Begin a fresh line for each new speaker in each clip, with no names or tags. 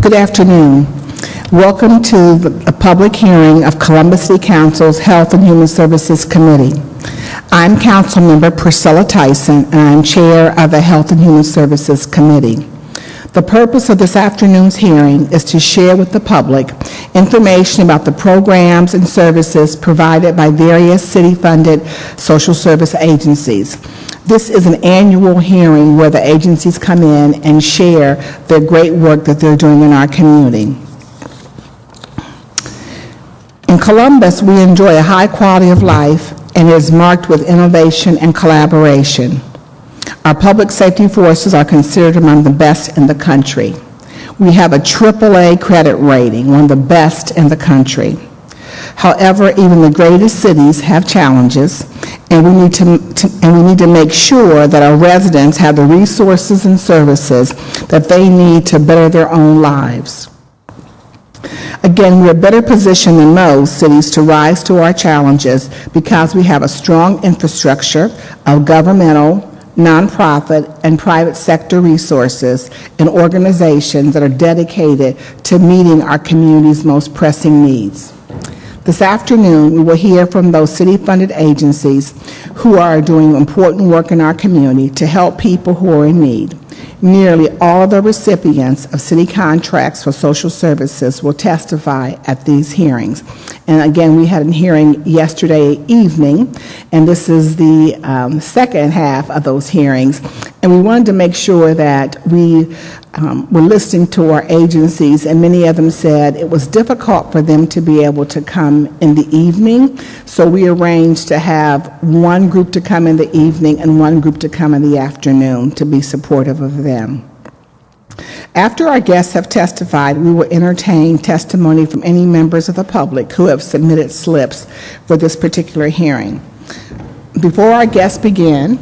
Good afternoon. Welcome to a public hearing of Columbus City Council's Health and Human Services Committee. I'm Councilmember Priscilla Tyson, and I'm Chair of the Health and Human Services Committee. The purpose of this afternoon's hearing is to share with the public information about the programs and services provided by various city-funded social service agencies. This is an annual hearing where the agencies come in and share their great work that they're doing in our community. In Columbus, we enjoy a high quality of life and it is marked with innovation and collaboration. Our public safety forces are considered among the best in the country. We have a AAA credit rating, one of the best in the country. However, even the greatest cities have challenges, and we need to make sure that our residents have the resources and services that they need to better their own lives. Again, we are better positioned than most cities to rise to our challenges because we have a strong infrastructure of governmental, nonprofit, and private sector resources and organizations that are dedicated to meeting our community's most pressing needs. This afternoon, we will hear from those city-funded agencies who are doing important work in our community to help people who are in need. Nearly all of the recipients of city contracts for social services will testify at these hearings. And again, we had a hearing yesterday evening, and this is the second half of those hearings. And we wanted to make sure that we were listening to our agencies, and many of them said it was difficult for them to be able to come in the evening. So we arranged to have one group to come in the evening and one group to come in the afternoon to be supportive of them. After our guests have testified, we will entertain testimony from any members of the public who have submitted slips for this particular hearing. Before our guests begin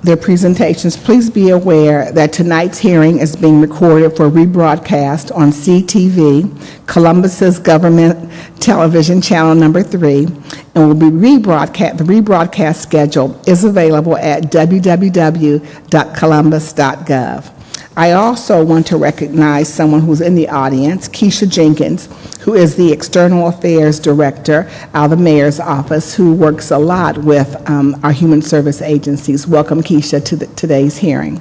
their presentations, please be aware that tonight's hearing is being recorded for rebroadcast on CTV, Columbus's government television channel number 3, and will be rebroadcast. The rebroadcast schedule is available at www.columbus.gov. I also want to recognize someone who's in the audience, Keisha Jenkins, who is the External Affairs Director out of the Mayor's Office, who works a lot with our human service agencies. Welcome, Keisha, to today's hearing.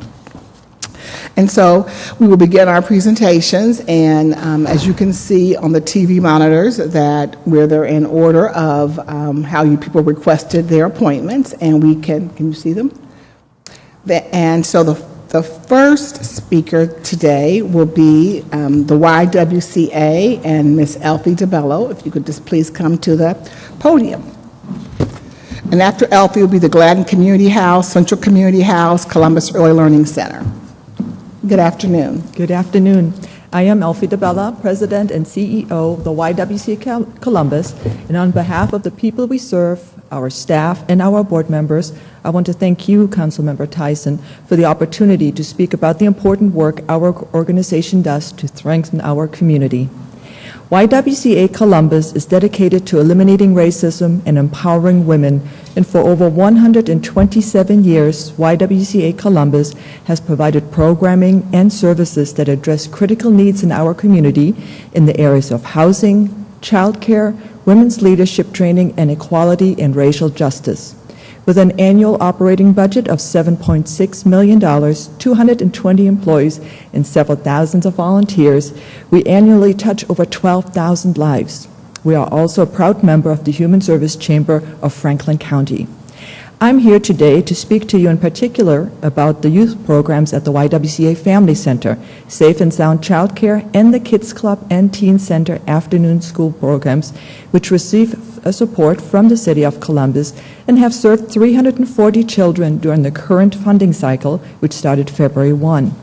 And so we will begin our presentations, and as you can see on the TV monitors, that they're in order of how you people requested their appointments, and we can you see them? And so the first speaker today will be the YWCA and Ms. Elfie DeBello. If you could just please come to the podium. And after Elfie will be the Gladden Community House, Central Community House, Columbus Early Learning Center. Good afternoon.
Good afternoon. I am Elfie DeBella, President and CEO of the YWCA Columbus, and on behalf of the people we serve, our staff, and our board members, I want to thank you, Councilmember Tyson, for the opportunity to speak about the important work our organization does to strengthen our community. YWCA Columbus is dedicated to eliminating racism and empowering women, and for over 127 years, YWCA Columbus has provided programming and services that address critical needs in our community in the areas of housing, childcare, women's leadership training, and equality and racial justice. With an annual operating budget of $7.6 million, 220 employees, and several thousands of volunteers, we annually touch over 12,000 lives. We are also a proud member of the Human Service Chamber of Franklin County. I'm here today to speak to you in particular about the youth programs at the YWCA Family Center, Safe and Sound Childcare, and the Kids Club and Teen Center afternoon school programs, which receive support from the City of Columbus and have served 340 children during the current funding cycle, which started February 1.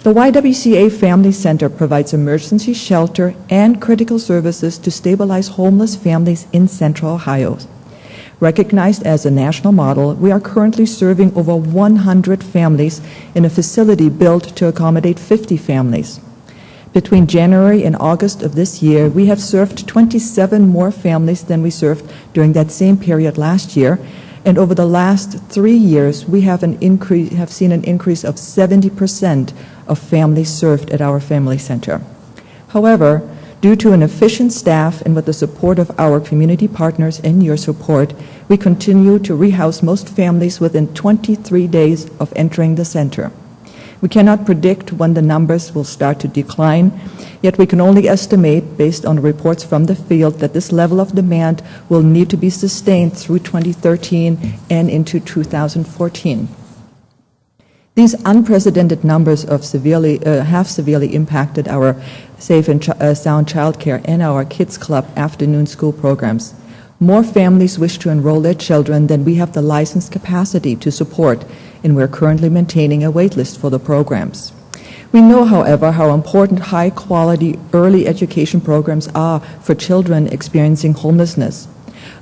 The YWCA Family Center provides emergency shelter and critical services to stabilize homeless families in Central Ohio. Recognized as a national model, we are currently serving over 100 families in a facility built to accommodate 50 families. Between January and August of this year, we have served 27 more families than we served during that same period last year, and over the last 3 years, we have seen an increase of 70% of families served at our family center. However, due to an efficient staff and with the support of our community partners and your support, we continue to rehouse most families within 23 days of entering the center. We cannot predict when the numbers will start to decline, yet we can only estimate, based on reports from the field, that this level of demand will need to be sustained through 2013 and into 2014. These unprecedented numbers of have severely impacted our safe and sound childcare and our Kids Club afternoon school programs. More families wish to enroll their children than we have the licensed capacity to support, and we're currently maintaining a wait list for the programs. We know, however, how important high-quality early education programs are for children experiencing homelessness.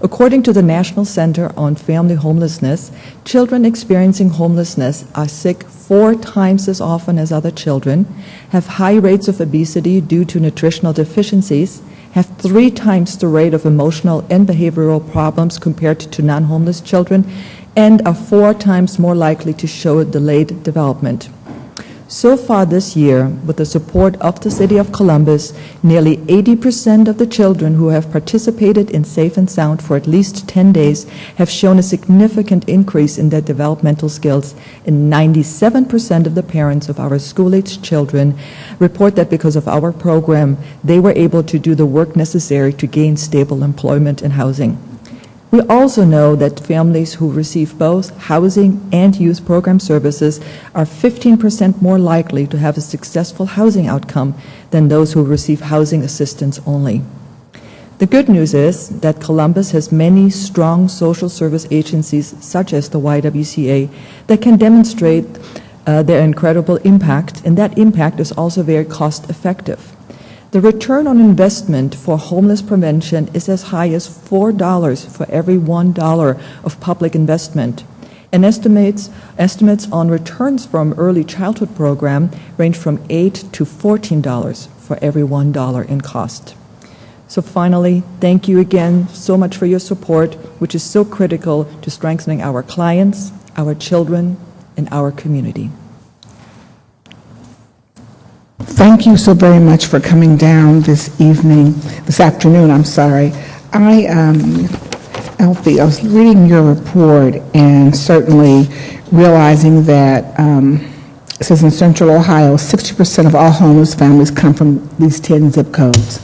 According to the National Center on Family Homelessness, children experiencing homelessness are sick 4 times as often as other children, have high rates of obesity due to nutritional deficiencies, have 3 times the rate of emotional and behavioral problems compared to non-homeless children, and are 4 times more likely to show delayed development. So far this year, with the support of the City of Columbus, nearly 80% of the children who have participated in Safe and Sound for at least 10 days have shown a significant increase in their developmental skills, and 97% of the parents of our school-aged children report that because of our program, they were able to do the work necessary to gain stable employment and housing. We also know that families who receive both housing and youth program services are 15% more likely to have a successful housing outcome than those who receive housing assistance only. The good news is that Columbus has many strong social service agencies, such as the YWCA, that can demonstrate their incredible impact, and that impact is also very cost-effective. The return on investment for homeless prevention is as high as $4 for every $1 of public investment. And estimates on returns from early childhood program range from $8 to $14 for every $1 in cost. So finally, thank you again so much for your support, which is so critical to strengthening our clients, our children, and our community.
Thank you so very much for coming down this afternoon. Alfie, I was reading your report and certainly realizing that it says in Central Ohio, 60% of all homeless families come from these 10 zip codes.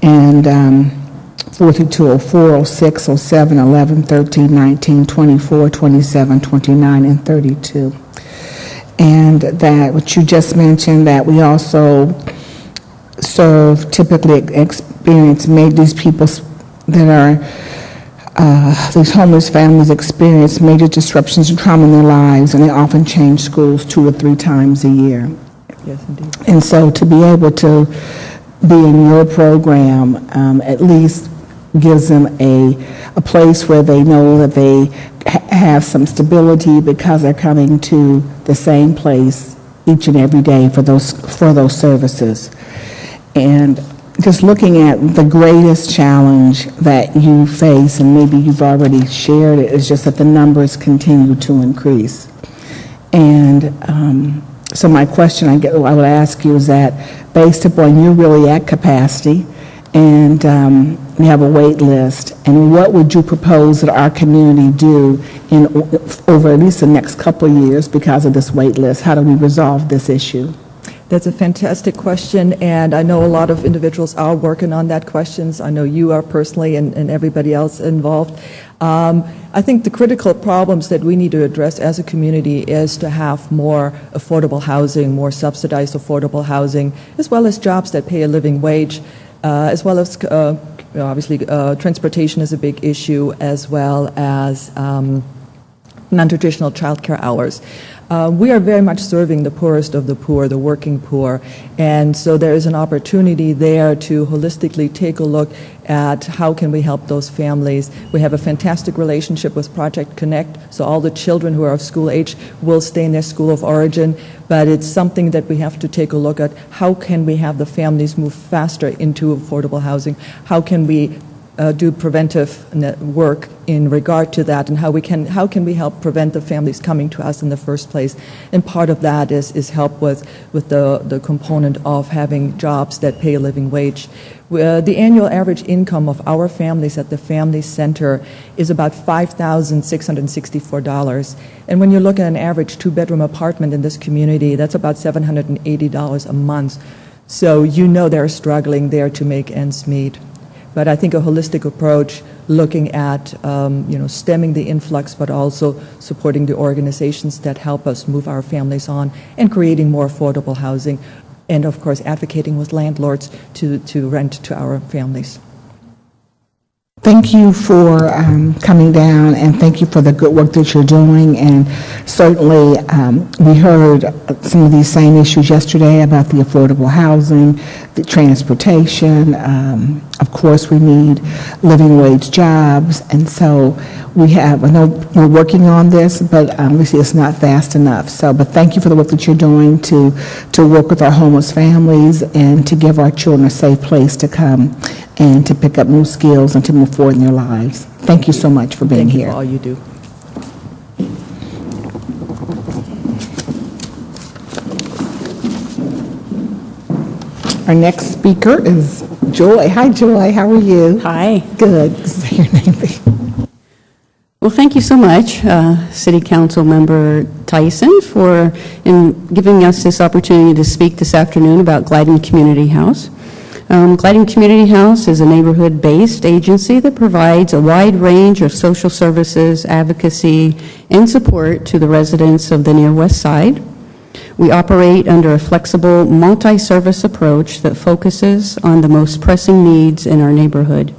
And 42, 04, 06, 07, 11, 13, 19, 24, 27, 29, and 32. And that what you just mentioned, that we also typically experience, these people that are, these homeless families experience major disruptions and trauma in their lives, and they often change schools 2 or 3 times a year.
Yes, indeed.
And so to be able to be in your program at least gives them a place where they know that they have some stability because they're coming to the same place each and every day for those services. And just looking at the greatest challenge that you face, and maybe you've already shared it, is just that the numbers continue to increase. And so my question I would ask you is that based upon you're really at capacity and you have a wait list, and what would you propose that our community do over at least the next couple of years because of this wait list? How do we resolve this issue?
That's a fantastic question, and I know a lot of individuals are working on that questions. I know you are personally and everybody else involved. I think the critical problems that we need to address as a community is to have more affordable housing, more subsidized affordable housing, as well as jobs that pay a living wage, as well as obviously transportation is a big issue, as well as non-traditional childcare hours. We are very much serving the poorest of the poor, the working poor, and so there is an opportunity there to holistically take a look at how can we help those families. We have a fantastic relationship with Project Connect, so all the children who are of school age will stay in their school of origin, but it's something that we have to take a look at. How can we have the families move faster into affordable housing? How can we do preventive work in regard to that, and how can we help prevent the families coming to us in the first place. And part of that is help with the component of having jobs that pay a living wage. The annual average income of our families at the Family Center is about $5,664. And when you look at an average two-bedroom apartment in this community, that's about $780 a month. So you know they're struggling there to make ends meet. But I think a holistic approach, looking at stemming the influx, but also supporting the organizations that help us move our families on, and creating more affordable housing, and of course advocating with landlords to rent to our families.
Thank you for coming down, and thank you for the good work that you're doing. And certainly, we heard some of these same issues yesterday about the affordable housing, the transportation. Of course, we need living wage jobs, and so I know we're working on this, but obviously it's not fast enough. But thank you for the work that you're doing to work with our homeless families and to give our children a safe place to come and to pick up new skills and to move forward in their lives. Thank you so much for being here.
Thank you for all you do.
Our next speaker is Joy. Hi, Joy. How are you?
Hi.
Good. Say your name.
Well, thank you so much, City Council Member Tyson, for giving us this opportunity to speak this afternoon about Glidden Community House. Glidden Community House is a neighborhood-based agency that provides a wide range of social services, advocacy, and support to the residents of the Near West Side. We operate under a flexible, multi-service approach that focuses on the most pressing needs in our neighborhood.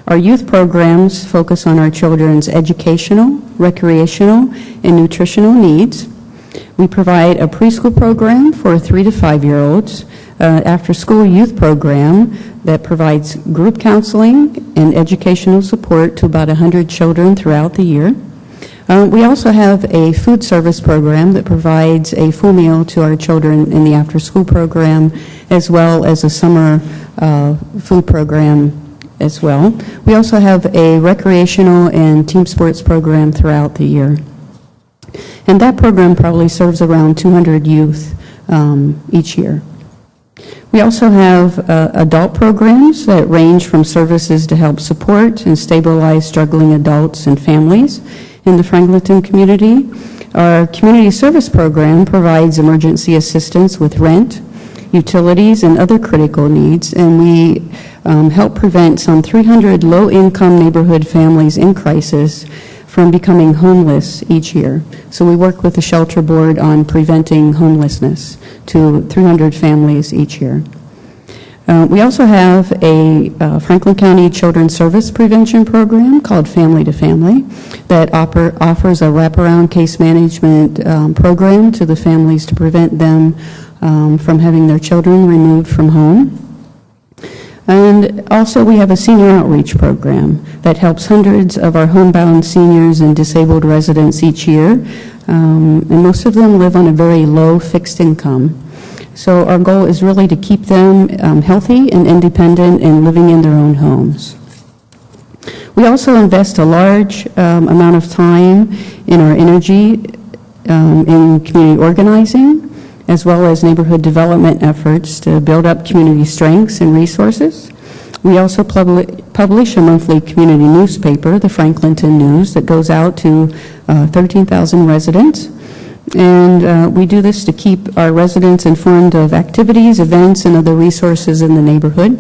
Our youth programs focus on our children's educational, recreational, and nutritional needs. We provide a preschool program for 3 to 5-year-olds, after-school youth program that provides group counseling and educational support to about 100 children throughout the year. We also have a food service program that provides a full meal to our children in the after-school program, as well as a summer food program as well. We also have a recreational and team sports program throughout the year. And that program probably serves around 200 youth each year. We also have adult programs that range from services to help support and stabilize struggling adults and families in the Franklinton community. Our community service program provides emergency assistance with rent, utilities, and other critical needs, and we help prevent some 300 low-income neighborhood families in crisis from becoming homeless each year. So we work with the Shelter Board on preventing homelessness to 300 families each year. We also have a Franklin County Children's Service Prevention Program called Family to Family that offers a wraparound case management program to the families to prevent them from having their children removed from home. And also we have a senior outreach program that helps hundreds of our homebound seniors and disabled residents each year. And most of them live on a very low fixed income. So our goal is really to keep them healthy and independent and living in their own homes. We also invest a large amount of time in our energy in community organizing, as well as neighborhood development efforts to build up community strengths and resources. We also publish a monthly community newspaper, the Franklinton News, that goes out to 13,000 residents. And we do this to keep our residents informed of activities, events, and other resources in the neighborhood.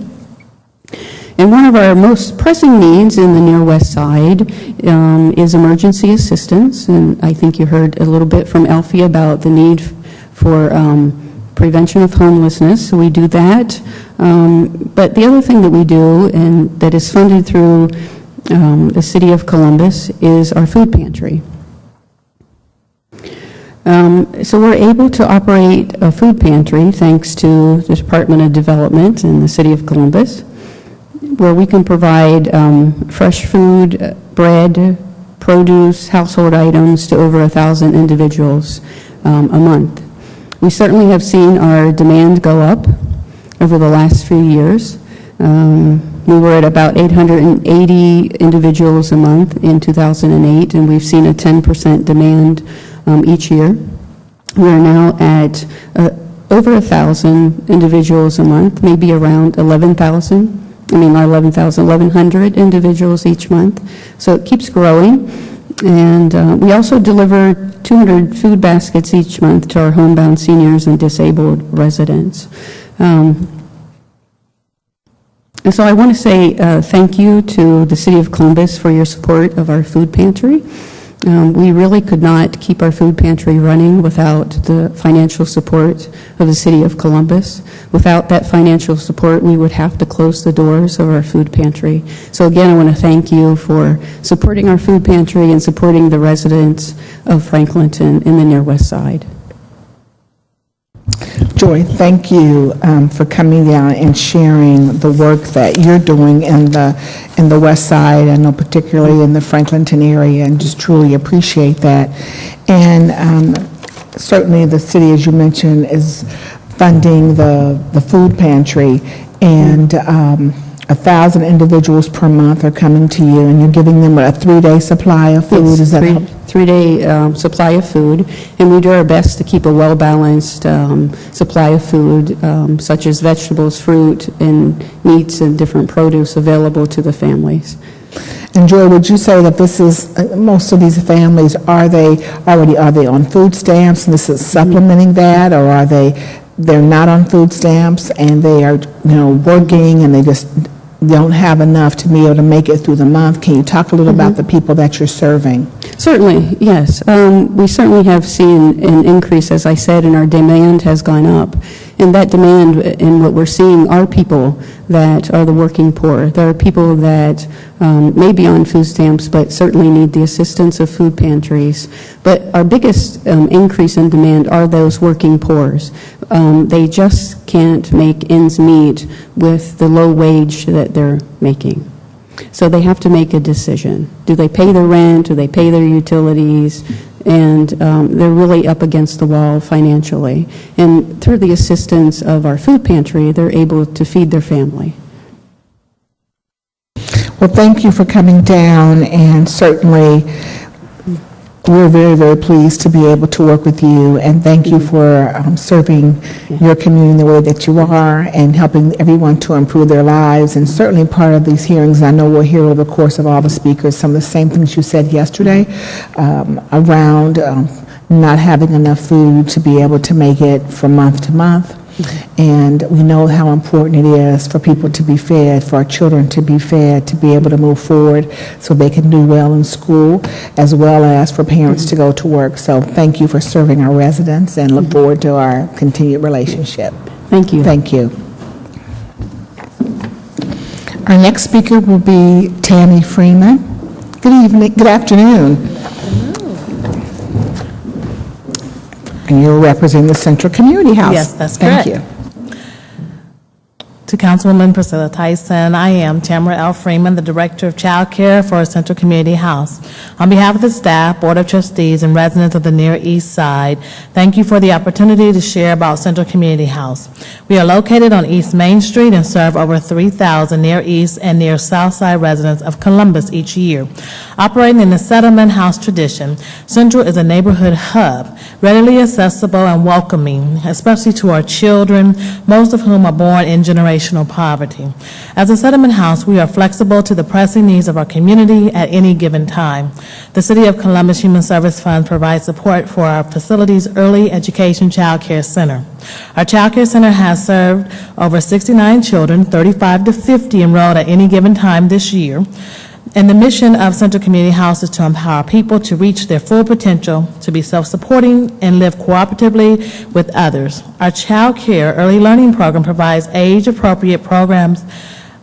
And one of our most pressing needs in the Near West Side is emergency assistance. And I think you heard a little bit from Elfie about the need for prevention of homelessness. So we do that. But the other thing that we do, and that is funded through the City of Columbus, is our food pantry. So we're able to operate a food pantry thanks to the Department of Development in the City of Columbus, where we can provide fresh food, bread, produce, household items to over 1,000 individuals a month. We certainly have seen our demand go up over the last few years. We were at about 880 individuals a month in 2008, and we've seen a 10% demand each year. We are now at over 1,000 individuals a month, maybe around 1,100 individuals each month. So it keeps growing. And we also deliver 200 food baskets each month to our homebound seniors and disabled residents. And so I want to say thank you to the City of Columbus for your support of our food pantry. We really could not keep our food pantry running without the financial support of the City of Columbus. Without that financial support, we would have to close the doors of our food pantry. So again, I want to thank you for supporting our food pantry and supporting the residents of Franklinton in the Near West Side.
Joy, thank you for coming down and sharing the work that you're doing in the West Side. I know particularly in the Franklinton area, and just truly appreciate that. And certainly the city, as you mentioned, is funding the food pantry, and 1,000 individuals per month are coming to you, and you're giving them a 3-day supply of food. Is that
three-day supply of food, and we do our best to keep a well-balanced supply of food, such as vegetables, fruit, and meats and different produce available to the families.
And Joy, would you say that this is, most of these families, are they on food stamps and this is supplementing that, or are they're not on food stamps and they are, working and they just don't have enough to be able to make it through the month? Can you talk a little about the people that you're serving?
Certainly, yes. We certainly have seen an increase, as I said, and our demand has gone up. And that demand and what we're seeing are people that are the working poor. There are people that may be on food stamps, but certainly need the assistance of food pantries. But our biggest increase in demand are those working poors. They just can't make ends meet with the low wage that they're making. So they have to make a decision. Do they pay their rent? Do they pay their utilities? And they're really up against the wall financially. And through the assistance of our food pantry, they're able to feed their family.
Well, thank you for coming down, and certainly we're very, very pleased to be able to work with you, and thank you for serving your community the way that you are and helping everyone to improve their lives. And certainly part of these hearings, I know we'll hear over the course of all the speakers some of the same things you said yesterday around not having enough food to be able to make it from month to month. And we know how important it is for people to be fed, for our children to be fed, to be able to move forward so they can do well in school, as well as for parents to go to work. So thank you for serving our residents, and look forward to our continued relationship.
Thank you.
Thank you. Our next speaker will be Tammy Freeman. Good evening, good afternoon. And you're representing the Central Community House.
Yes, that's correct.
Thank you.
To Councilwoman Priscilla Tyson, I am Tamara L. Freeman, the Director of Child Care for Central Community House. On behalf of the staff, Board of Trustees, and residents of the Near East Side, thank you for the opportunity to share about Central Community House. We are located on East Main Street and serve over 3,000 Near East and Near South Side residents of Columbus each year. Operating in the settlement house tradition, Central is a neighborhood hub, readily accessible and welcoming, especially to our children, most of whom are born in generational poverty. As a settlement house, we are flexible to the pressing needs of our community at any given time. The City of Columbus Human Service Fund provides support for our facility's Early Education Child Care Center. Our Child Care Center has served over 69 children, 35 to 50 enrolled at any given time this year. And the mission of Central Community House is to empower people to reach their full potential, to be self-supporting, and live cooperatively with others. Our Child Care Early Learning Program provides age-appropriate programs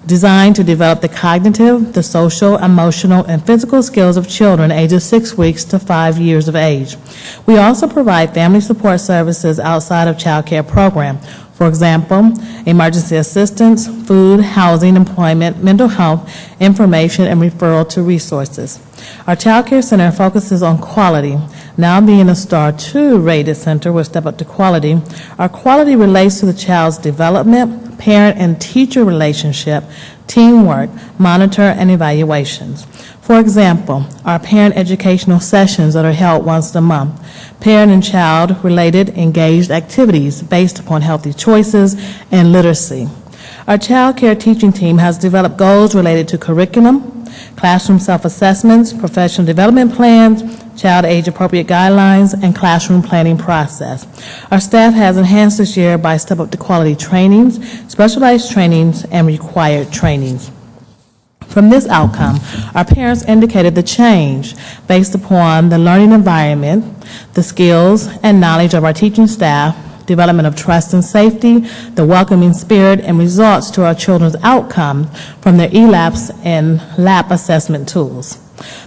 designed to develop the cognitive, the social, emotional, and physical skills of children ages 6 weeks to 5 years of age. We also provide family support services outside of child care program. For example, emergency assistance, food, housing, employment, mental health, information, and referral to resources. Our Child Care Center focuses on quality, Now being a Star 2 rated center with Step Up to Quality, our quality relates to the child's development, parent and teacher relationship, teamwork, monitor, and evaluations. For example, our parent educational sessions that are held once a month, parent and child-related engaged activities based upon healthy choices and literacy. Our child care teaching team has developed goals related to curriculum, classroom self-assessments, professional development plans, child age-appropriate guidelines, and classroom planning process. Our staff has enhanced this year by Step Up to Quality trainings, specialized trainings, and required trainings. From this outcome, our parents indicated the change based upon the learning environment, the skills and knowledge of our teaching staff, development of trust and safety, the welcoming spirit, and results to our children's outcomes from their ELAPS and LAP assessment tools.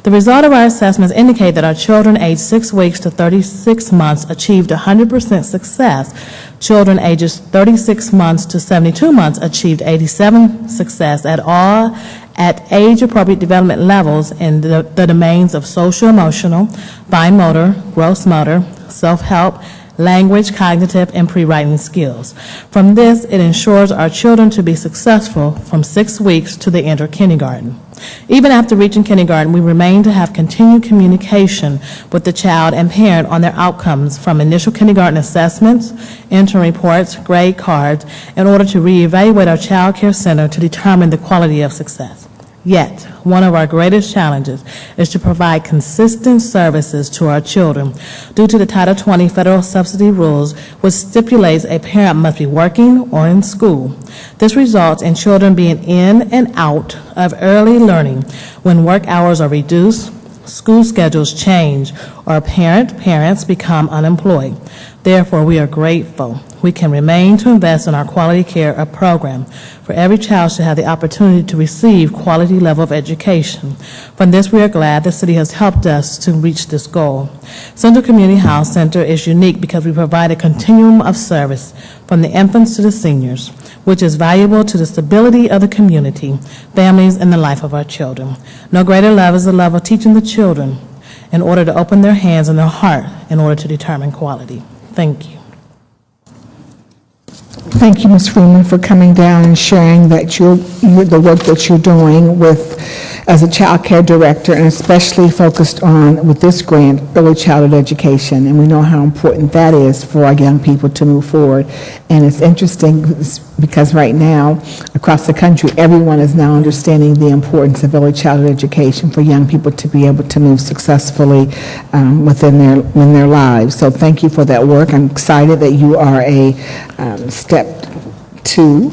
The result of our assessments indicate that our children aged 6 weeks to 36 months achieved 100% success. Children ages 36 months to 72 months achieved 87% success at age-appropriate development levels in the domains of social, emotional, fine motor, gross motor, self-help, language, cognitive, and pre-writing skills. From this, it ensures our children to be successful from 6 weeks to they enter kindergarten. Even after reaching kindergarten, we remain to have continued communication with the child and parent on their outcomes from initial kindergarten assessments, interim reports, grade cards, in order to reevaluate our child care center to determine the quality of success. Yet, one of our greatest challenges is to provide consistent services to our children due to the Title 20 federal subsidy rules, which stipulates a parent must be working or in school. This results in children being in and out of early learning when work hours are reduced, school schedules change, or parents become unemployed. Therefore, we are grateful we can remain to invest in our quality care program, for every child should have the opportunity to receive quality level of education. From this, we are glad the city has helped us to reach this goal. Central Community House Center is unique because we provide a continuum of service from the infants to the seniors, which is valuable to the stability of the community, families, and the life of our children. No greater love is the love of teaching the children in order to open their hands and their heart in order to determine quality. Thank you.
Thank you, Ms. Freeman, for coming down and sharing that the work that you're doing as a child care director, and especially focused on, with this grant, early childhood education. And we know how important that is for our young people to move forward. And it's interesting because right now, across the country, everyone is now understanding the importance of early childhood education for young people to be able to move successfully within their lives. So thank you for that work. I'm excited that you are a Step 2,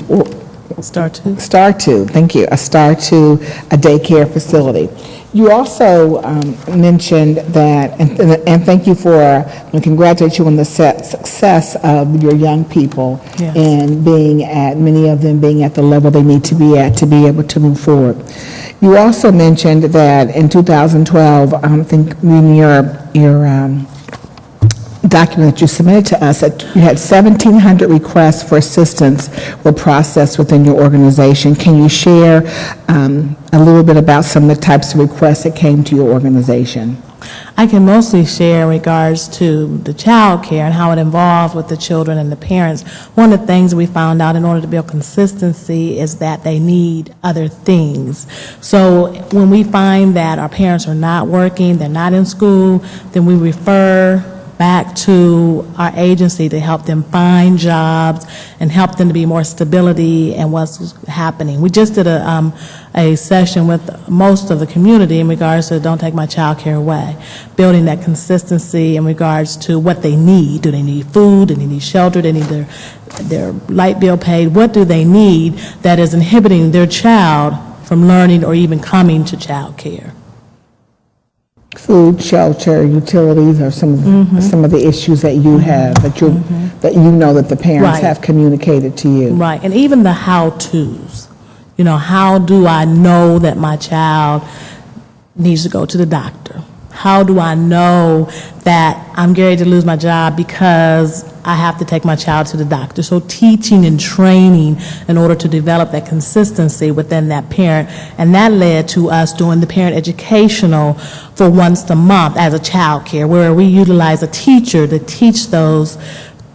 Star 2.
Star 2, thank you, a Star 2, a daycare facility. You also mentioned that, and thank you for, and congratulate you on the success of your young people.
Yes.
And many of them being at the level they need to be at to be able to move forward. You also mentioned that in 2012, I think in your document that you submitted to us, that you had 1,700 requests for assistance were processed within your organization. Can you share a little bit about some of the types of requests that came to your organization?
I can mostly share in regards to the child care and how it involves with the children and the parents. One of the things we found out in order to build consistency is that they need other things. So when we find that our parents are not working, they're not in school, then we refer back to our agency to help them find jobs and help them to be more stability and what's happening. We just did a session with most of the community in regards to Don't Take My Child Care Away, building that consistency in regards to what they need. Do they need food? Do they need shelter? Do they need their light bill paid? What do they need that is inhibiting their child from learning or even coming to child care?
Food, shelter, utilities are some of the issues that you have, that you know that the parents
Right.
have communicated to you.
Right, and even the how-tos. You know, how do I know that my child needs to go to the doctor? How do I know that I'm getting ready to lose my job because I have to take my child to the doctor? So teaching and training in order to develop that consistency within that parent. And that led to us doing the parent educational for once a month as a child care, where we utilize a teacher to teach those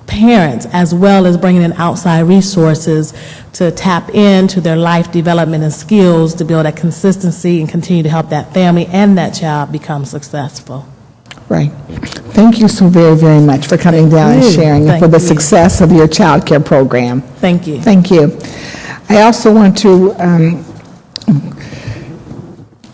parents, as well as bringing in outside resources to tap into their life development and skills to build that consistency and continue to help that family and that child become successful.
Right. Thank you so very, very much for coming down and sharing and for the success of your child care program.
Thank you.
Thank you. I also want to,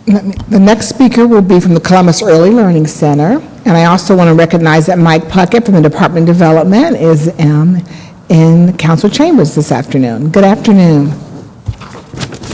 the next speaker will be from the Columbus Early Learning Center, and I also want to recognize that Mike Puckett from the Department of Development is in council chambers this afternoon. Good afternoon.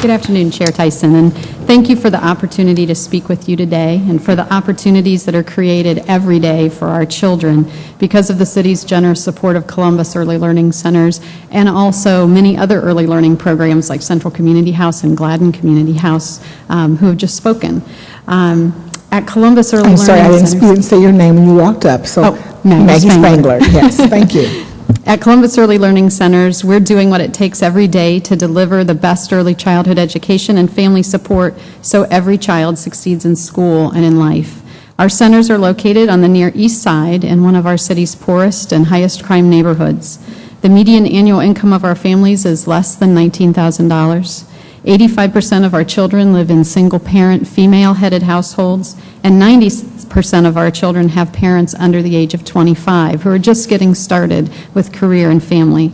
Good afternoon, Chair Tyson, and thank you for the opportunity to speak with you today and for the opportunities that are created every day for our children because of the city's generous support of Columbus Early Learning Centers and also many other early learning programs like Central Community House and Gladden Community House who have just spoken. At Columbus Early Learning Centers...
I'm sorry, I didn't say your name when you walked up, so Maggie Spangler. Yes, thank you.
At Columbus Early Learning Centers, we're doing what it takes every day to deliver the best early childhood education and family support so every child succeeds in school and in life. Our centers are located on the Near East Side in one of our city's poorest and highest crime neighborhoods. The median annual income of our families is less than $19,000. 85% of our children live in single-parent, female-headed households, and 90% of our children have parents under the age of 25 who are just getting started with career and family.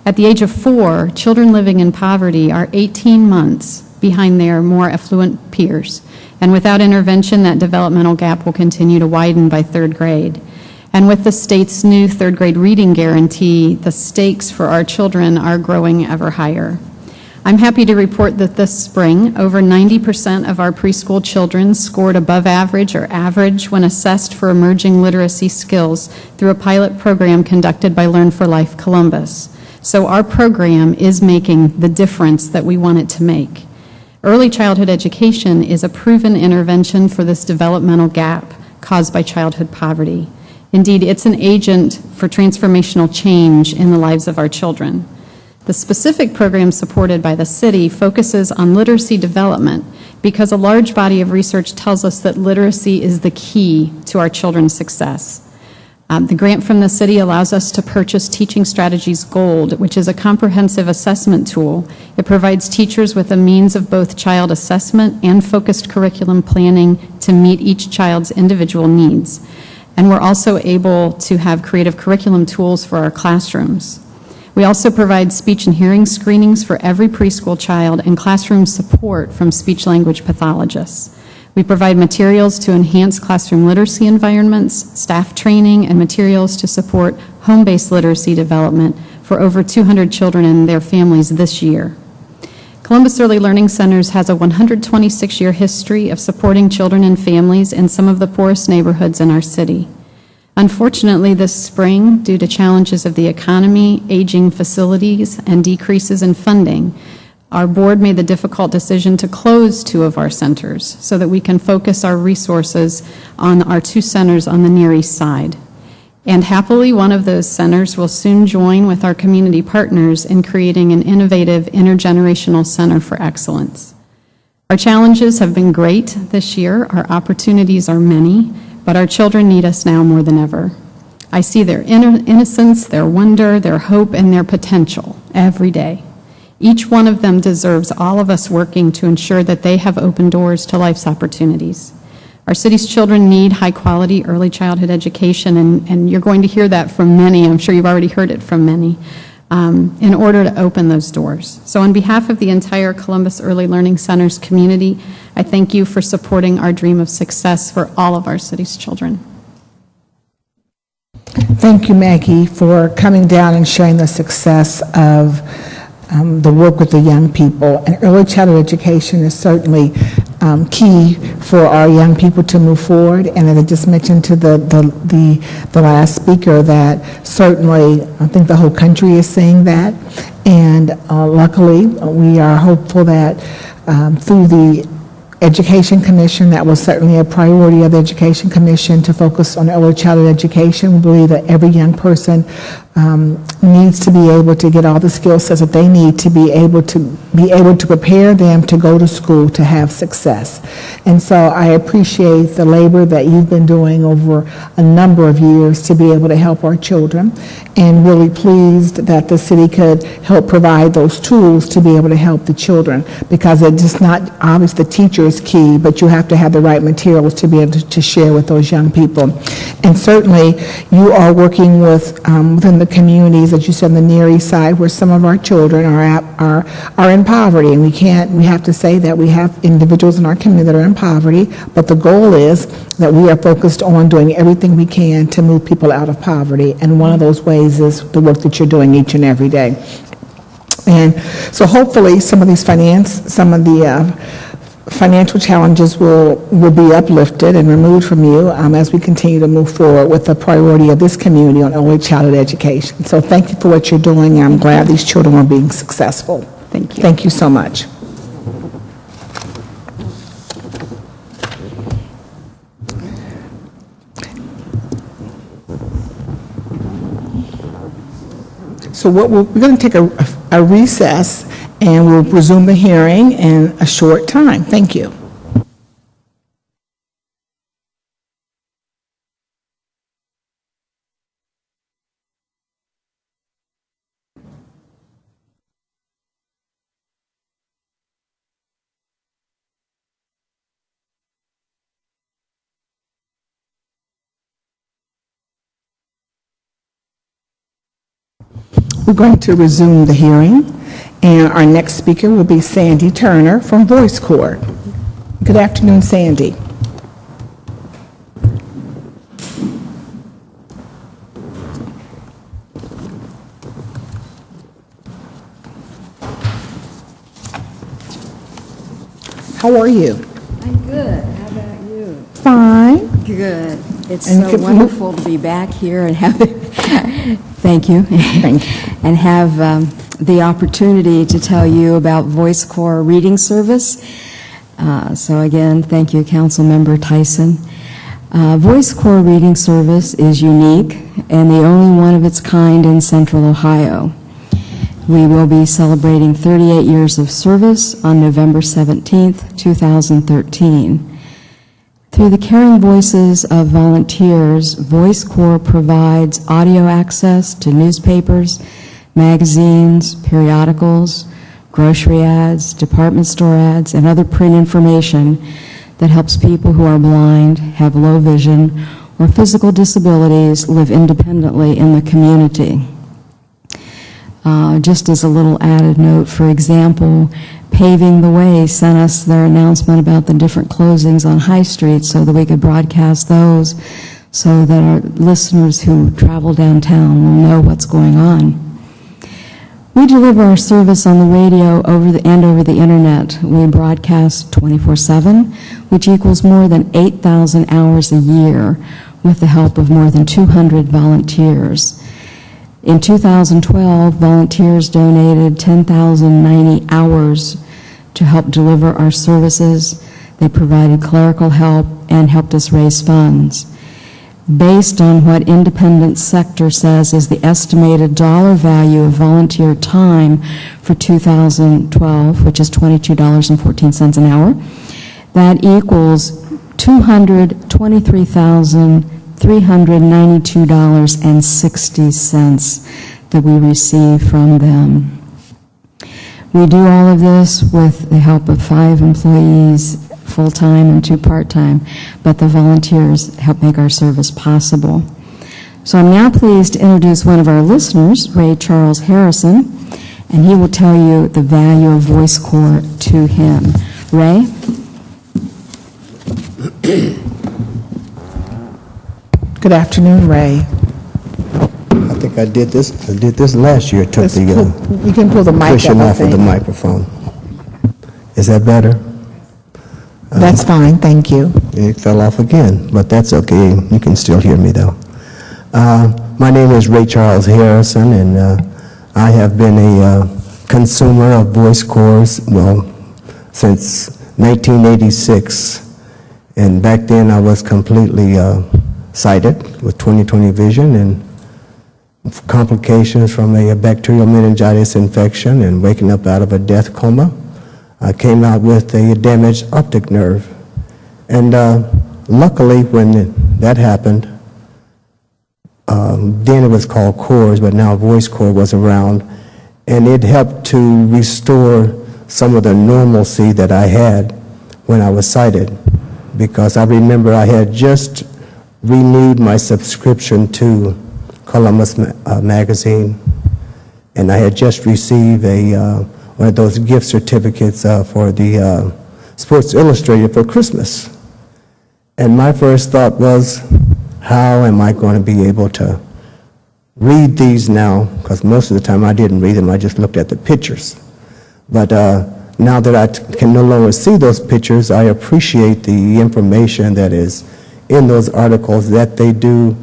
At the age of 4, children living in poverty are 18 months behind their more affluent peers, and without intervention, that developmental gap will continue to widen by 3rd grade. And with the state's new 3rd grade reading guarantee, the stakes for our children are growing ever higher. I'm happy to report that this spring, over 90% of our preschool children scored above average or average when assessed for emerging literacy skills through a pilot program conducted by Learn for Life Columbus. So our program is making the difference that we want it to make. Early childhood education is a proven intervention for this developmental gap caused by childhood poverty. Indeed, it's an agent for transformational change in the lives of our children. The specific program supported by the city focuses on literacy development because a large body of research tells us that literacy is the key to our children's success. The grant from the city allows us to purchase Teaching Strategies Gold, which is a comprehensive assessment tool. It provides teachers with a means of both child assessment and focused curriculum planning to meet each child's individual needs. And we're also able to have creative curriculum tools for our classrooms. We also provide speech and hearing screenings for every preschool child and classroom support from speech-language pathologists. We provide materials to enhance classroom literacy environments, staff training, and materials to support home-based literacy development for over 200 children and their families this year. Columbus Early Learning Centers has a 126-year history of supporting children and families in some of the poorest neighborhoods in our city. Unfortunately, this spring, due to challenges of the economy, aging facilities, and decreases in funding, our board made the difficult decision to close 2 of our centers so that we can focus our resources on our 2 centers on the Near East Side. And happily, one of those centers will soon join with our community partners in creating an innovative intergenerational center for excellence. Our challenges have been great this year. Our opportunities are many. But our children need us now more than ever. I see their innocence, their wonder, their hope, and their potential every day. Each one of them deserves all of us working to ensure that they have open doors to life's opportunities. Our city's children need high-quality early childhood education, and you're going to hear that from many. I'm sure you've already heard it from many, in order to open those doors. So on behalf of the entire Columbus Early Learning Centers community, I thank you for supporting our dream of success for all of our city's children.
Thank you, Maggie, for coming down and sharing the success of the work with the young people. And early childhood education is certainly key for our young people to move forward. And as I just mentioned to the last speaker, that certainly I think the whole country is seeing that. And luckily, we are hopeful that through the Education Commission, that was certainly a priority of the Education Commission to focus on early childhood education. We believe that every young person needs to be able to get all the skill sets that they need to be able to prepare them to go to school to have success. And so I appreciate the labor that you've been doing over a number of years to be able to help our children, and really pleased that the city could help provide those tools to be able to help the children, because it's just not obvious the teacher is key, but you have to have the right materials to be able to share with those young people. And certainly you are working with within the communities, as you said, on the Near East Side, where some of our children are in poverty, and we have to say that we have individuals in our community that are in poverty, but the goal is that we are focused on doing everything we can to move people out of poverty, and one of those ways is the work that you're doing each and every day. And so hopefully some of the financial challenges will be uplifted and removed from you as we continue to move forward with the priority of this community on early childhood education. So thank you for what you're doing. I'm glad these children are being successful.
Thank you.
Thank you so much. So we're going to take a recess, and we'll resume the hearing in a short time. Thank you. We're going to resume the hearing, and our next speaker will be Sandy Turner from Voice Corps. Good afternoon, Sandy. How are you?
I'm good. How about you?
Fine.
Good. It's
And
so
could-
wonderful to be back here and have, thank you.
Thank you.
And have the opportunity to tell you about Voice Corps Reading Service. So again, thank you, Councilmember Tyson. Voice Corps Reading Service is unique and the only one of its kind in Central Ohio. We will be celebrating 38 years of service on November 17th, 2013. Through the caring voices of volunteers, Voice Corps provides audio access to newspapers, magazines, periodicals, grocery ads, department store ads, and other print information that helps people who are blind, have low vision, or physical disabilities live independently in the community. Just as a little added note, for example, Paving the Way sent us their announcement about the different closings on High Street so that we could broadcast those so that our listeners who travel downtown will know what's going on. We deliver our service on the radio over the internet. We broadcast 24/7, which equals more than 8,000 hours a year with the help of more than 200 volunteers. In 2012, volunteers donated 10,090 hours to help deliver our services. They provided clerical help and helped us raise funds. Based on what independent sector says is the estimated dollar value of volunteer time for 2012, which is $22.14 an hour, that equals $223,392.60 that we receive from them. We do all of this with the help of 5 employees, full-time and 2 part-time, but the volunteers help make our service possible. So I'm now pleased to introduce one of our listeners, Ray Charles Harrison, and he will tell you the value of Voice Corps to him. Ray?
Good afternoon, Ray.
I think I did this last year. Took the
You can pull the mic
cushion
up, I
off of the
think.
microphone. Is that better?
That's fine, thank you.
It fell off again, but that's okay. You can still hear me though. My name is Ray Charles Harrison, and I have been a consumer of Voice Corps, well, since 1986. And back then I was completely sighted with 20/20 vision and complications from a bacterial meningitis infection and waking up out of a death coma. I came out with a damaged optic nerve. And luckily when that happened, then it was called CORS, but now Voice Corps was around, and it helped to restore some of the normalcy that I had when I was sighted, because I remember I had just renewed my subscription to Columbus magazine, and I had just received one of those gift certificates for the Sports Illustrated for Christmas. And my first thought was, how am I going to be able to read these now? Because most of the time I didn't read them, I just looked at the pictures. But now that I can no longer see those pictures, I appreciate the information that is in those articles that they do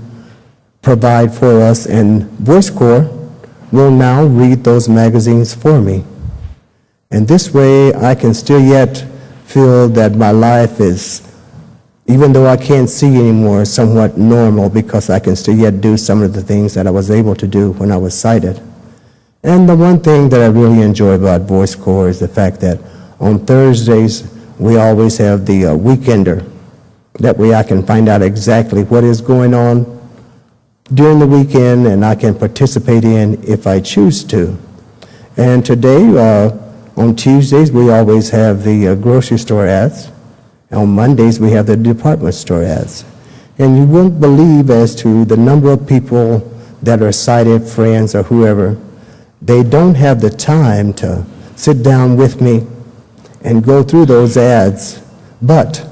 provide for us, and Voice Corps will now read those magazines for me. And this way I can still yet feel that my life is, even though I can't see anymore, somewhat normal, because I can still yet do some of the things that I was able to do when I was sighted. And the one thing that I really enjoy about Voice Corps is the fact that on Thursdays we always have the Weekender. That way I can find out exactly what is going on during the weekend, and I can participate in if I choose to. And today, on Tuesdays, we always have the grocery store ads. On Mondays, we have the department store ads. And you won't believe as to the number of people that are sighted, friends or whoever, they don't have the time to sit down with me and go through those ads. But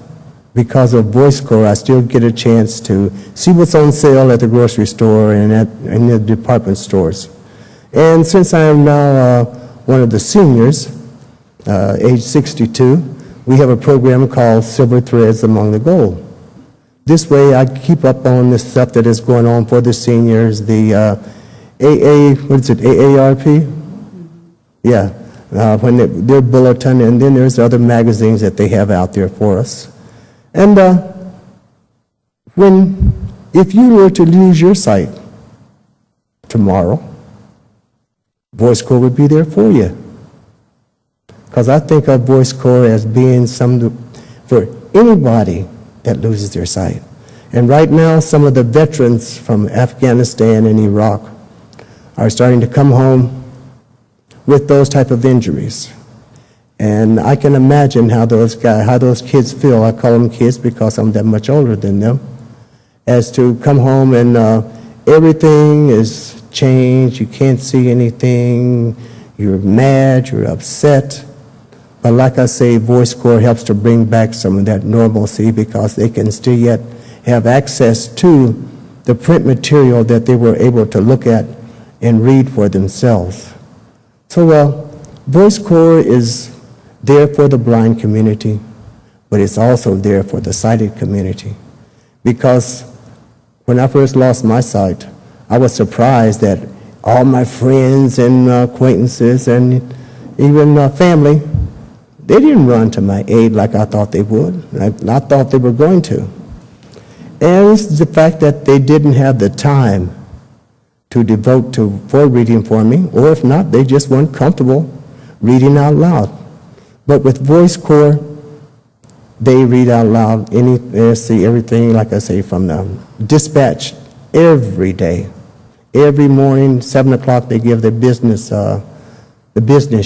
because of Voice Corps, I still get a chance to see what's on sale at the grocery store and in the department stores. And since I am now one of the seniors, age 62, we have a program called Silver Threads Among the Gold. This way I keep up on the stuff that is going on for the seniors, the AARP? Yeah, when their bulletin, and then there's other magazines that they have out there for us. And if you were to lose your sight tomorrow, Voice Corps would be there for you. Because I think of Voice Corps as being for anybody that loses their sight. And right now, some of the veterans from Afghanistan and Iraq are starting to come home with those type of injuries. And I can imagine how those kids feel. I call them kids because I'm that much older than them. As to come home and everything is changed, you can't see anything, you're mad, you're upset. But like I say, Voice Corps helps to bring back some of that normalcy, because they can still yet have access to the print material that they were able to look at and read for themselves. So Voice Corps is there for the blind community, but it's also there for the sighted community. Because when I first lost my sight, I was surprised that all my friends and acquaintances and even family, they didn't run to my aid like I thought they would. I thought they were going to. And it's the fact that they didn't have the time to devote for reading for me, or if not, they just weren't comfortable reading out loud. But with Voice Corps, they read out loud, they see everything, like I say, from the dispatch every day. Every morning, 7 o'clock, they give the business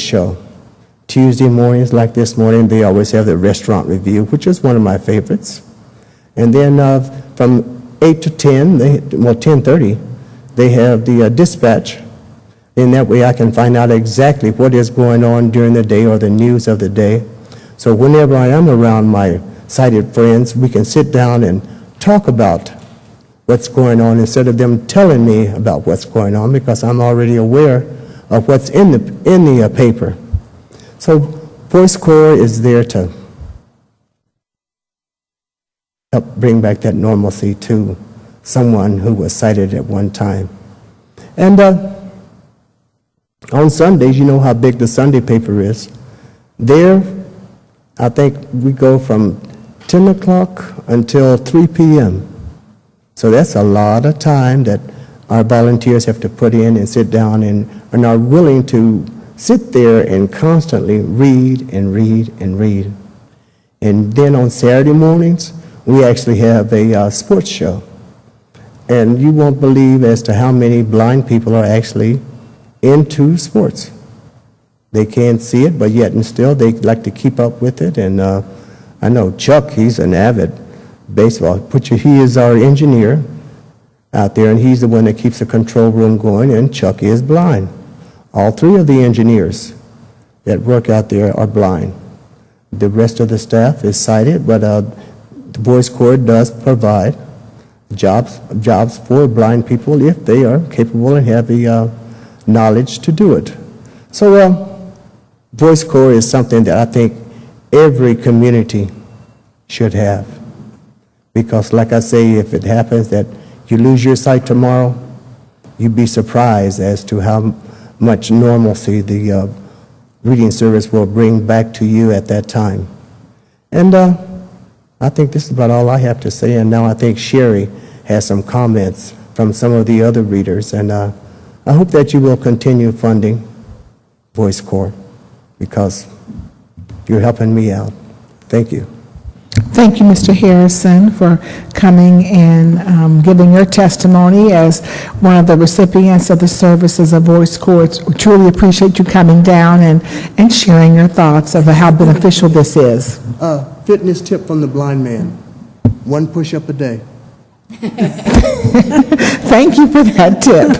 show. Tuesday mornings, like this morning, they always have the restaurant review, which is one of my favorites. And then from 8 to 10, 10:30, they have the dispatch. In that way, I can find out exactly what is going on during the day or the news of the day. So whenever I am around my sighted friends, we can sit down and talk about what's going on instead of them telling me about what's going on, because I'm already aware of what's in the paper. So Voice Corps is there to help bring back that normalcy to someone who was sighted at one time. And on Sundays, you know how big the Sunday paper is. There, I think we go from 10 o'clock until 3 p.m. So that's a lot of time that our volunteers have to put in and sit down and are willing to sit there and constantly read and read and read. And then on Saturday mornings, we actually have a sports show. And you won't believe as to how many blind people are actually into sports. They can't see it, but yet and still they like to keep up with it. And I know Chuck, he's an avid baseball pitcher. He is our engineer out there, and he's the one that keeps the control room going, and Chuck is blind. All three of the engineers that work out there are blind. The rest of the staff is sighted, but the Voice Corps does provide jobs for blind people if they are capable and have the knowledge to do it. So Voice Corps is something that I think every community should have. Because like I say, if it happens that you lose your sight tomorrow, you'd be surprised as to how much normalcy the reading service will bring back to you at that time. And I think this is about all I have to say. And now I think Sherry has some comments from some of the other readers. And I hope that you will continue funding Voice Corps because you're helping me out. Thank you.
Thank you, Mr. Harrison, for coming and giving your testimony as one of the recipients of the services of Voice Corps. We truly appreciate you coming down and sharing your thoughts of how beneficial this is.
Fitness tip from the blind man. 1 push-up a day.
Thank you for that tip.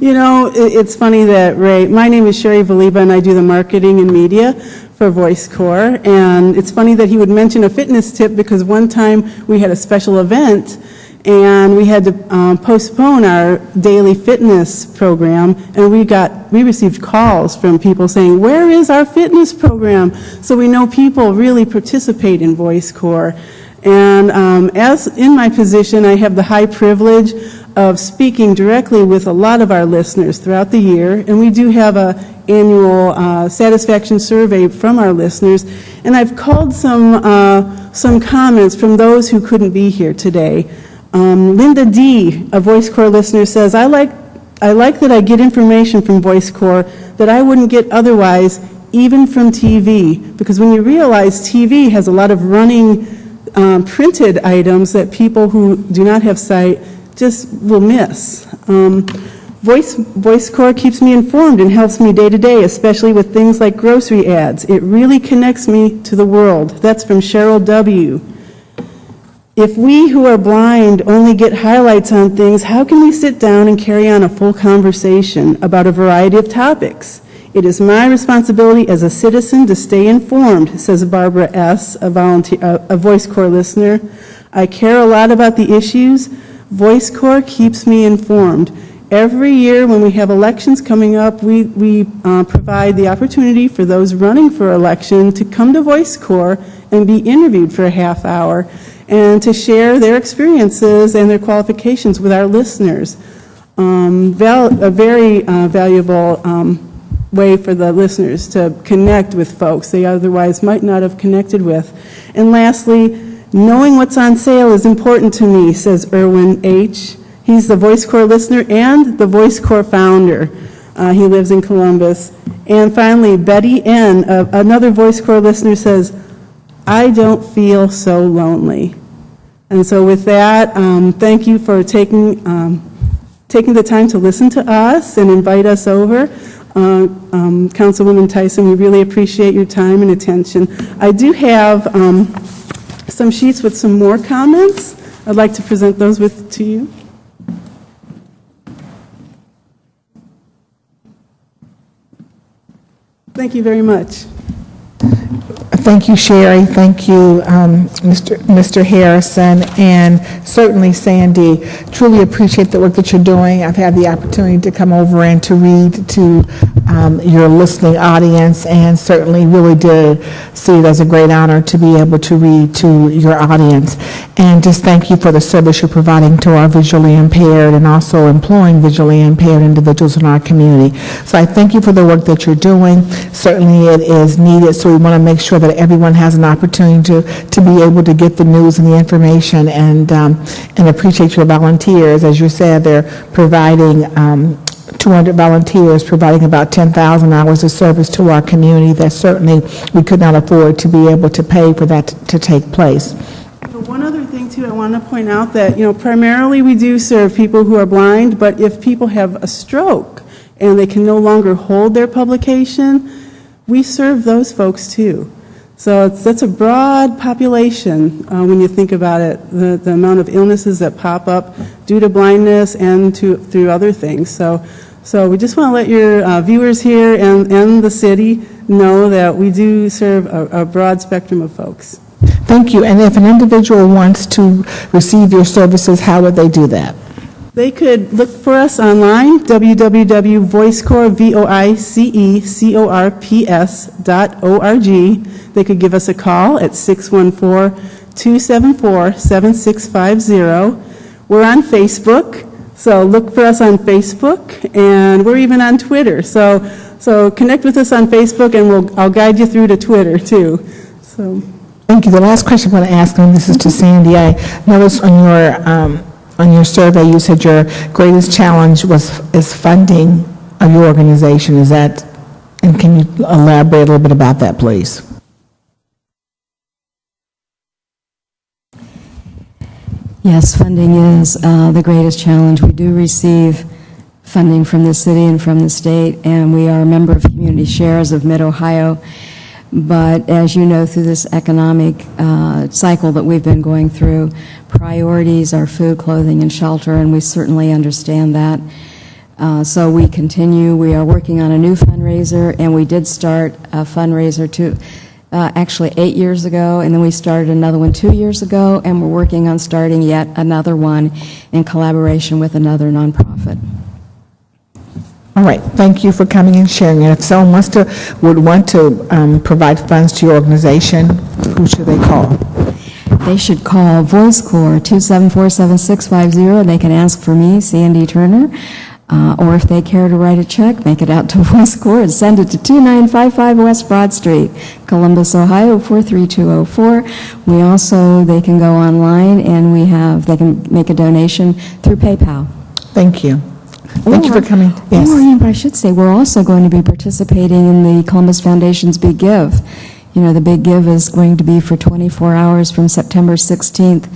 You know, it's funny that my name is Sherry Valiba, and I do the marketing and media for Voice Corps. And it's funny that he would mention a fitness tip because one time we had a special event and we had to postpone our daily fitness program, and we received calls from people saying, "Where is our fitness program?" So we know people really participate in Voice Corps. And as in my position, I have the high privilege of speaking directly with a lot of our listeners throughout the year, and we do have an annual satisfaction survey from our listeners, and I've called some comments from those who couldn't be here today. Linda D., a Voice Corps listener, says, I like that I get information from Voice Corps that I wouldn't get otherwise, even from TV, because when you realize TV has a lot of running printed items that people who do not have sight just will miss. Voice Corps keeps me informed and helps me day to day, especially with things like grocery ads. It really connects me to the world. That's from Cheryl W. If we who are blind only get highlights on things, how can we sit down and carry on a full conversation about a variety of topics? It is my responsibility as a citizen to stay informed, says Barbara S., a Voice Corps listener. I care a lot about the issues. Voice Corps keeps me informed. Every year when we have elections coming up, we provide the opportunity for those running for election to come to Voice Corps and be interviewed for a half hour and to share their experiences and their qualifications with our listeners. A very valuable way for the listeners to connect with folks they otherwise might not have connected with. And lastly, knowing what's on sale is important to me, says Erwin H. He's the Voice Corps listener and the Voice Corps founder. He lives in Columbus. And finally, Betty N., another Voice Corps listener, says, I don't feel so lonely. And so with that, thank you for taking the time to listen to us and invite us over. Councilwoman Tyson, we really appreciate your time and attention. I do have some sheets with some more comments. I'd like to present those to you. Thank you very much.
Thank you, Sherry. Thank you, Mr. Harrison, and certainly Sandy. Truly appreciate the work that you're doing. I've had the opportunity to come over and to read to your listening audience, and certainly really did see it as a great honor to be able to read to your audience. And just thank you for the service you're providing to our visually impaired and also employing visually impaired individuals in our community. So I thank you for the work that you're doing. Certainly it is needed, so we want to make sure that everyone has an opportunity to be able to get the news and the information, and appreciate your volunteers. As you said, they're providing 200 volunteers, providing about 10,000 hours of service to our community that certainly we could not afford to be able to pay for that to take place.
One other thing, too, I want to point out that, primarily we do serve people who are blind, but if people have a stroke and they can no longer hold their publication, we serve those folks, too. So that's a broad population when you think about it, the amount of illnesses that pop up due to blindness and through other things. So we just want to let your viewers here and the city know that we do serve a broad spectrum of folks.
Thank you. And if an individual wants to receive your services, how would they do that?
They could look for us online, www.voicecorps.org. They could give us a call at 614-274-7650. We're on Facebook, so look for us on Facebook, and we're even on Twitter. So connect with us on Facebook, and I'll guide you through to Twitter, too. So.
Thank you. The last question I'm going to ask, and this is to Sandy. I noticed on your survey you said your greatest challenge is funding of your organization. Is that, and can you elaborate a little bit about that, please?
Yes, funding is the greatest challenge. We do receive funding from the city and from the state, and we are a member of Community Shares of Mid-Ohio. But as you know, through this economic cycle that we've been going through, priorities are food, clothing, and shelter, and we certainly understand that. So we continue. We are working on a new fundraiser, and we did start a fundraiser actually 8 years ago, and then we started another one 2 years ago, and we're working on starting yet another one in collaboration with another nonprofit.
All right. Thank you for coming and sharing it. If someone would want to provide funds to your organization, who should they call?
They should call Voice Corps 274-7650, and they can ask for me, Sandy Turner, or if they care to write a check, make it out to Voice Corps and send it to 2955 West Broad Street, Columbus, Ohio 43204. They can go online, and they can make a donation through PayPal.
Thank you. Thank you for coming. Yes.
But I should say, we're also going to be participating in the Columbus Foundation's Big Give. The Big Give is going to be for 24 hours from September 16th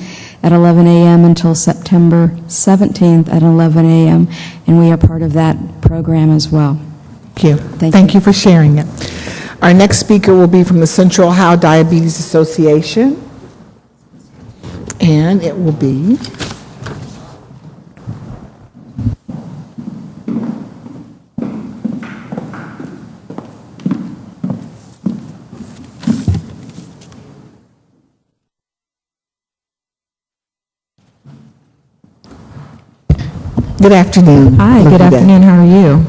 at 11 a.m. until September 17th at 11 a.m., and we are part of that program as well.
Thank you. Thank you for sharing it. Our next speaker will be from the Central Ohio Diabetes Association, and it will be Good afternoon.
Hi, good afternoon. How are you?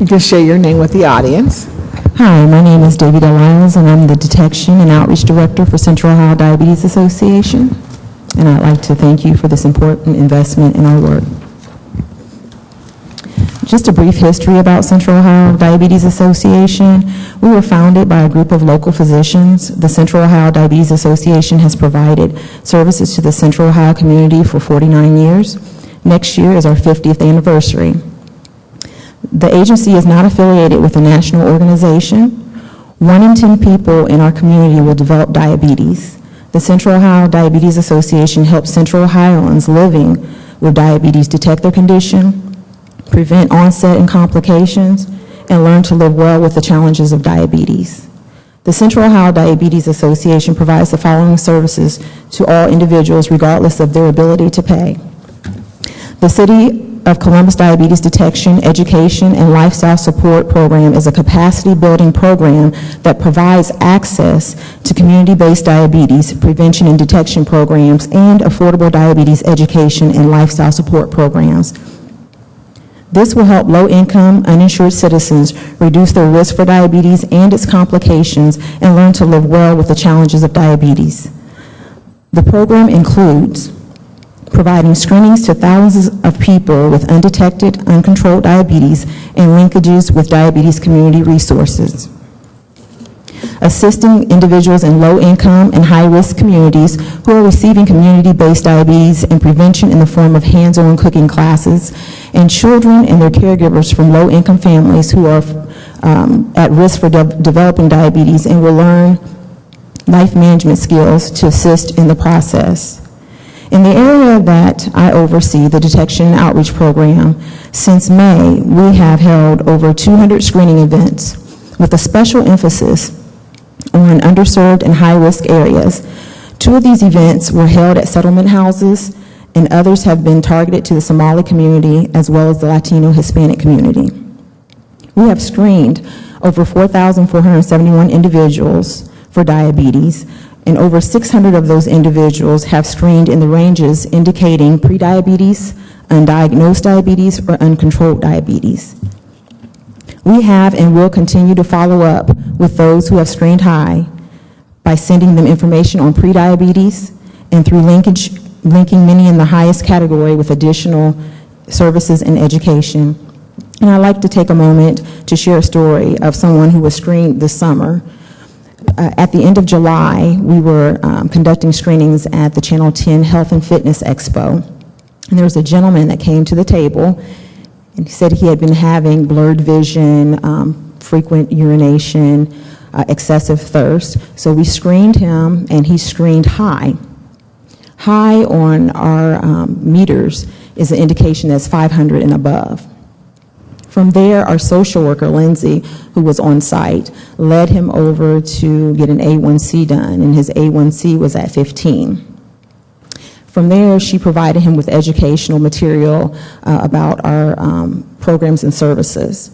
You can share your name with the audience.
Hi, my name is Davy Lyles, and I'm the Detection and Outreach Director for Central Ohio Diabetes Association. And I'd like to thank you for this important investment in our work. Just a brief history about Central Ohio Diabetes Association. We were founded by a group of local physicians. The Central Ohio Diabetes Association has provided services to the Central Ohio community for 49 years. Next year is our 50th anniversary. The agency is not affiliated with a national organization. 1 in 10 people in our community will develop diabetes. The Central Ohio Diabetes Association helps Central Ohioans living with diabetes detect their condition, prevent onset and complications, and learn to live well with the challenges of diabetes. The Central Ohio Diabetes Association provides the following services to all individuals regardless of their ability to pay. The City of Columbus Diabetes Detection, Education, and Lifestyle Support Program is a capacity-building program that provides access to community-based diabetes prevention and detection programs and affordable diabetes education and lifestyle support programs. This will help low-income, uninsured citizens reduce their risk for diabetes and its complications and learn to live well with the challenges of diabetes. The program includes providing screenings to thousands of people with undetected, uncontrolled diabetes and linkages with diabetes community resources. Assisting individuals in low-income and high-risk communities who are receiving community-based diabetes and prevention in the form of hands-on cooking classes, and children and their caregivers from low-income families who are at risk for developing diabetes and will learn life management skills to assist in the process. In the area that I oversee, the Detection and Outreach Program, since May, we have held over 200 screening events with a special emphasis on underserved and high-risk areas. 2 of these events were held at settlement houses, and others have been targeted to the Somali community as well as the Latino Hispanic community. We have screened over 4,471 individuals for diabetes, and over 600 of those individuals have screened in the ranges indicating prediabetes, undiagnosed diabetes, or uncontrolled diabetes. We have and will continue to follow up with those who have screened high by sending them information on prediabetes and through linking many in the highest category with additional services and education. And I'd like to take a moment to share a story of someone who was screened this summer. At the end of July, we were conducting screenings at the Channel 10 Health and Fitness Expo. And there was a gentleman that came to the table, and he said he had been having blurred vision, frequent urination, excessive thirst. So we screened him, and he screened high. High on our meters is an indication that's 500 and above. From there, our social worker, Lindsay, who was on site, led him over to get an A1C done, and his A1C was at 15. From there, she provided him with educational material about our programs and services.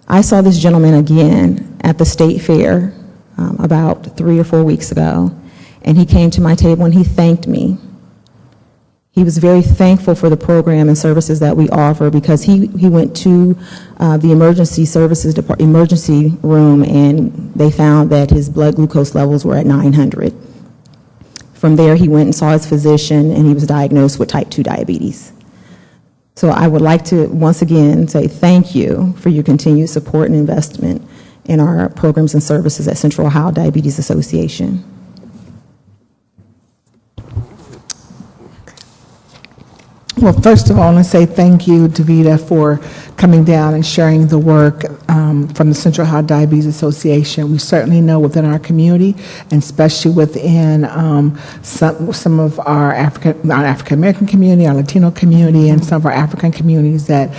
I saw this gentleman again at the state fair about 3 or 4 weeks ago, and he came to my table and he thanked me. He was very thankful for the program and services that we offer because he went to the emergency room, and they found that his blood glucose levels were at 900. From there, he went and saw his physician, and he was diagnosed with type 2 diabetes. So I would like to once again say thank you for your continued support and investment in our programs and services at Central Ohio Diabetes Association.
Well, first of all, I want to say thank you, Davida, for coming down and sharing the work from the Central Ohio Diabetes Association. We certainly know within our community, and especially within some of our African-American community, our Latino community, and some of our African communities, that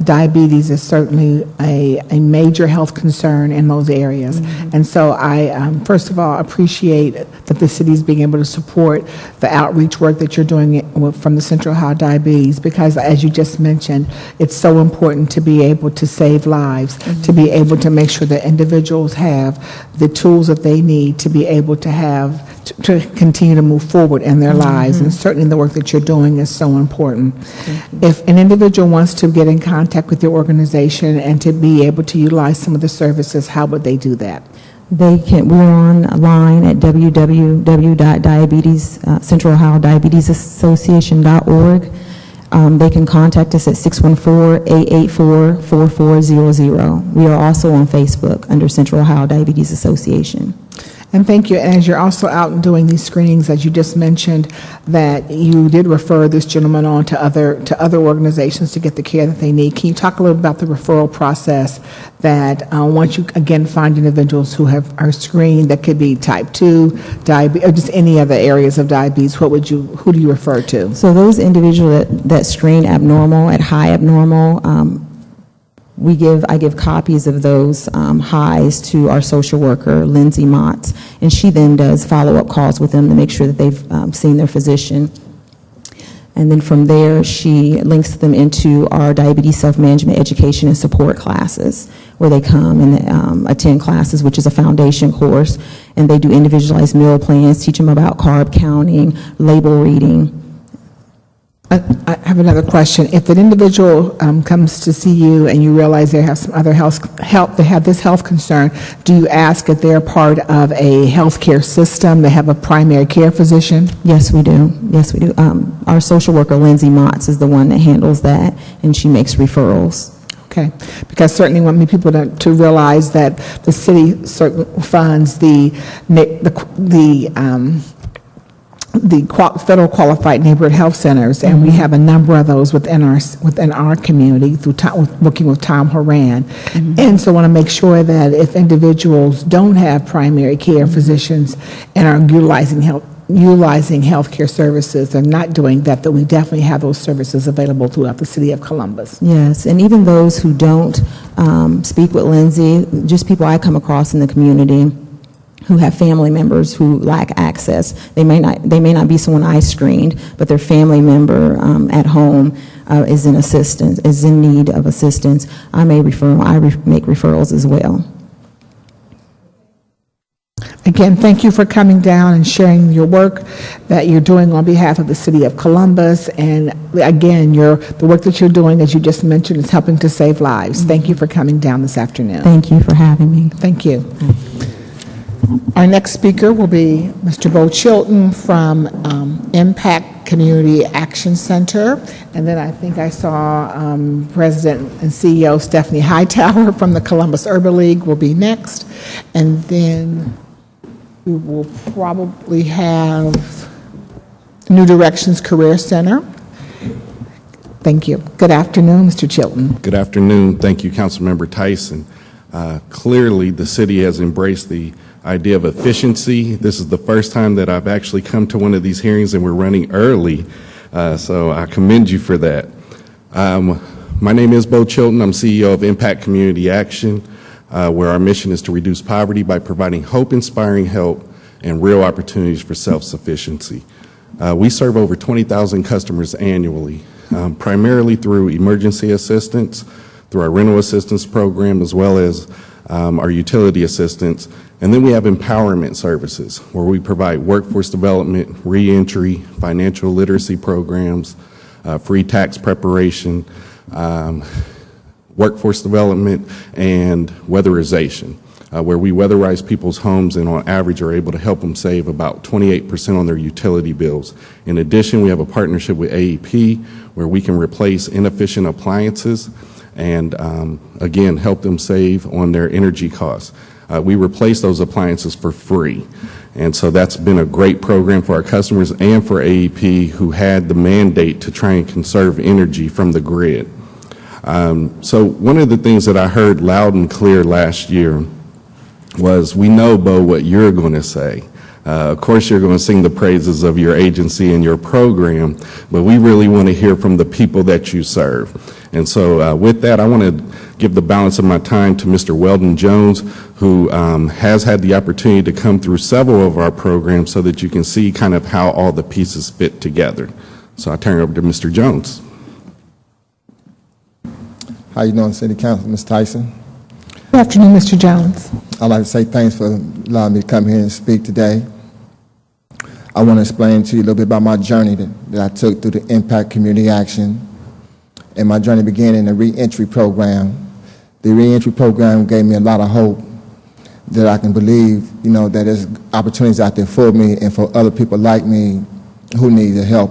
diabetes is certainly a major health concern in those areas. And so I, first of all, appreciate that the city is being able to support the outreach work that you're doing from the Central Ohio Diabetes, because as you just mentioned, it's so important to be able to save lives, to be able to make sure that individuals have the tools that they need to be able to have to continue to move forward in their lives. And certainly the work that you're doing is so important. If an individual wants to get in contact with your organization and to be able to utilize some of the services, how would they do that?
We're online at www.centralohiodiabetessassociation.org. They can contact us at 614-884-4400. We are also on Facebook under Central Ohio Diabetes Association.
And thank you. And as you're also out and doing these screenings, as you just mentioned, that you did refer this gentleman on to other organizations to get the care that they need. Can you talk a little about the referral process that once you, again, find individuals who are screened, that could be type 2, diabetes, or just any other areas of diabetes, who do you refer to?
So those individuals that screen abnormal, at high abnormal, I give copies of those highs to our social worker, Lindsay Motts, and she then does follow-up calls with them to make sure that they've seen their physician. And then from there, she links them into our diabetes self-management education and support classes, where they come and attend classes, which is a foundation course, and they do individualized meal plans, teach them about carb counting, label reading.
I have another question. If an individual comes to see you and you realize they have some other they have this health concern, do you ask if they're part of a healthcare system, they have a primary care physician?
Yes, we do. Yes, we do. Our social worker, Lindsay Motts, is the one that handles that, and she makes referrals.
Okay, because certainly want me people to realize that the city funds the federal qualified neighborhood health centers, and we have a number of those within our community through working with Tom Horan. And so I want to make sure that if individuals don't have primary care physicians and are utilizing healthcare services and not doing that we definitely have those services available throughout the city of Columbus.
Yes, and even those who don't speak with Lindsay, just people I come across in the community who have family members who lack access. They may not be someone I screened, but their family member at home is in need of assistance. I make referrals as well.
Again, thank you for coming down and sharing your work that you're doing on behalf of the city of Columbus. And again, the work that you're doing, as you just mentioned, is helping to save lives. Thank you for coming down this afternoon.
Thank you for having me.
Thank you. Our next speaker will be Mr. Bo Chilton from Impact Community Action Center. And then I think I saw President and CEO Stephanie Hightower from the Columbus Urban League will be next. And then we will probably have New Directions Career Center. Thank you. Good afternoon, Mr. Chilton.
Good afternoon. Thank you, Councilmember Tyson. Clearly, the city has embraced the idea of efficiency. This is the first time that I've actually come to one of these hearings and we're running early, so I commend you for that. My name is Bo Chilton. I'm CEO of Impact Community Action, where our mission is to reduce poverty by providing hope-inspiring help and real opportunities for self-sufficiency. We serve over 20,000 customers annually, primarily through emergency assistance, through our rental assistance program, as well as our utility assistance. And then we have empowerment services, where we provide workforce development, reentry, financial literacy programs, free tax preparation, workforce development, and weatherization, where we weatherize people's homes and on average are able to help them save about 28% on their utility bills. In addition, we have a partnership with AEP where we can replace inefficient appliances and again, help them save on their energy costs. We replace those appliances for free. And so that's been a great program for our customers and for AEP, who had the mandate to try and conserve energy from the grid. So one of the things that I heard loud and clear last year was, we know, Bo, what you're going to say. Of course, you're going to sing the praises of your agency and your program, but we really want to hear from the people that you serve. And so with that, I want to give the balance of my time to Mr. Weldon Jones, who has had the opportunity to come through several of our programs so that you can see kind of how all the pieces fit together. So I turn it over to Mr. Jones.
How you doing, City Council, Ms. Tyson?
Good afternoon, Mr. Jones.
I'd like to say thanks for allowing me to come here and speak today. I want to explain to you a little bit about my journey that I took through the Impact Community Action. And my journey began in the reentry program. The reentry program gave me a lot of hope that I can believe, that there's opportunities out there for me and for other people like me who need the help.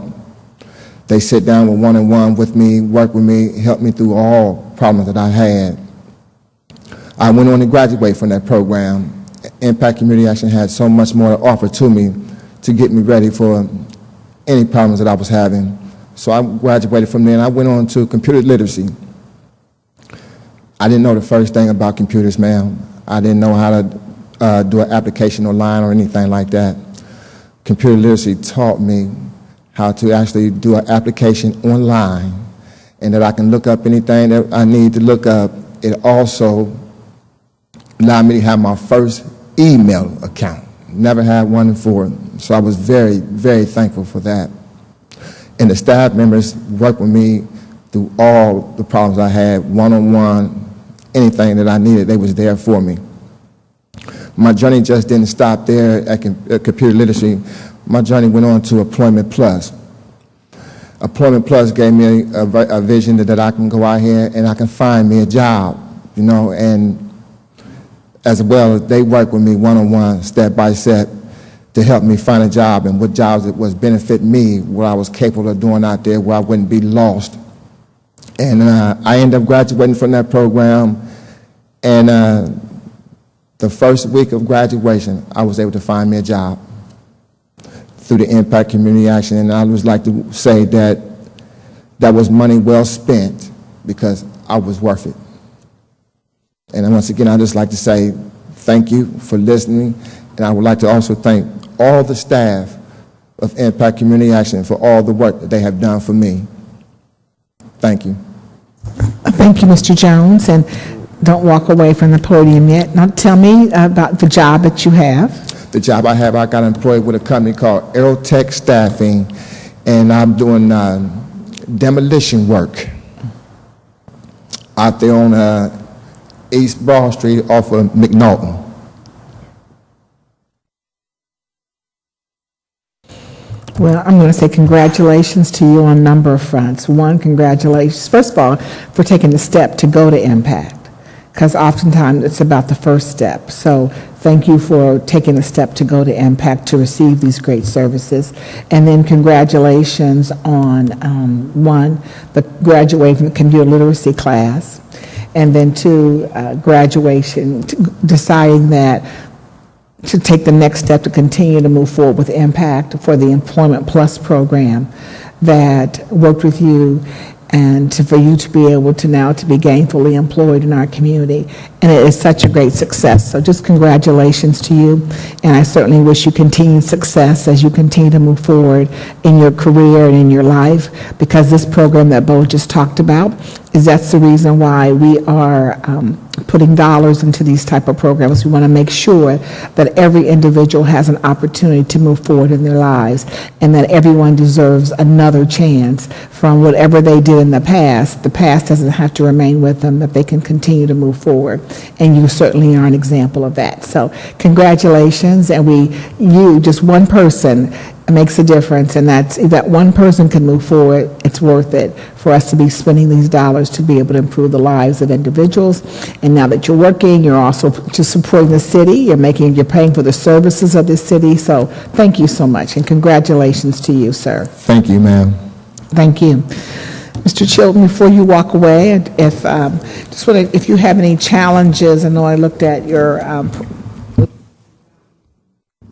They sit down with one-on-one with me, work with me, help me through all problems that I had. I went on to graduate from that program. Impact Community Action had so much more to offer to me to get me ready for any problems that I was having. So I graduated from there and I went on to computer literacy. I didn't know the first thing about computers, ma'am. I didn't know how to do an application online or anything like that. Computer literacy taught me how to actually do an application online and that I can look up anything that I need to look up. It also allowed me to have my first email account. Never had one before, so I was very, very thankful for that. And the staff members worked with me through all the problems I had, one-on-one, anything that I needed, they was there for me. My journey just didn't stop there at computer literacy. My journey went on to Employment Plus. Employment Plus gave me a vision that I can go out here and I can find me a job, you know, and as well as they work with me one-on-one, step by step, to help me find a job and what jobs it was benefit me, what I was capable of doing out there, where I wouldn't be lost. And I ended up graduating from that program, and the first week of graduation, I was able to find me a job through the Impact Community Action, and I would like to say that that was money well spent because I was worth it. And once again, I'd just like to say thank you for listening, and I would like to also thank all the staff of Impact Community Action for all the work that they have done for me. Thank you.
Thank you, Mr. Jones, and don't walk away from the podium yet. Now tell me about the job that you have.
The job I have, I got employed with a company called Aerotech Staffing, and I'm doing demolition work out there on East Broad Street off of McNaughton.
Well, I'm going to say congratulations to you on a number of fronts. One, congratulations, first of all, for taking the step to go to Impact, because oftentimes it's about the first step. So thank you for taking the step to go to Impact to receive these great services. And then congratulations on, one, the graduating from the computer literacy class, and then two, graduation, deciding that to take the next step to continue to move forward with Impact for the Employment Plus program that worked with you, and for you to be able to now to be gainfully employed in our community. And it is such a great success. So just congratulations to you. And I certainly wish you continued success as you continue to move forward in your career and in your life, because this program that Bo just talked about that's the reason why we are putting dollars into these type of programs. We want to make sure that every individual has an opportunity to move forward in their lives, and that everyone deserves another chance from whatever they did in the past. The past doesn't have to remain with them, that they can continue to move forward. And you certainly are an example of that. So congratulations, and you, just one person, makes a difference, and that's, if that one person can move forward, it's worth it for us to be spending these dollars to be able to improve the lives of individuals. And now that you're working, you're also just supporting the city, you're paying for the services of the city. So thank you so much, and congratulations to you, sir.
Thank you, ma'am.
Thank you. Mr. Chilton, before you walk away, if you have any challenges, I know I looked at your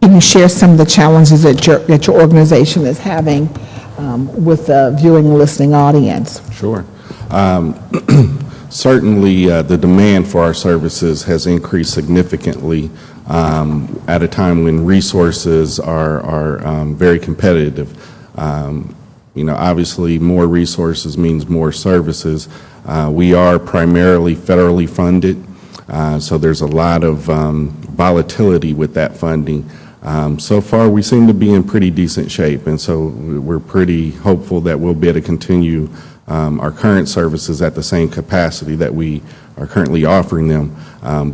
can you share some of the challenges that your organization is having with the viewing and listening audience?
Sure. Certainly, the demand for our services has increased significantly at a time when resources are very competitive. Obviously, more resources means more services. We are primarily federally funded, so there's a lot of volatility with that funding. So far, we seem to be in pretty decent shape, and so we're pretty hopeful that we'll be able to continue our current services at the same capacity that we are currently offering them,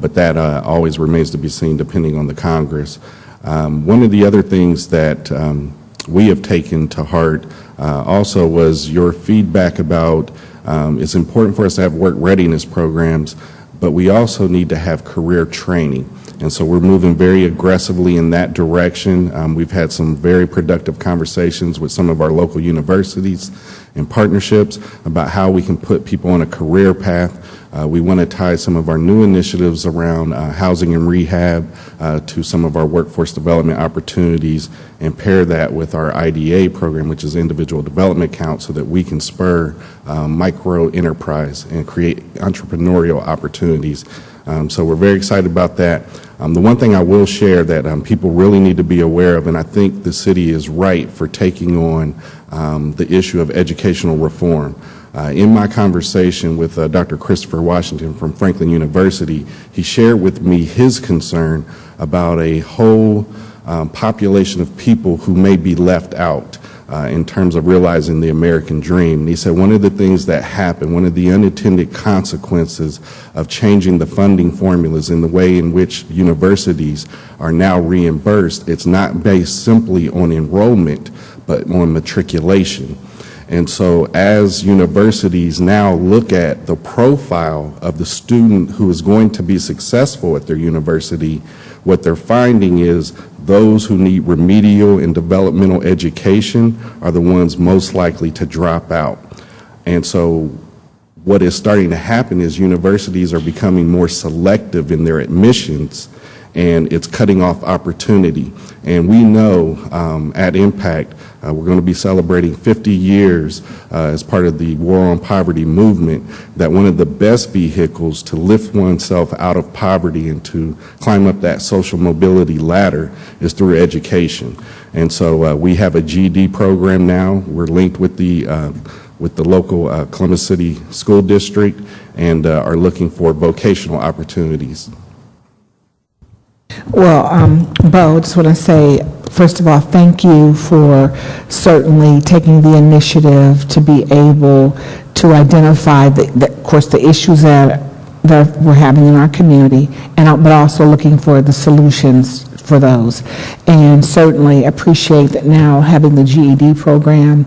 but that always remains to be seen depending on the Congress. One of the other things that we have taken to heart also was your feedback about it's important for us to have work readiness programs, but we also need to have career training. And so we're moving very aggressively in that direction. We've had some very productive conversations with some of our local universities and partnerships about how we can put people on a career path. We want to tie some of our new initiatives around housing and rehab to some of our workforce development opportunities, and pair that with our IDA program, which is Individual Development Account, so that we can spur micro enterprise and create entrepreneurial opportunities. So we're very excited about that. The one thing I will share that people really need to be aware of, and I think the city is right for taking on the issue of educational reform. In my conversation with Dr. Christopher Washington from Franklin University, he shared with me his concern about a whole population of people who may be left out in terms of realizing the American dream. And he said one of the things that happened, one of the unintended consequences of changing the funding formulas in the way in which universities are now reimbursed, it's not based simply on enrollment, but on matriculation. And so as universities now look at the profile of the student who is going to be successful at their university, what they're finding is those who need remedial and developmental education are the ones most likely to drop out. And so what is starting to happen is universities are becoming more selective in their admissions, and it's cutting off opportunity. And we know at Impact, we're going to be celebrating 50 years as part of the War on Poverty movement, that one of the best vehicles to lift oneself out of poverty and to climb up that social mobility ladder is through education. And so we have a GED program now. We're linked with the local Columbus City School District and are looking for vocational opportunities.
Well, Bo, just want to say, first of all, thank you for certainly taking the initiative to be able to identify, of course, the issues that we're having in our community, but also looking for the solutions for those. And certainly appreciate that now having the GED program,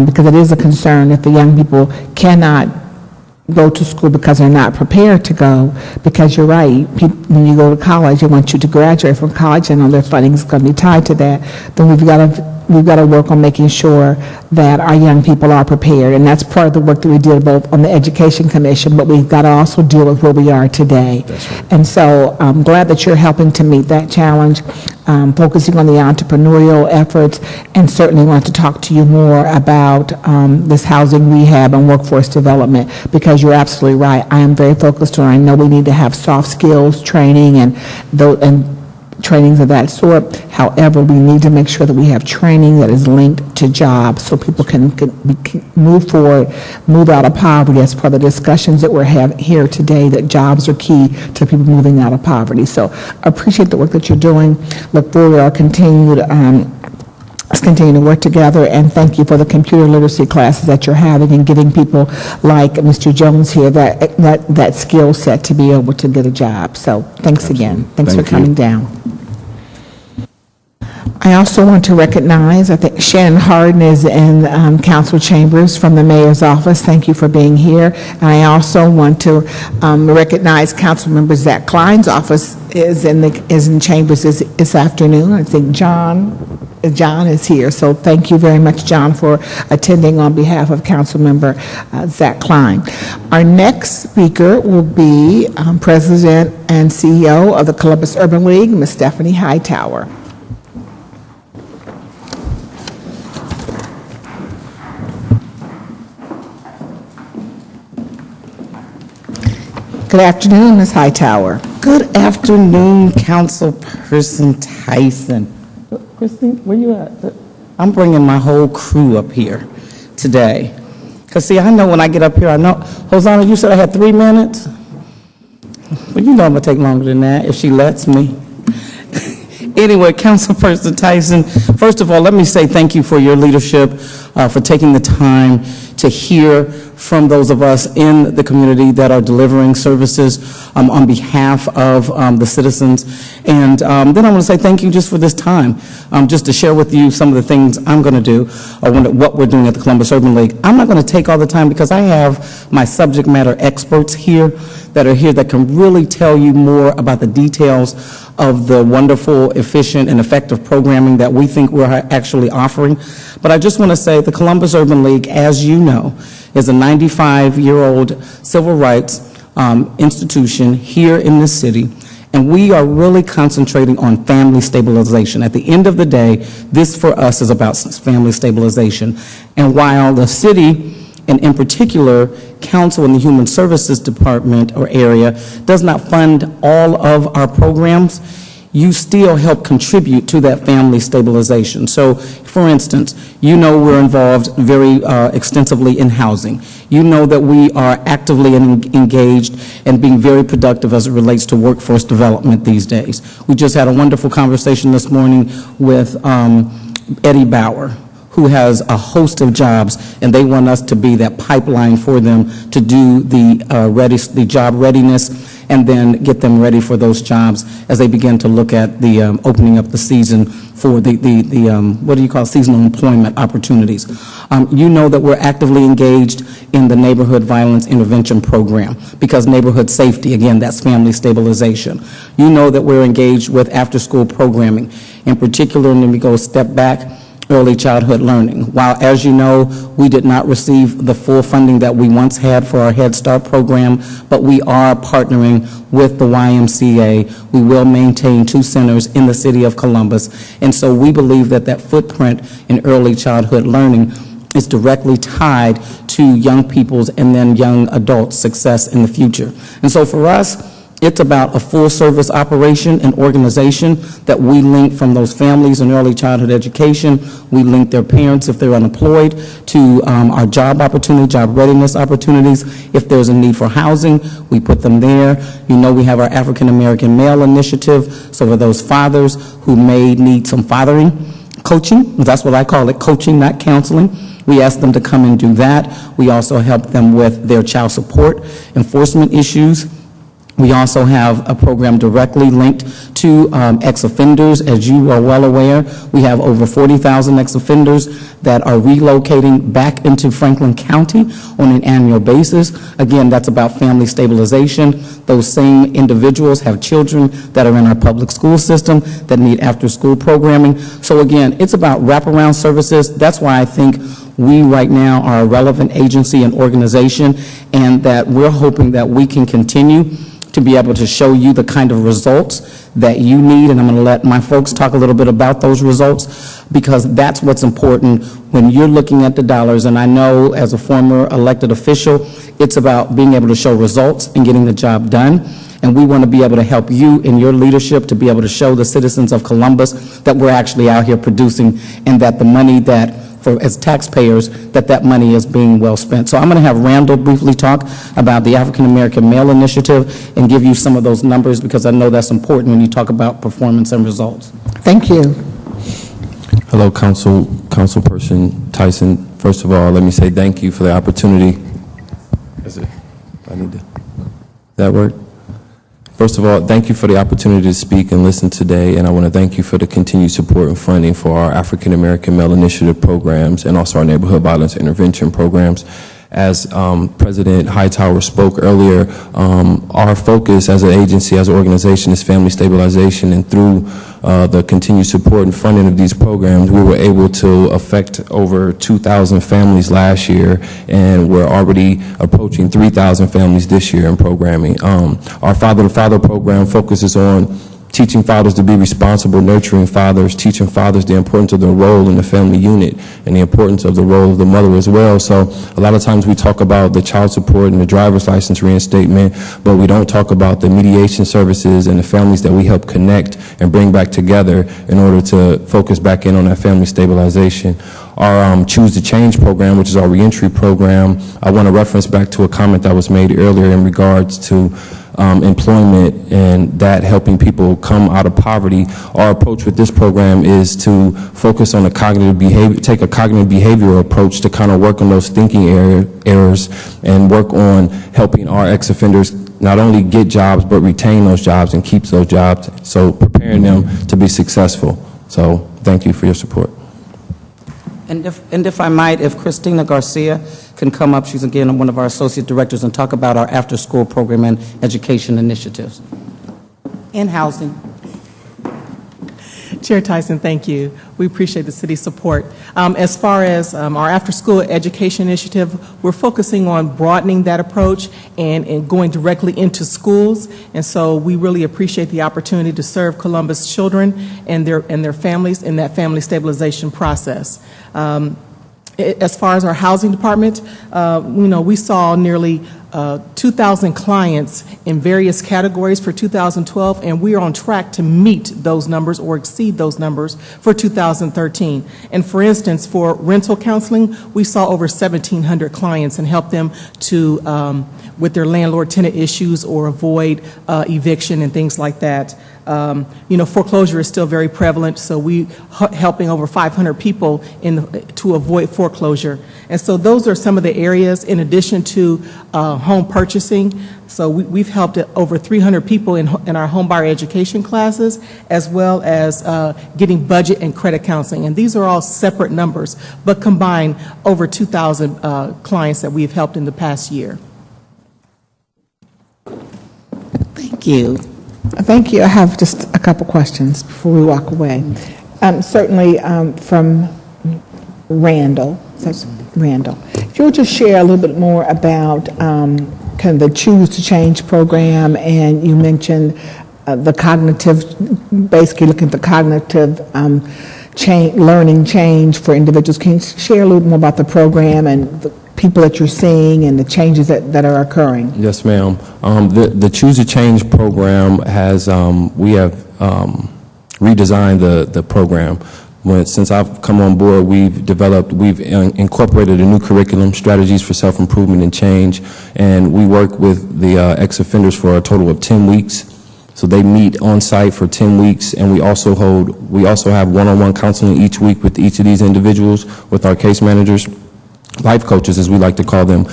because it is a concern if the young people cannot go to school because they're not prepared to go, because you're right, when you go to college, they want you to graduate from college, and all their funding is going to be tied to that. Then we've got to work on making sure that our young people are prepared, and that's part of the work that we did both on the Education Commission, but we've got to also deal with where we are today. And so I'm glad that you're helping to meet that challenge, focusing on the entrepreneurial efforts, and certainly want to talk to you more about this housing rehab and workforce development, because you're absolutely right. I am very focused on, I know we need to have soft skills training and trainings of that sort. However, we need to make sure that we have training that is linked to jobs so people can move forward, move out of poverty, as part of the discussions that we're having here today, that jobs are key to people moving out of poverty. So I appreciate the work that you're doing. Look forward to our let's continue to work together, and thank you for the computer literacy classes that you're having and giving people like Mr. Jones here that skill set to be able to get a job. So thanks again. Thanks for coming down. I also want to recognize, I think Shannon Harden is in council chambers from the mayor's office. Thank you for being here. And I also want to recognize Councilmember Zach Klein's office is in chambers this afternoon. I think John is here. So thank you very much, John, for attending on behalf of Councilmember Zach Klein. Our next speaker will be President and CEO of the Columbus Urban League, Ms. Stephanie Hightower. Good afternoon, Ms. Hightower.
Good afternoon, Councilperson Tyson. Christine, where you at? I'm bringing my whole crew up here today. Because, see, I know when I get up here, I know. Hosanna, you said I had 3 minutes? Well, you know I'm going to take longer than that if she lets me. Anyway, Councilperson Tyson, first of all, let me say thank you for your leadership, for taking the time to hear from those of us in the community that are delivering services on behalf of the citizens. And then I want to say thank you just for this time, just to share with you some of the things I'm going to do, or what we're doing at the Columbus Urban League. I'm not going to take all the time because I have my subject matter experts here that can really tell you more about the details of the wonderful, efficient, and effective programming that we think we're actually offering. But I just want to say the Columbus Urban League, as you know, is a 95-year-old civil rights institution here in this city, and we are really concentrating on family stabilization. At the end of the day, this for us is about family stabilization. And while the city, and in particular, Council and the Human Services Department or area does not fund all of our programs, you still help contribute to that family stabilization. So, for instance, you know we're involved very extensively in housing. You know that we are actively engaged and being very productive as it relates to workforce development these days. We just had a wonderful conversation this morning with Eddie Bauer, who has a host of jobs, and they want us to be that pipeline for them to do the job readiness and then get them ready for those jobs as they begin to look at the opening up the season for the what do you call seasonal employment opportunities. You know that we're actively engaged in the Neighborhood Violence Intervention Program because neighborhood safety, again, that's family stabilization. You know that we're engaged with after-school programming, in particular, and then we go a step back, early childhood learning. While, as you know, we did not receive the full funding that we once had for our Head Start program, but we are partnering with the YMCA. We will maintain 2 centers in the city of Columbus, and so we believe that that footprint in early childhood learning is directly tied to young people's and then young adults' success in the future. And so for us, it's about a full-service operation and organization that we link from those families in early childhood education. We link their parents, if they're unemployed, to our job opportunity, job readiness opportunities. If there's a need for housing, we put them there. You know, we have our African American Male Initiative, so for those fathers who may need some fathering coaching, that's what I call it, coaching, not counseling. We ask them to come and do that. We also help them with their child support enforcement issues. We also have a program directly linked to ex-offenders. As you are well aware, we have over 40,000 ex-offenders that are relocating back into Franklin County on an annual basis. Again, that's about family stabilization. Those same individuals have children that are in our public school system that need after-school programming. So again, it's about wraparound services. That's why I think we right now are a relevant agency and organization, and that we're hoping that we can continue to be able to show you the kind of results that you need, and I'm going to let my folks talk a little bit about those results, because that's what's important when you're looking at the dollars. And I know as a former elected official, it's about being able to show results and getting the job done, and we want to be able to help you in your leadership to be able to show the citizens of Columbus that we're actually out here producing, and that the money that as taxpayers, that money is being well spent. So I'm going to have Randall briefly talk about the African American Male Initiative and give you some of those numbers, because I know that's important when you talk about performance and results.
Thank you.
Hello, Councilperson Tyson. First of all, let me say thank you for the opportunity. Is it? I need to. That work? First of all, thank you for the opportunity to speak and listen today, and I want to thank you for the continued support and funding for our African American Male Initiative programs and also our neighborhood violence intervention programs. As President Hightower spoke earlier, our focus as an agency, as an organization, is family stabilization, and through the continued support and funding of these programs, we were able to affect over 2,000 families last year, and we're already approaching 3,000 families this year in programming. Our Father to Father program focuses on teaching fathers to be responsible, nurturing fathers, teaching fathers the importance of their role in the family unit and the importance of the role of the mother as well. So a lot of times we talk about the child support and the driver's license reinstatement, but we don't talk about the mediation services and the families that we help connect and bring back together in order to focus back in on that family stabilization. Our Choose to Change program, which is our reentry program, I want to reference back to a comment that was made earlier in regards to employment and that helping people come out of poverty. Our approach with this program is to focus on a cognitive behavior, take a cognitive behavioral approach to kind of work on those thinking errors and work on helping our ex-offenders not only get jobs but retain those jobs and keep those jobs, so preparing them to be successful. So thank you for your support.
And if I might, if Christina Garcia can come up, she's again one of our associate directors, and talk about our after-school program and education initiatives. In housing.
Chair Tyson, thank you. We appreciate the city's support. As far as our after-school education initiative, we're focusing on broadening that approach and going directly into schools. And so we really appreciate the opportunity to serve Columbus children and their families in that family stabilization process. As far as our housing department, we saw nearly 2,000 clients in various categories for 2012, and we are on track to meet those numbers or exceed those numbers for 2013. And for instance, for rental counseling, we saw over 1,700 clients and helped them to with their landlord-tenant issues or avoid eviction and things like that. Foreclosure is still very prevalent, so we helping over 500 people to avoid foreclosure. And so those are some of the areas, in addition to home purchasing. So we've helped over 300 people in our home buyer education classes, as well as getting budget and credit counseling. And these are all separate numbers, but combined over 2,000 clients that we've helped in the past year.
Thank you.
Thank you. I have just a couple questions before we walk away. Certainly from Randall. That's Randall. If you would just share a little bit more about kind of the Choose to Change program, and you mentioned the cognitive, basically looking at the cognitive learning change for individuals. Can you share a little more about the program and the people that you're seeing and the changes that are occurring?
Yes, ma'am. The Choose to Change program has, we have redesigned the program. Since I've come on board, we've incorporated a new curriculum, strategies for self-improvement and change, and we work with the ex-offenders for a total of 10 weeks. So they meet on site for 10 weeks, and we also have one-on-one counseling each week with each of these individuals with our case managers, life coaches as we like to call them,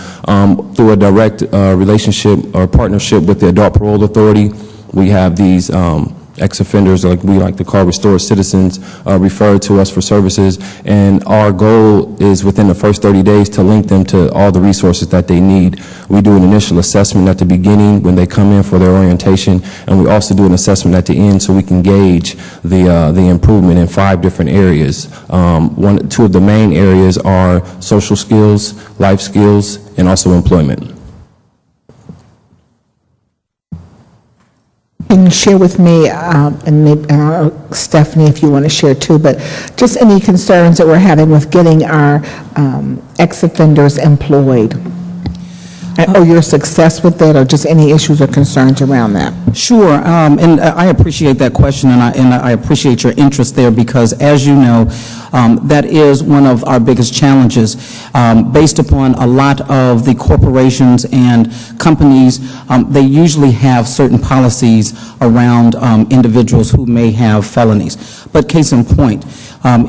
through a direct relationship or partnership with the Adult Parole Authority. We have these ex-offenders, like we like to call restored citizens, referred to us for services, and our goal is within the first 30 days to link them to all the resources that they need. We do an initial assessment at the beginning when they come in for their orientation, and we also do an assessment at the end so we can gauge the improvement in 5 different areas. 2 of the main areas are social skills, life skills, and also employment.
Can you share with me, and maybe, Stephanie, if you want to share too, but just any concerns that we're having with getting our ex-offenders employed? Or your success with that, or just any issues or concerns around that?
Sure, and I appreciate that question, and I appreciate your interest there, because as you know, that is one of our biggest challenges. Based upon a lot of the corporations and companies, they usually have certain policies around individuals who may have felonies. But case in point,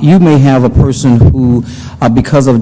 you may have a person who, because of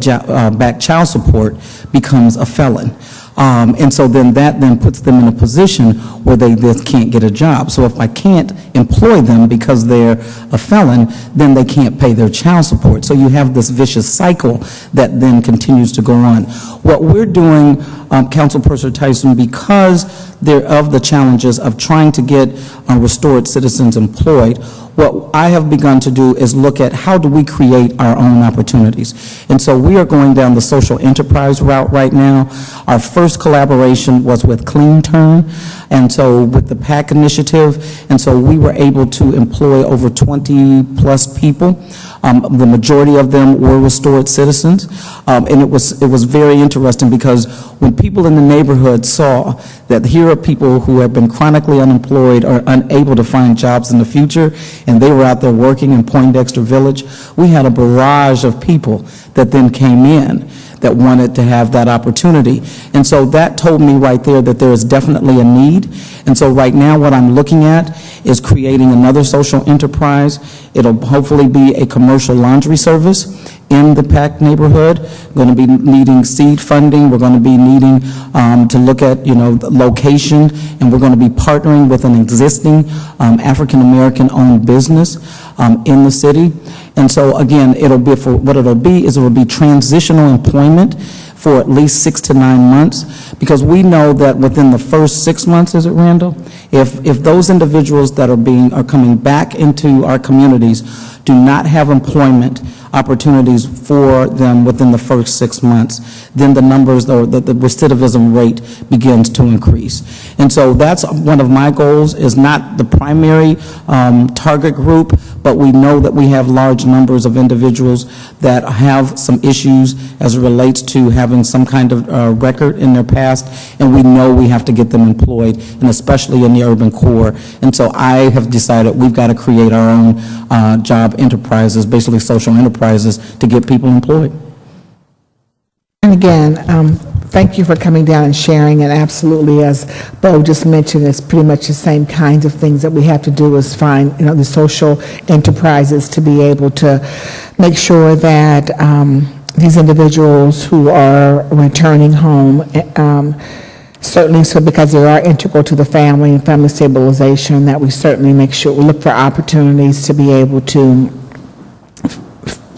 back child support, becomes a felon. And so then that puts them in a position where they just can't get a job. So if I can't employ them because they're a felon, then they can't pay their child support. So you have this vicious cycle that then continues to go on. What we're doing, Councilperson Tyson, because they're of the challenges of trying to get restored citizens employed, what I have begun to do is look at how do we create our own opportunities. And so we are going down the social enterprise route right now. Our first collaboration was with Clean Turn, and so with the PAC initiative, and so we were able to employ over 20 plus people. The majority of them were restored citizens, and it was very interesting, because when people in the neighborhood saw that here are people who have been chronically unemployed or unable to find jobs in the future, and they were out there working in Poindexter Village, we had a barrage of people that then came in that wanted to have that opportunity. And so that told me right there that there is definitely a need. And so right now what I'm looking at is creating another social enterprise. It'll hopefully be a commercial laundry service in the PAC neighborhood. We're going to be needing seed funding. We're going to be needing to look at, the location, and we're going to be partnering with an existing African-American owned business in the city. And so again, it'll be transitional employment for at least 6 to 9 months, because we know that within the first 6 months, is it, Randall? If those individuals that are coming back into our communities do not have employment opportunities for them within the first 6 months, then the numbers, the recidivism rate begins to increase. And so that's one of my goals, is not the primary target group, but we know that we have large numbers of individuals that have some issues as it relates to having some kind of record in their past, and we know we have to get them employed, and especially in the urban core. And so I have decided we've got to create our own job enterprises, basically social enterprises, to get people employed.
And again, thank you for coming down and sharing, and absolutely, as Bo just mentioned, it's pretty much the same kinds of things that we have to do, is find, the social enterprises to be able to make sure that these individuals who are returning home Certainly, so because they are integral to the family and family stabilization, that we certainly make sure we look for opportunities to be able to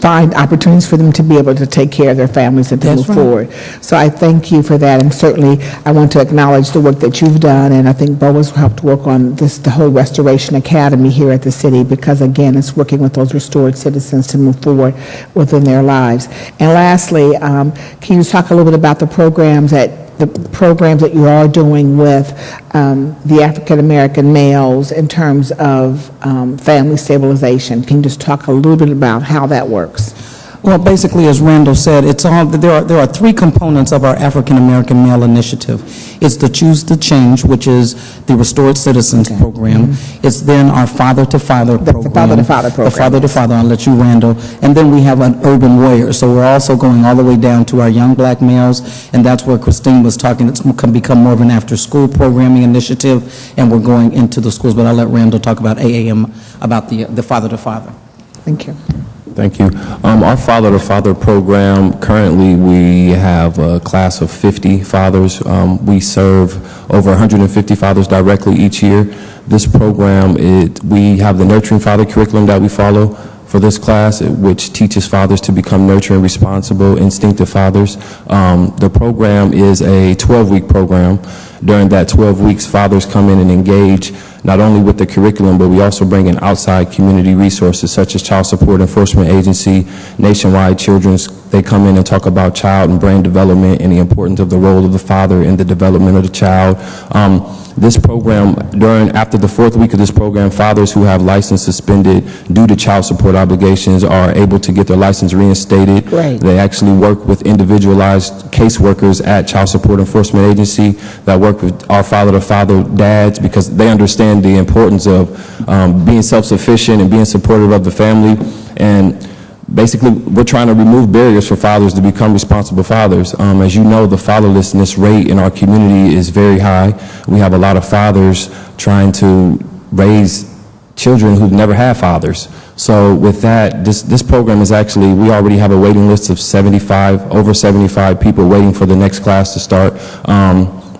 find opportunities for them to be able to take care of their families and to move forward. So I thank you for that, and certainly I want to acknowledge the work that you've done, and I think Bo has helped work on the whole Restoration Academy here at the city, because again, it's working with those restored citizens to move forward within their lives. And lastly, can you talk a little bit about the programs that you are doing with the African American males in terms of family stabilization? Can you just talk a little bit about how that works?
Well, basically, as Randall said, there are three components of our African American Male Initiative. It's the Choose to Change, which is the Restored Citizens Program. It's then our Father to Father program.
The Father to Father program.
The Father to Father, I'll let you, Randall. And then we have an Urban Warrior. So we're also going all the way down to our young black males, and that's where Christine was talking. It's become more of an after-school programming initiative, and we're going into the schools. But I'll let Randall talk about AAM, about the Father to Father.
Thank you.
Thank you. Our Father to Father program, currently we have a class of 50 fathers. We serve over 150 fathers directly each year. This program, we have the Nurturing Father curriculum that we follow for this class, which teaches fathers to become nurturing, responsible, instinctive fathers. The program is a 12-week program. During that 12 weeks, fathers come in and engage not only with the curriculum, but we also bring in outside community resources such as Child Support Enforcement Agency, Nationwide Children's. They come in and talk about child and brain development and the importance of the role of the father in the development of the child. This program, after the fourth week of this program, fathers who have license suspended due to child support obligations are able to get their license reinstated.
Right.
They actually work with individualized caseworkers at Child Support Enforcement Agency that work with our father-to-father dads, because they understand the importance of being self-sufficient and being supportive of the family. And basically, we're trying to remove barriers for fathers to become responsible fathers. As you know, the fatherlessness rate in our community is very high. We have a lot of fathers trying to raise children who've never had fathers. So with that, this program is actually, we already have a waiting list of over 75 people waiting for the next class to start.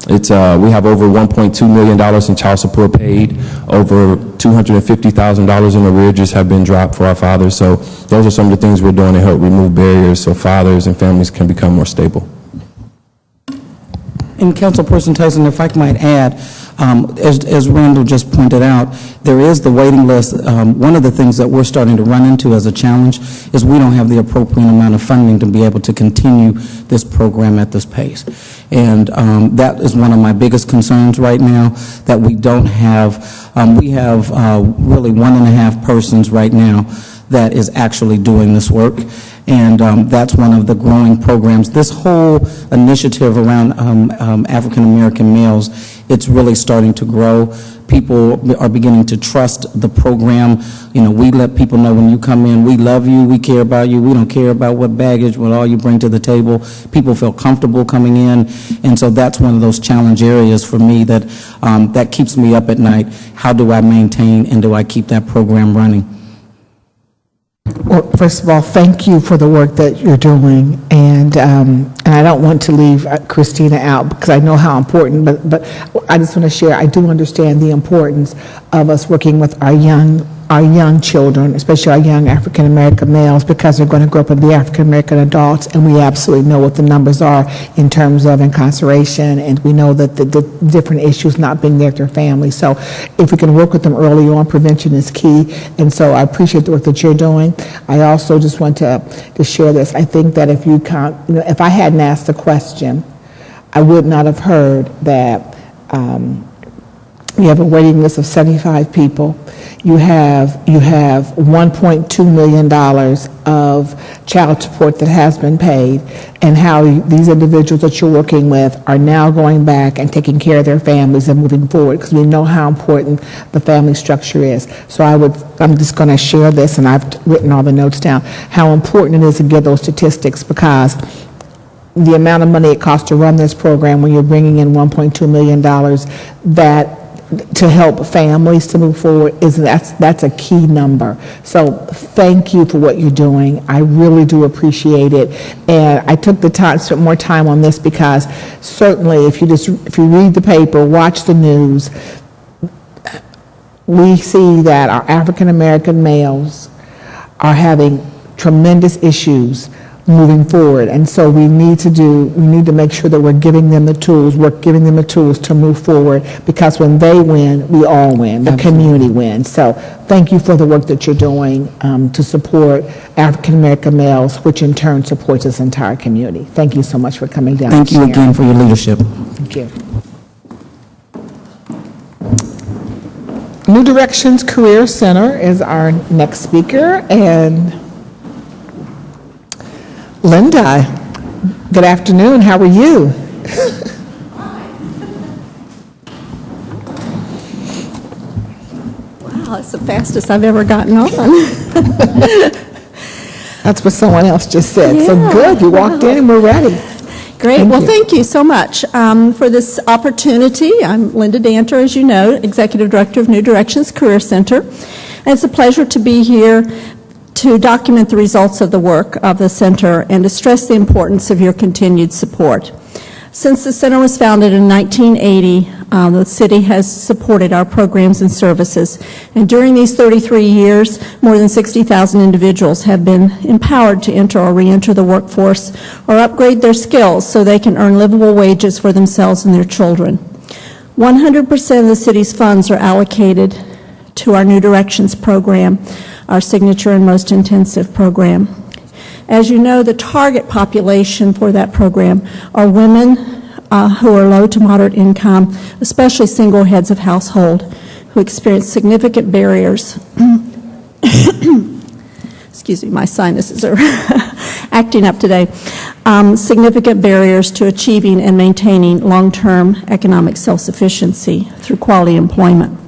We have over $1.2 million in child support paid. Over $250,000 in arrearages have been dropped for our fathers. So those are some of the things we're doing to help remove barriers so fathers and families can become more stable.
And Councilperson Tyson, if I might add, as Randall just pointed out, there is the waiting list. One of the things that we're starting to run into as a challenge is we don't have the appropriate amount of funding to be able to continue this program at this pace. And that is one of my biggest concerns right now, that we don't have, we have really 1.5 persons right now that is actually doing this work. And that's one of the growing programs. This whole initiative around African American males, it's really starting to grow. People are beginning to trust the program. You know, we let people know when you come in, we love you, we care about you, we don't care about what baggage, what all you bring to the table. People feel comfortable coming in, and so that's one of those challenge areas for me that, that keeps me up at night. How do I maintain and do I keep that program running?
Well, first of all, thank you for the work that you're doing, and I don't want to leave Christina out because I know how important, but I just want to share, I do understand the importance of us working with our young children, especially our young African American males, because they're going to grow up and be African American adults, and we absolutely know what the numbers are in terms of incarceration, and we know that the different issues not being there with their families. So if we can work with them early on, prevention is key, and so I appreciate the work that you're doing. I also just want to share this. I think that if if I hadn't asked the question, I would not have heard that we have a waiting list of 75 people. You have $1.2 million of child support that has been paid, and how these individuals that you're working with are now going back and taking care of their families and moving forward, because we know how important the family structure is. So I'm just going to share this, and I've written all the notes down, how important it is to get those statistics, because the amount of money it costs to run this program when you're bringing in $1.2 million, that to help families to move forward, that's a key number. So thank you for what you're doing. I really do appreciate it. And I took the time, spent more time on this because certainly if you read the paper, watch the news, we see that our African American males are having tremendous issues moving forward, and so we need to make sure that we're giving them the tools to move forward, because when they win, we all win, the community wins. So thank you for the work that you're doing to support African American males, which in turn supports this entire community. Thank you so much for coming down.
Thank you again for your leadership.
Thank you. New Directions Career Center is our next speaker, and Linda, good afternoon. How are you?
Wow, it's the fastest I've ever gotten on.
That's what someone else just said.
Yeah,
so good. You walked in and we're ready.
Great.
Thank you.
Thank you so much for this opportunity. I'm Linda Danter, as you know, Executive Director of New Directions Career Center. And it's a pleasure to be here to document the results of the work of the center and to stress the importance of your continued support. Since the center was founded in 1980, the city has supported our programs and services. And during these 33 years, more than 60,000 individuals have been empowered to enter or re-enter the workforce or upgrade their skills so they can earn livable wages for themselves and their children. 100% of the city's funds are allocated to our New Directions program, our signature and most intensive program. As you know, the target population for that program are women who are low to moderate income, especially single heads of household, who experience significant barriers. Excuse me, my sinuses are acting up today. Significant barriers to achieving and maintaining long-term economic self-sufficiency through quality employment.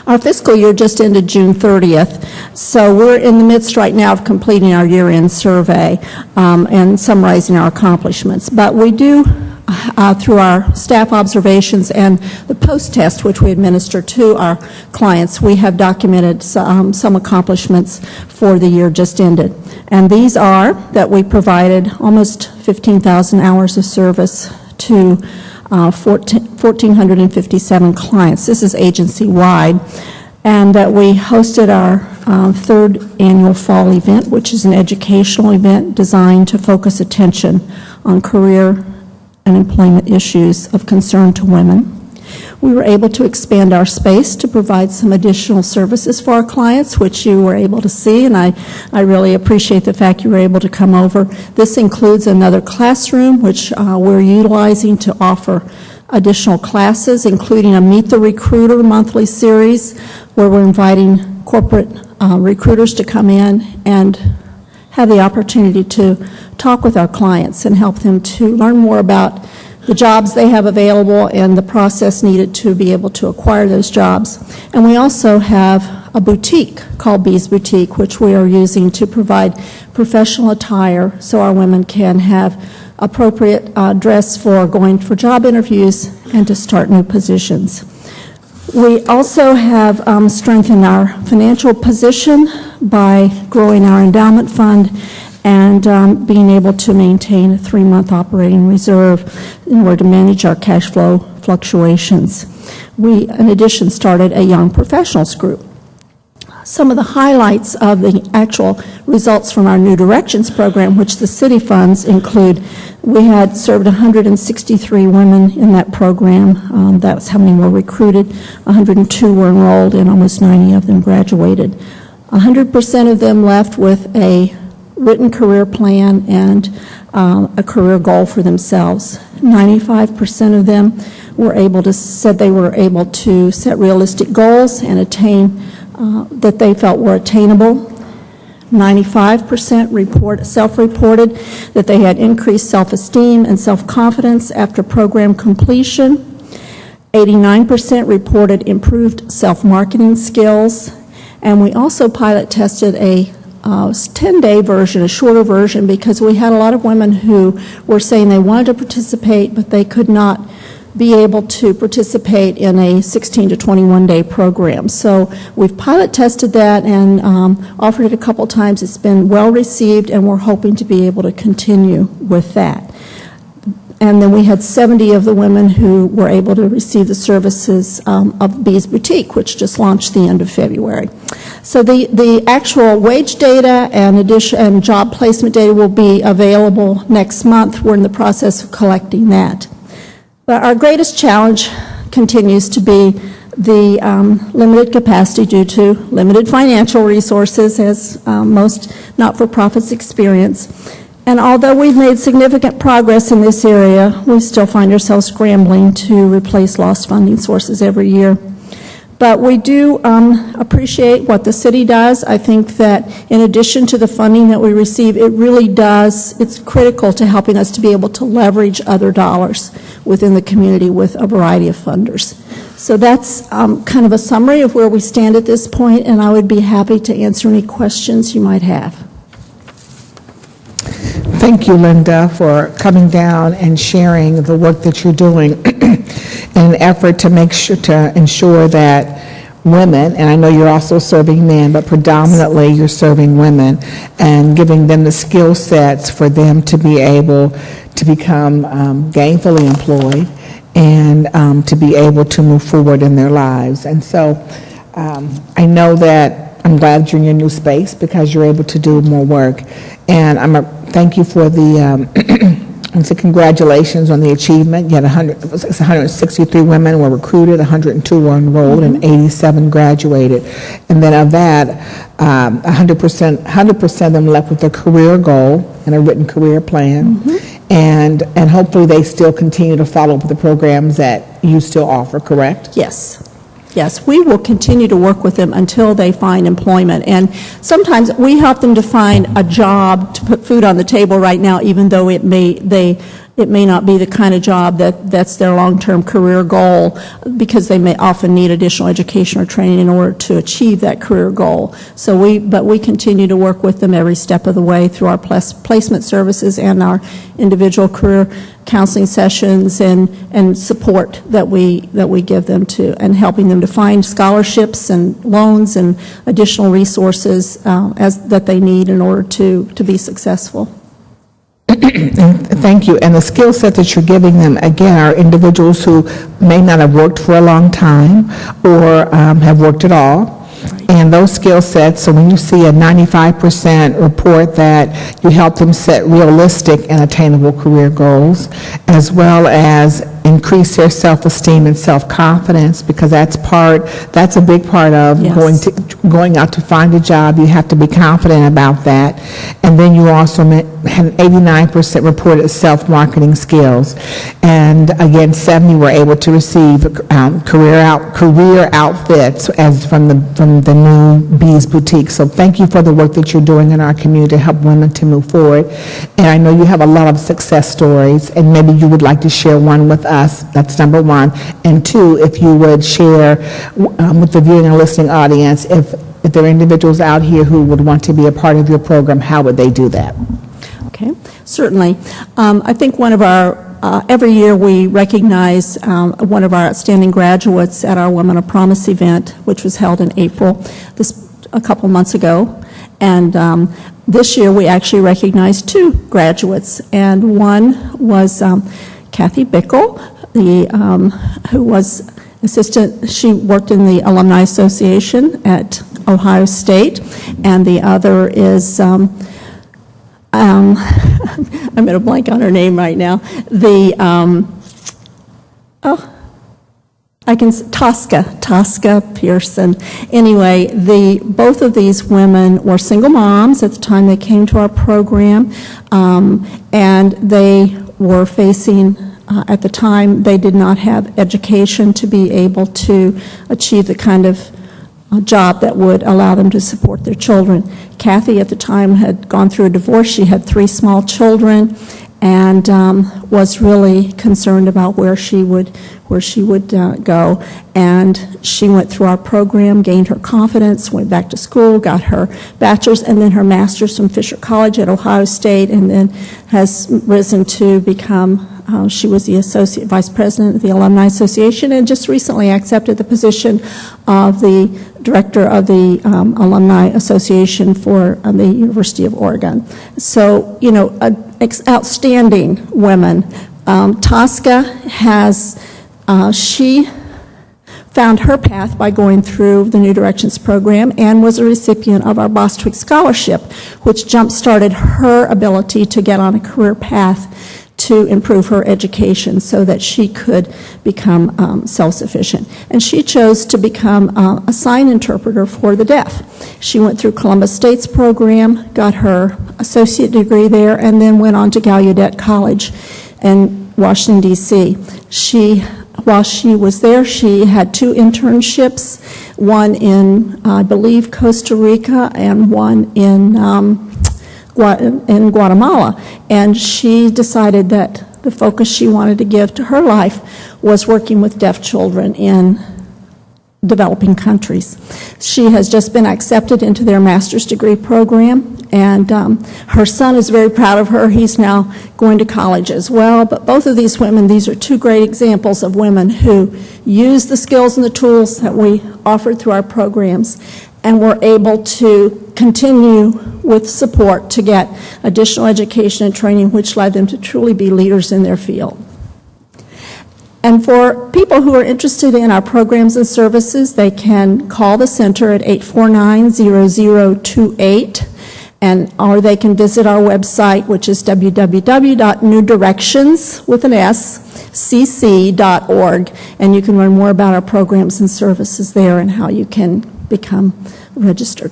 Our fiscal year just ended June 30th, so we're in the midst right now of completing our year-end survey and summarizing our accomplishments. But we do, through our staff observations and the post-test which we administer to our clients, we have documented some accomplishments for the year just ended. And these are that we provided almost 15,000 hours of service to 1,457 clients. This is agency-wide. And that we hosted our third annual fall event, which is an educational event designed to focus attention on career and employment issues of concern to women. We were able to expand our space to provide some additional services for our clients, which you were able to see, and I really appreciate the fact you were able to come over. This includes another classroom, which we're utilizing to offer additional classes, including a Meet the Recruiter monthly series, where we're inviting corporate recruiters to come in and have the opportunity to talk with our clients and help them to learn more about the jobs they have available and the process needed to be able to acquire those jobs. And we also have a boutique called Bee's Boutique, which we are using to provide professional attire so our women can have appropriate dress for going for job interviews and to start new positions. We also have strengthened our financial position by growing our endowment fund and being able to maintain a 3-month operating reserve in order to manage our cash flow fluctuations. We, in addition, started a young professionals group. Some of the highlights of the actual results from our New Directions program, which the city funds, include we had served 163 women in that program. That's how many were recruited. 102 were enrolled, and almost 90 of them graduated. 100% of them left with a written career plan and a career goal for themselves. 95% of them said they were able to set realistic goals and attain that they felt were attainable. 95% self-reported that they had increased self-esteem and self-confidence after program completion. 89% reported improved self-marketing skills. And we also pilot tested a 10-day version, a shorter version, because we had a lot of women who were saying they wanted to participate, but they could not be able to participate in a 16 to 21-day program. So we've pilot tested that and offered it a couple times. It's been well received, and we're hoping to be able to continue with that. And then we had 70 of the women who were able to receive the services of Bees Boutique, which just launched the end of February. So the actual wage data and job placement data will be available next month. We're in the process of collecting that. But our greatest challenge continues to be the limited capacity due to limited financial resources, as most not-for-profits experience. And although we've made significant progress in this area, we still find ourselves scrambling to replace lost funding sources every year. But we do appreciate what the city does. I think that in addition to the funding that we receive, it really does, it's critical to helping us to be able to leverage other dollars within the community with a variety of funders. So that's kind of a summary of where we stand at this point, and I would be happy to answer any questions you might have.
Thank you, Linda, for coming down and sharing the work that you're doing in an effort to ensure that women, and I know you're also serving men, but predominantly you're serving women, and giving them the skill sets for them to be able to become gainfully employed and to be able to move forward in their lives. And so I know that I'm glad you're in your new space because you're able to do more work. And thank you for and so congratulations on the achievement. You had 163 women were recruited, 102 were enrolled, and 87 graduated. And then of that, 100% of them left with a career goal and a written career plan. And hopefully they still continue to follow up with the programs that you still offer, correct?
Yes. Yes, we will continue to work with them until they find employment. And sometimes we help them to find a job to put food on the table right now, even though it may not be the kind of job that's their long-term career goal, because they may often need additional education or training in order to achieve that career goal. But we continue to work with them every step of the way through our placement services and our individual career counseling sessions and support that we give them and helping them to find scholarships and loans and additional resources that they need in order to be successful.
Thank you. And the skill set that you're giving them, again, are individuals who may not have worked for a long time or have worked at all. And those skill sets, so when you see a 95% report that you help them set realistic and attainable career goals, as well as increase their self-esteem and self-confidence, because that's a big part of going out to find a job. You have to be confident about that. And then you also had 89% reported self-marketing skills. And again, 70 were able to receive career outfits as from the new Bees Boutique. So thank you for the work that you're doing in our community to help women to move forward. And I know you have a lot of success stories, and maybe you would like to share one with us. That's number one. And two, if you would share with the viewing and listening audience, if there are individuals out here who would want to be a part of your program, how would they do that?
Okay, certainly. I think one of our every year we recognize one of our outstanding graduates at our Women of Promise event, which was held in April, a couple months ago. And this year we actually recognized two graduates, and one was Kathy Bickle, who was assistant. She worked in the Alumni Association at Ohio State, and the other is I'm at a blank on her name right now. Tosca Pearson. Anyway, both of these women were single moms at the time they came to our program, and they were facing, at the time, they did not have education to be able to achieve the kind of job that would allow them to support their children. Kathy at the time had gone through a divorce. She had 3 small children and was really concerned about where she would go. And she went through our program, gained her confidence, went back to school, got her bachelor's and then her master's from Fisher College at Ohio State, and then has risen to become she was the Associate Vice President of the Alumni Association, and just recently accepted the position of the Director of the Alumni Association for the University of Oregon. So, you know, outstanding women. Tosca has, she found her path by going through the New Directions program and was a recipient of our Bostwick Scholarship, which jump-started her ability to get on a career path to improve her education so that she could become self-sufficient. And she chose to become a sign interpreter for the deaf. She went through Columbus State's program, got her associate degree there, and then went on to Gallaudet College in Washington, D.C. While she was there, she had 2 internships, one in, I believe, Costa Rica and one in Guatemala. And she decided that the focus she wanted to give to her life was working with deaf children in developing countries. She has just been accepted into their master's degree program, and her son is very proud of her. He's now going to college as well. But both of these women, these are 2 great examples of women who use the skills and the tools that we offered through our programs and were able to continue with support to get additional education and training, which led them to truly be leaders in their field. And for people who are interested in our programs and services, they can call the center at 849-0028, or they can visit our website, which is www.newdirections.cc.org, and you can learn more about our programs and services there and how you can become registered.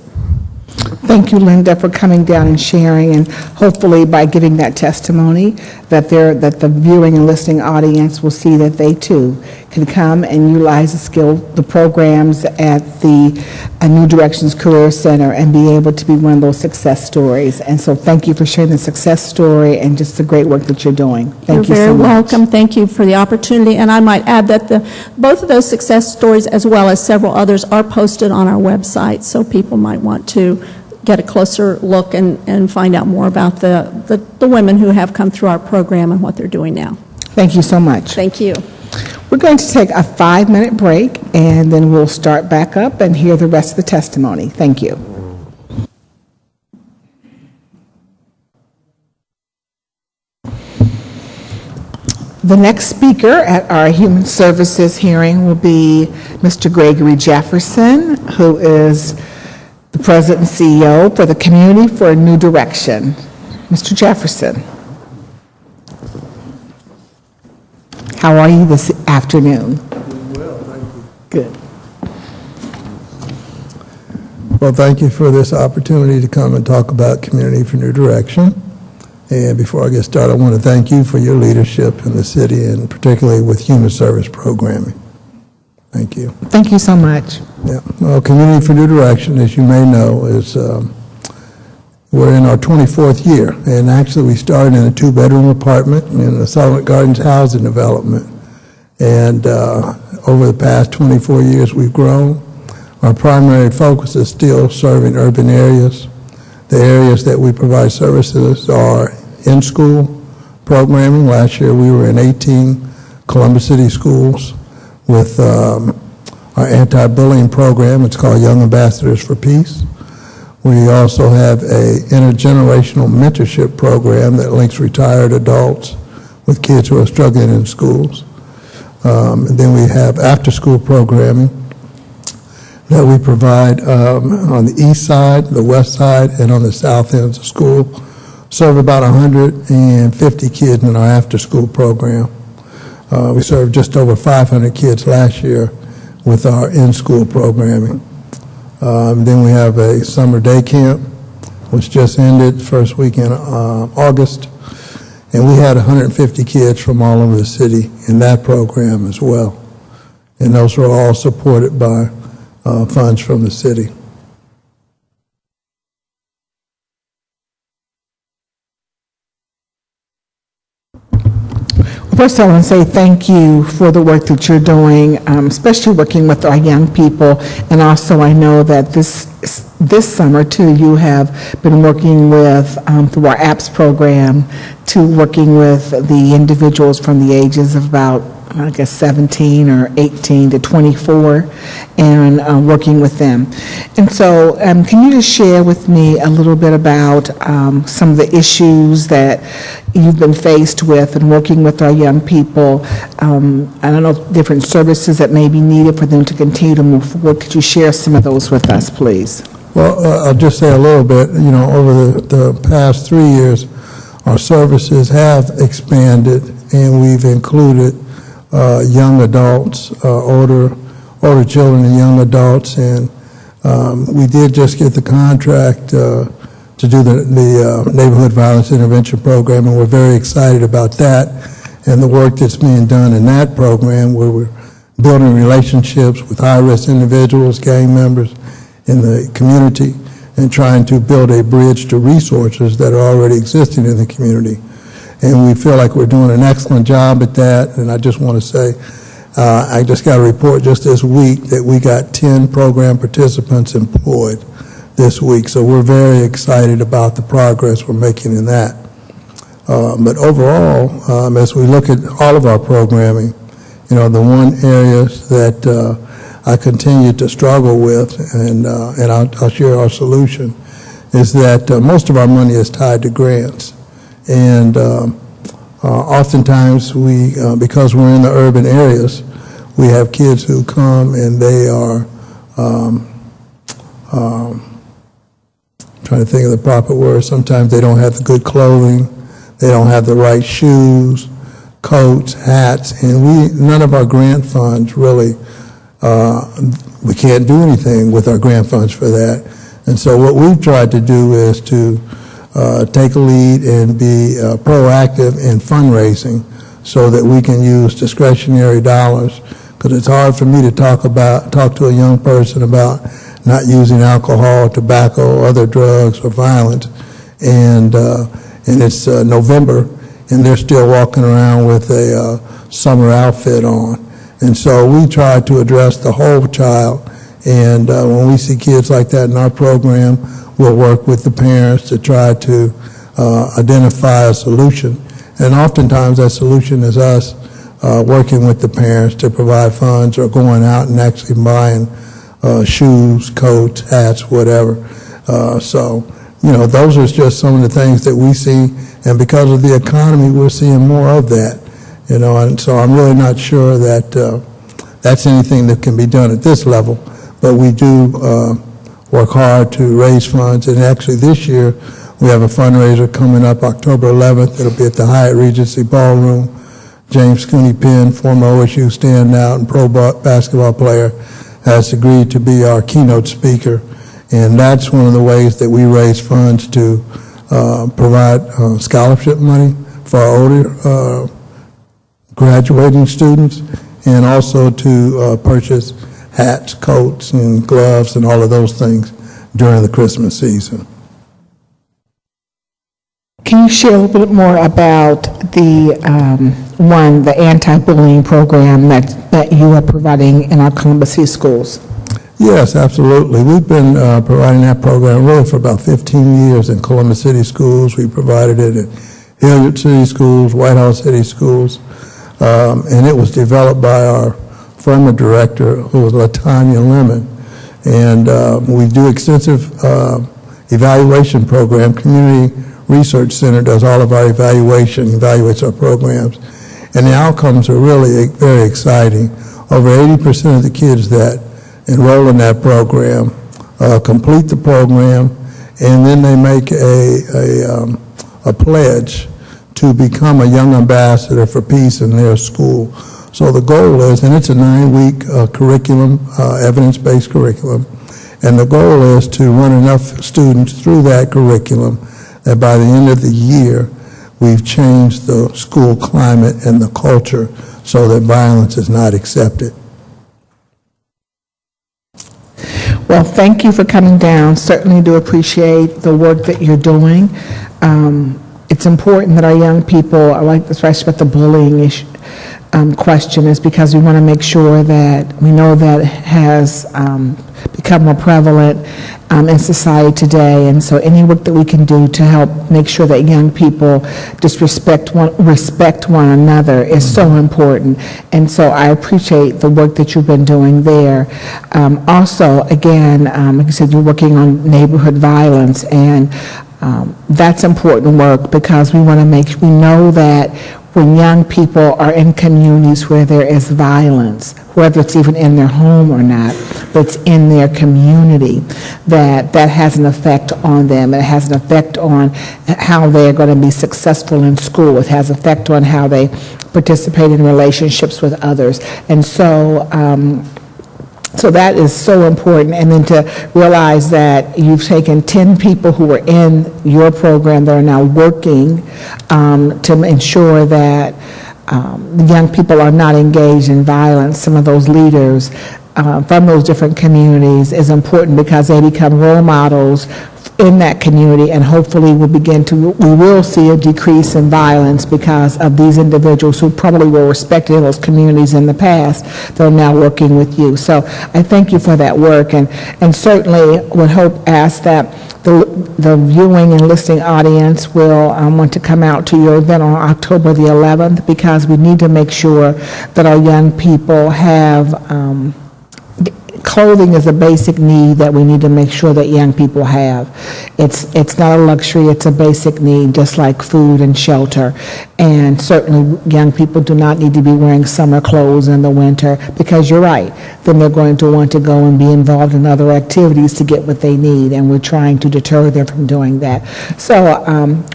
Thank you, Linda, for coming down and sharing, and hopefully by giving that testimony that the viewing and listening audience will see that they too can come and utilize the programs at the New Directions Career Center and be able to be one of those success stories. And so thank you for sharing the success story and just the great work that you're doing. Thank you so much.
You're very welcome. Thank you for the opportunity. And I might add that both of those success stories, as well as several others, are posted on our website, so people might want to get a closer look and find out more about the women who have come through our program and what they're doing now.
Thank you so much.
Thank you.
We're going to take a 5-minute break, and then we'll start back up and hear the rest of the testimony. Thank you. The next speaker at our Human Services hearing will be Mr. Gregory Jefferson, who is the President and CEO for the Community for a New Direction. Mr. Jefferson. How are you this afternoon?
Well, thank you.
Good.
Well, thank you for this opportunity to come and talk about Community for New Direction. And before I get started, I want to thank you for your leadership in the city, and particularly with human service programming. Thank you.
Thank you so much.
Yeah. Well, Community for New Direction, as you may know, is we're in our 24th year, and actually we started in a 2-bedroom apartment in the Sullivan Gardens housing development. And over the past 24 years, we've grown. Our primary focus is still serving urban areas. The areas that we provide services are in-school programming. Last year, we were in 18 Columbus City schools with our anti-bullying program. It's called Young Ambassadors for Peace. We also have a intergenerational mentorship program that links retired adults with kids who are struggling in schools. And then we have after-school programming that we provide on the east side, the west side, and on the south ends of school. Serve about 150 kids in our after-school program. We served just over 500 kids last year with our in-school programming. Then we have a summer day camp, which just ended first week in August. And we had 150 kids from all over the city in that program as well. And those were all supported by funds from the city.
Well, First, I want to say thank you for the work that you're doing, especially working with our young people. And also, I know that this summer, too, you have been working with, through our APPS program, to working with the individuals from the ages of about, I guess, 17 or 18 to 24, and working with them. And so, can you just share with me a little bit about some of the issues that you've been faced with in working with our young people? I don't know, different services that may be needed for them to continue to move forward. Could you share some of those with us, please?
Well, I'll just say a little bit. You know, over the past 3 years, our services have expanded, and we've included young adults, older children and young adults, and we did just get the contract to do the Neighborhood Violence Intervention Program, and we're very excited about that and the work that's being done in that program, where we're building relationships with high-risk individuals, gang members in the community, and trying to build a bridge to resources that are already existing in the community. And we feel like we're doing an excellent job at that. And I just want to say, I just got a report just this week that we got 10 program participants employed this week. So we're very excited about the progress we're making in that. But overall, as we look at all of our programming, you know, the one areas that I continue to struggle with, and I'll share our solution, is that most of our money is tied to grants. And oftentimes because we're in the urban areas, we have kids who come and they are, trying to think of the proper word, sometimes they don't have the good clothing, they don't have the right shoes, coats, hats, and none of our grant funds really, we can't do anything with our grant funds for that. And so what we've tried to do is to take a lead and be proactive in fundraising so that we can use discretionary dollars, because it's hard for me to talk to a young person about not using alcohol, tobacco, other drugs, or violence, and it's November, and they're still walking around with a summer outfit on. And so we try to address the whole child, and when we see kids like that in our program, we'll work with the parents to try to identify a solution. And oftentimes that solution is us working with the parents to provide funds, or going out and actually buying shoes, coats, hats, whatever. So, you know, those are just some of the things that we see. And because of the economy, we're seeing more of that. You know, and so I'm really not sure that that's anything that can be done at this level. But we do work hard to raise funds. And actually this year, we have a fundraiser coming up October 11th. It'll be at the Hyatt Regency Ballroom. James Cooney Penn, former OSU standout and pro basketball player, has agreed to be our keynote speaker. And that's one of the ways that we raise funds to provide scholarship money for our older graduating students, and also to purchase hats, coats, and gloves, and all of those things during the Christmas season.
Can you share a little bit more about the anti-bullying program that you are providing in our Columbus City schools?
Yes, absolutely. We've been providing that program really for about 15 years in Columbus City schools. We provided it in Hilliard City schools, White House City schools, and it was developed by our former director, who was LaTanya Lemon. And we do extensive evaluation program. Community Research Center does all of our evaluates our programs. And the outcomes are really very exciting. Over 80% of the kids that enroll in that program complete the program, and then they make a pledge to become a young ambassador for peace in their school. So the goal is, and it's a 9-week curriculum, evidence-based curriculum, and the goal is to run enough students through that curriculum that by the end of the year, we've changed the school climate and the culture so that violence is not accepted.
Well, thank you for coming down. Certainly do appreciate the work that you're doing. it's important that our young people, I like this, especially about the bullying issue, question, is because we want to make sure that we know that it has become more prevalent in society today, and so any work that we can do to help make sure that young people just respect one another is so important. And so I appreciate the work that you've been doing there. Also, again, like you said, you're working on neighborhood violence, and that's important work because we want to we know that when young people are in communities where there is violence, whether it's even in their home or not, but it's in their community, that has an effect on them. It has an effect on how they're going to be successful in school. It has an effect on how they participate in relationships with others. And so, so that is so important. And then to realize that you've taken 10 people who were in your program that are now working to ensure that the young people are not engaged in violence. Some of those leaders from those different communities is important because they become role models in that community, and hopefully we will see a decrease in violence because of these individuals who probably were respected in those communities in the past. They're now working with you. So I thank you for that work, and certainly would ask that the viewing and listening audience will want to come out to your event on October the 11th, because we need to make sure that our young people have clothing is a basic need that we need to make sure that young people have. It's not a luxury, it's a basic need, just like food and shelter. And certainly young people do not need to be wearing summer clothes in the winter, because you're right, then they're going to want to go and be involved in other activities to get what they need, and we're trying to deter them from doing that. So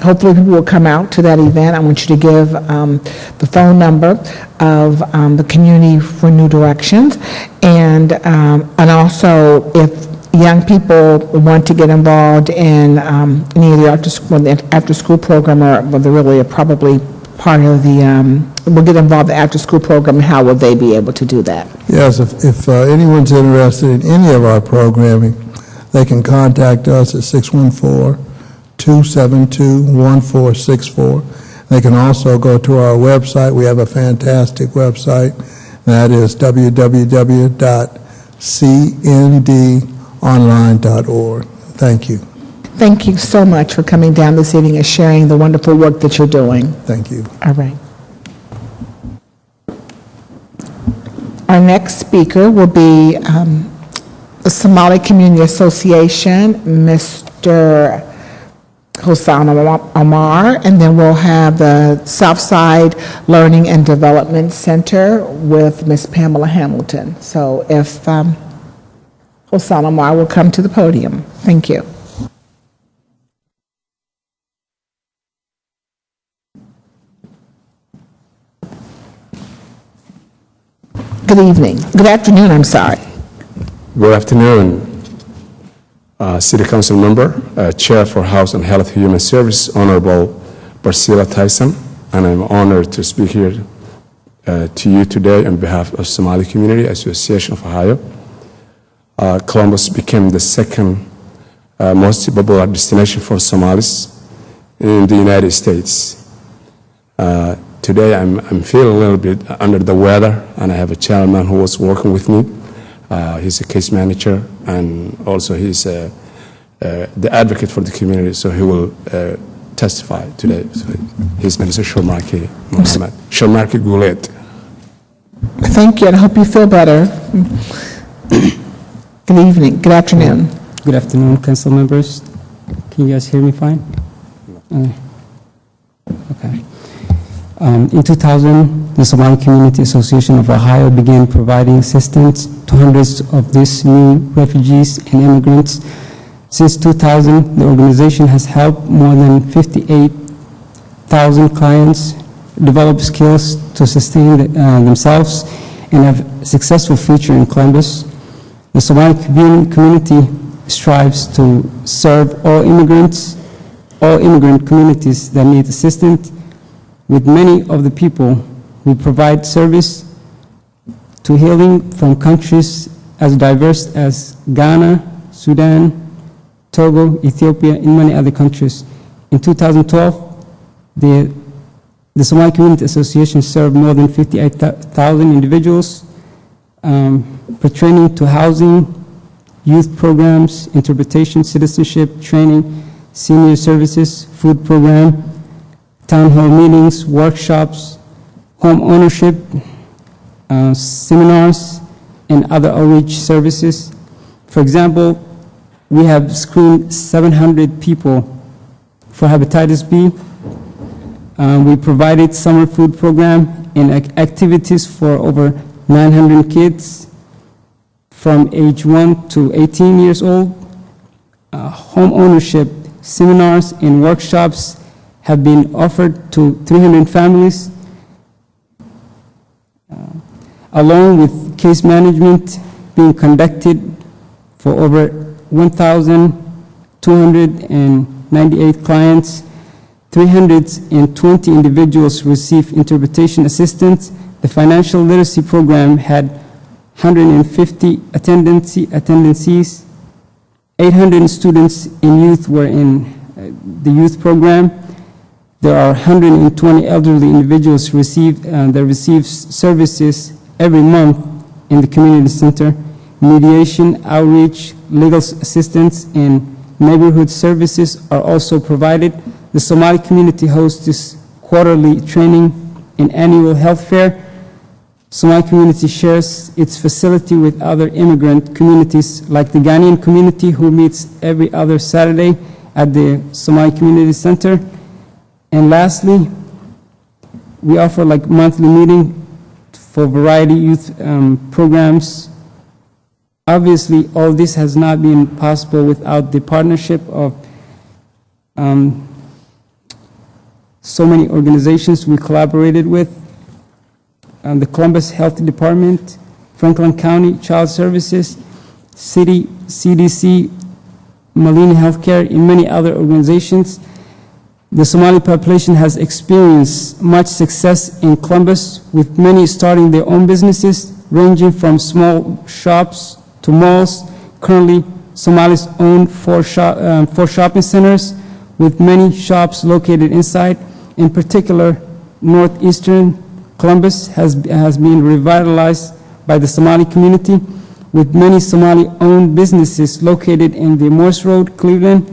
hopefully people will come out to that event. I want you to give the phone number of the Community for New Directions, and also if young people want to get involved in any of the after-school program, or they're really probably part of will get involved in the after-school program, how will they be able to do that?
Yes, if anyone's interested in any of our programming, they can contact us at 614-272-1464. They can also go to our website. We have a fantastic website. That is www.cndonline.org. Thank you.
Thank you so much for coming down this evening and sharing the wonderful work that you're doing.
Thank you.
All right. Our next speaker will be the Somali Community Association, Mr. Hossan Omar, and then we'll have the Southside Learning and Development Center with Ms. Pamela Hamilton. So if Hossan Omar will come to the podium. Thank you. Good evening. Good afternoon, I'm sorry.
Good afternoon, City Council Member, Chair for House and Health Human Service, Honorable Priscilla Tyson, and I'm honored to speak here to you today on behalf of Somali Community Association of Ohio. Columbus became the second most popular destination for Somalis in the United States. Today I'm feeling a little bit under the weather, and I have a chairman who was working with me. He's a case manager, and also he's the advocate for the community, so he will testify today. So his name is Shomarki Mohammed. Shomarki Goulet.
Thank you, and I hope you feel better. Good evening. Good afternoon.
Good afternoon, council members. Can you guys hear me fine? Okay. In 2000, the Somali Community Association of Ohio began providing assistance to hundreds of these new refugees and immigrants. Since 2000, the organization has helped more than 58,000 clients develop skills to sustain themselves and have a successful future in Columbus. The Somali community strives to serve all immigrant communities that need assistance. With many of the people, we provide service to healing from countries as diverse as Ghana, Sudan, Togo, Ethiopia, and many other countries. In 2012, The Somali Community Association served more than 58,000 individuals, pertaining to housing, youth programs, interpretation, citizenship, training, senior services, food program, town hall meetings, workshops, home ownership, seminars, and other outreach services. For example, we have screened 700 people for hepatitis B. We provided summer food program and activities for over 900 kids from age 1 to 18 years old. Home ownership seminars and workshops have been offered to 300 families, along with case management being conducted for over 1,298 clients. 320 individuals received interpretation assistance. The financial literacy program had 150 attendances. 800 students in youth were in the youth program. There are 120 elderly individuals that receive services every month in the community center. Mediation, outreach, legal assistance, and neighborhood services are also provided. The Somali community hosts this quarterly training and annual health fair. Somali community shares its facility with other immigrant communities like the Ghanaian community, who meets every other Saturday at the Somali Community Center. And lastly, we offer like monthly meeting for variety youth programs. Obviously, all this has not been possible without the partnership of so many organizations we collaborated with, the Columbus Health Department, Franklin County Child Services, City, CDC, Malina Healthcare, and many other organizations. The Somali population has experienced much success in Columbus, with many starting their own businesses, ranging from small shops to malls. Currently, Somalis own four shopping centers, with many shops located inside. In particular, northeastern Columbus has been revitalized by the Somali community, with many Somali-owned businesses located in the Morse Road, Cleveland,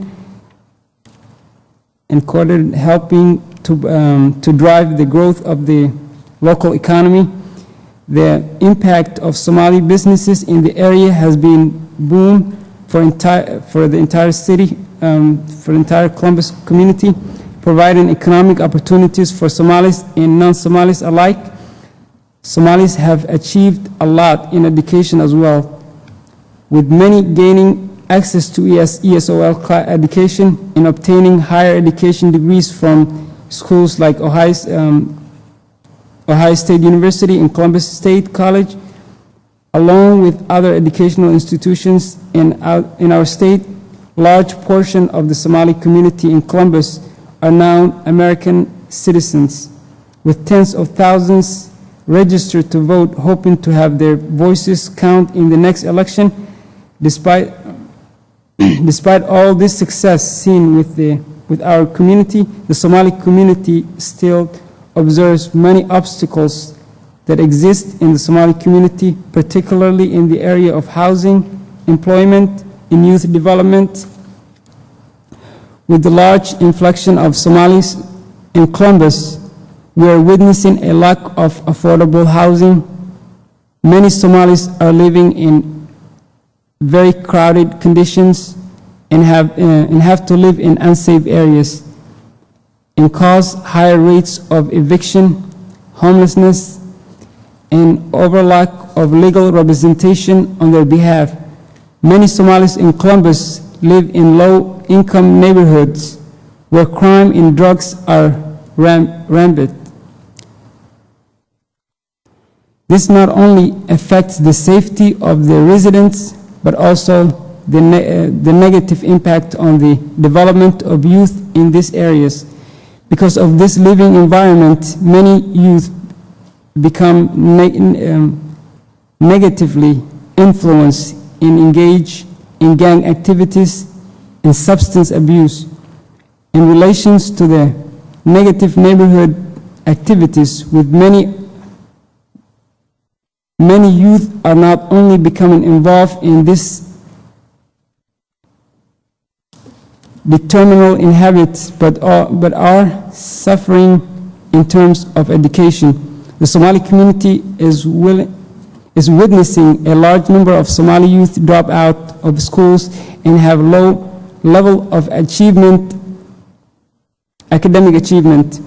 and Corridor, helping to drive the growth of the local economy. The impact of Somali businesses in the area has been boom for the entire city, for the entire Columbus community, providing economic opportunities for Somalis and non-Somalis alike. Somalis have achieved a lot in education as well, with many gaining access to ESOL education and obtaining higher education degrees from schools like Ohio State University and Columbus State College, along with other educational institutions in our state. Large portion of the Somali community in Columbus are now American citizens, with tens of thousands registered to vote, hoping to have their voices count in the next election. Despite all this success seen with our community, the Somali community still observes many obstacles that exist in the Somali community, particularly in the area of housing, employment, and youth development. With the large influx of Somalis in Columbus, we are witnessing a lack of affordable housing. Many Somalis are living in very crowded conditions and have to live in unsafe areas, and cause higher rates of eviction, homelessness, and overlack of legal representation on their behalf. Many Somalis in Columbus live in low-income neighborhoods where crime and drugs are rampant. This not only affects the safety of the residents, but also the negative impact on the development of youth in these areas. Because of this living environment, many youth become negatively influenced and engage in gang activities and substance abuse. In relation to the negative neighborhood activities with many youth are not only becoming involved in this detrimental in habits, but are suffering in terms of education. The Somali community is witnessing a large number of Somali youth drop out of schools and have low level of achievement, academic achievement.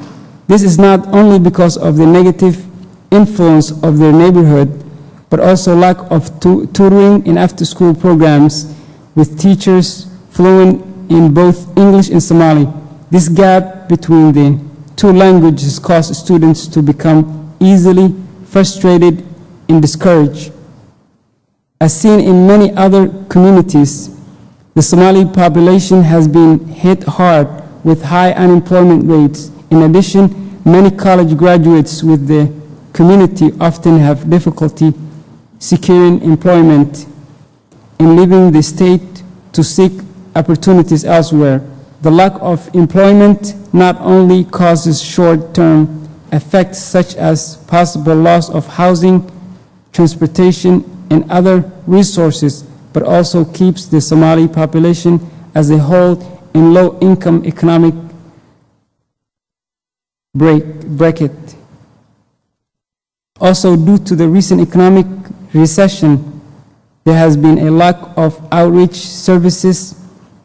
This is not only because of the negative influence of their neighborhood, but also lack of tutoring and after-school programs with teachers fluent in both English and Somali. This gap between the two languages causes students to become easily frustrated and discouraged. As seen in many other communities, the Somali population has been hit hard with high unemployment rates. In addition, many college graduates with the community often have difficulty securing employment and leaving the state to seek opportunities elsewhere. The lack of employment not only causes short-term effects such as possible loss of housing, transportation, and other resources, but also keeps the Somali population as a whole in low-income economic bracket. Also, due to the recent economic recession, there has been a lack of outreach services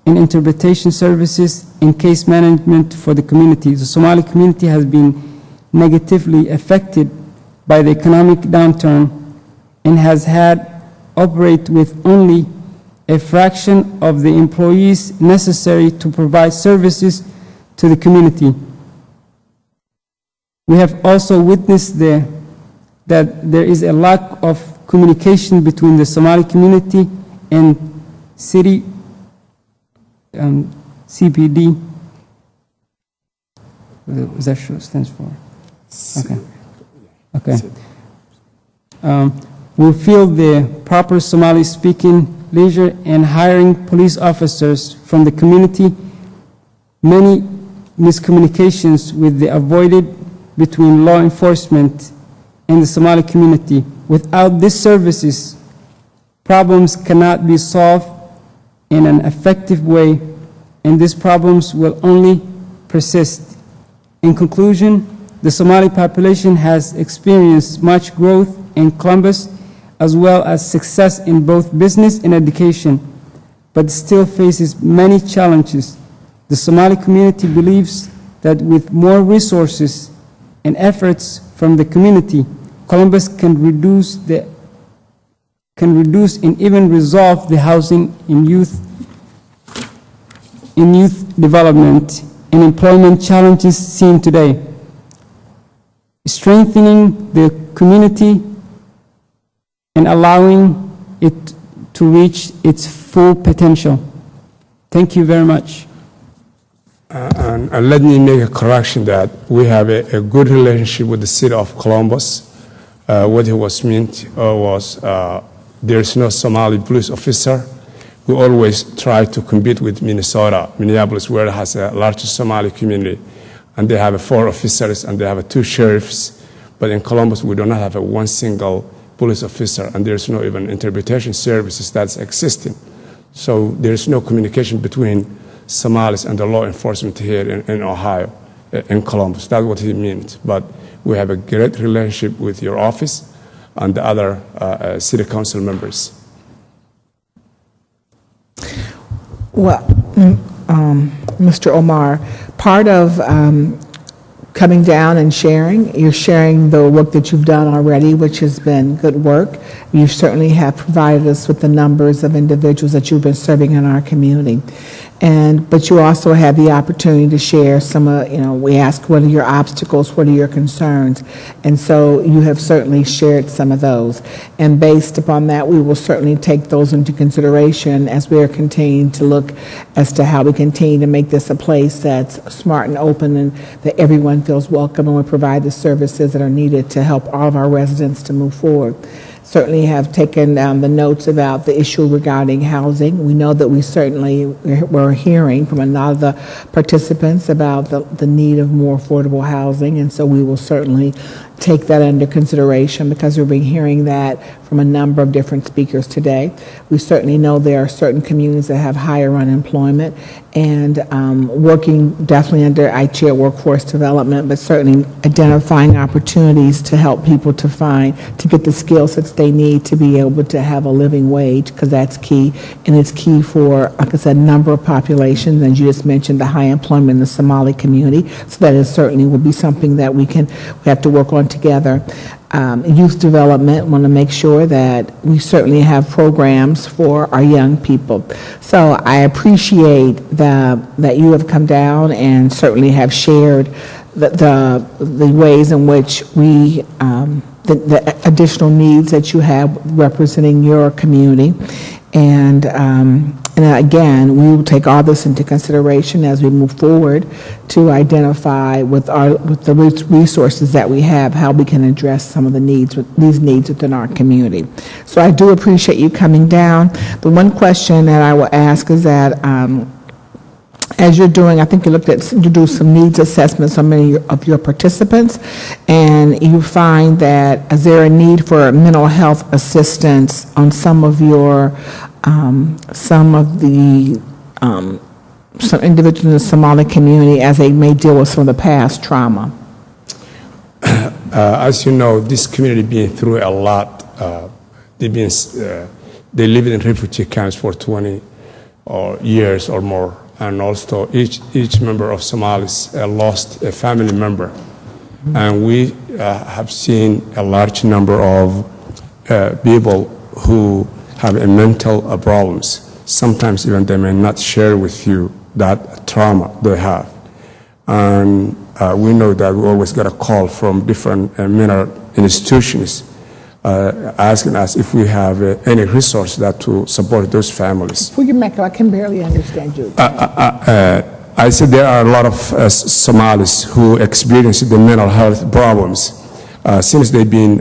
and interpretation services and case management for the community. The Somali community has been negatively affected by the economic downturn and has had operate with only a fraction of the employees necessary to provide services to the community. We have also witnessed that there is a lack of communication between the Somali community and city CPD. Is that what it stands for? Okay. We feel the proper Somali-speaking leisure and hiring police officers from the community. Many miscommunications with the avoided between law enforcement and the Somali community. Without these services, problems cannot be solved in an effective way, and these problems will only persist. In conclusion, the Somali population has experienced much growth in Columbus, as well as success in both business and education, but still faces many challenges. The Somali community believes that with more resources and efforts from the community, Columbus can reduce and even resolve the housing in youth development and employment challenges seen today, strengthening the community and allowing it to reach its full potential. Thank you very much.
And let me make a correction that we have a good relationship with the city of Columbus. What it was meant was there's no Somali police officer. We always try to compete with Minneapolis, where it has a large Somali community, and they have 4 officers and they have 2 sheriffs. But in Columbus, we do not have one single police officer, and there's no even interpretation services that's existing. So there's no communication between Somalis and the law enforcement here in Ohio, in Columbus. That's what he meant. But we have a great relationship with your office and the other city council members.
Well, Mr. Omar, part of coming down and sharing, you're sharing the work that you've done already, which has been good work. You certainly have provided us with the numbers of individuals that you've been serving in our community. But you also have the opportunity to share some we ask, what are your obstacles, what are your concerns? And so you have certainly shared some of those. And based upon that, we will certainly take those into consideration as we are continuing to look as to how we continue to make this a place that's smart and open and that everyone feels welcome, and we provide the services that are needed to help all of our residents to move forward. certainly have taken down the notes about the issue regarding housing. We know that we're hearing from a lot of the participants about the need of more affordable housing, and so we will certainly take that under consideration because we've been hearing that from a number of different speakers today. We certainly know there are certain communities that have higher unemployment, and working definitely under, I chair workforce development, but certainly identifying opportunities to help people to get the skill sets they need to be able to have a living wage, because that's key, and it's key for, like I said, a number of populations, and you just mentioned the high employment in the Somali community, so that is certainly will be something that we have to work on together. Youth development, want to make sure that we certainly have programs for our young people. So I appreciate that you have come down and certainly have shared the ways in which the additional needs that you have representing your community. And again, we will take all this into consideration as we move forward to identify with the resources that we have, how we can address some of these needs within our community. So I do appreciate you coming down. The one question that I will ask is that as you're doing, I think you do some needs assessments on many of your participants, and you find that is there a need for mental health assistance on some individuals in the Somali community as they may deal with some of the past trauma?
As you know, this community been through a lot. They live in refugee camps for 20 years or more. And also each member of Somalis lost a family member. And we have seen a large number of people who have mental problems. Sometimes even they may not share with you that trauma they have. And we know that we always get a call from different mental institutions asking us if we have any resource to support those families.
I can barely understand you.
I said there are a lot of Somalis who experience the mental health problems. Since they've been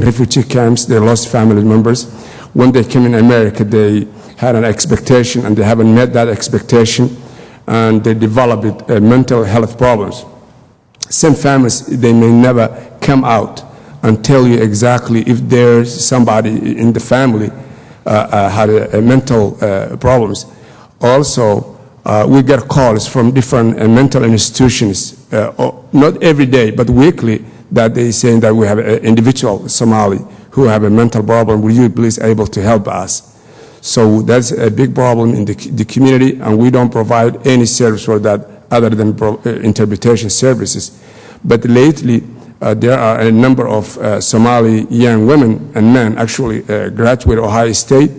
refugee camps, they lost family members. When they came in America, they had an expectation and they haven't met that expectation, and they developed mental health problems. Some families, they may never come out and tell you exactly if there's somebody in the family had mental problems. Also, we get calls from different mental institutions, not every day, but weekly, that they saying that we have an individual Somali who have a mental problem. Will you please able to help us? So that's a big problem in the community, and we don't provide any service for that other than interpretation services. But lately, there are a number of Somali young women and men actually graduated Ohio State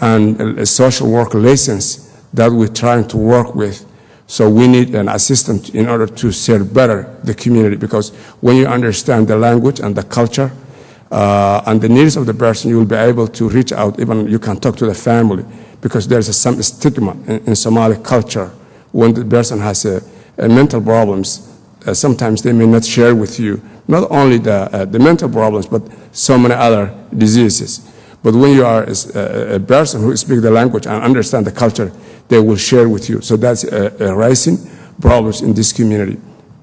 and a social work license that we're trying to work with. So we need an assistant in order to serve better the community, because when you understand the language and the culture and the needs of the person, you will be able to reach out, even you can talk to the family, because there's some stigma in Somali culture. When the person has mental problems, sometimes they may not share with you not only the mental problems, but so many other diseases. But when you are a person who speaks the language and understands the culture, they will share with you. So that's a rising problems in this community.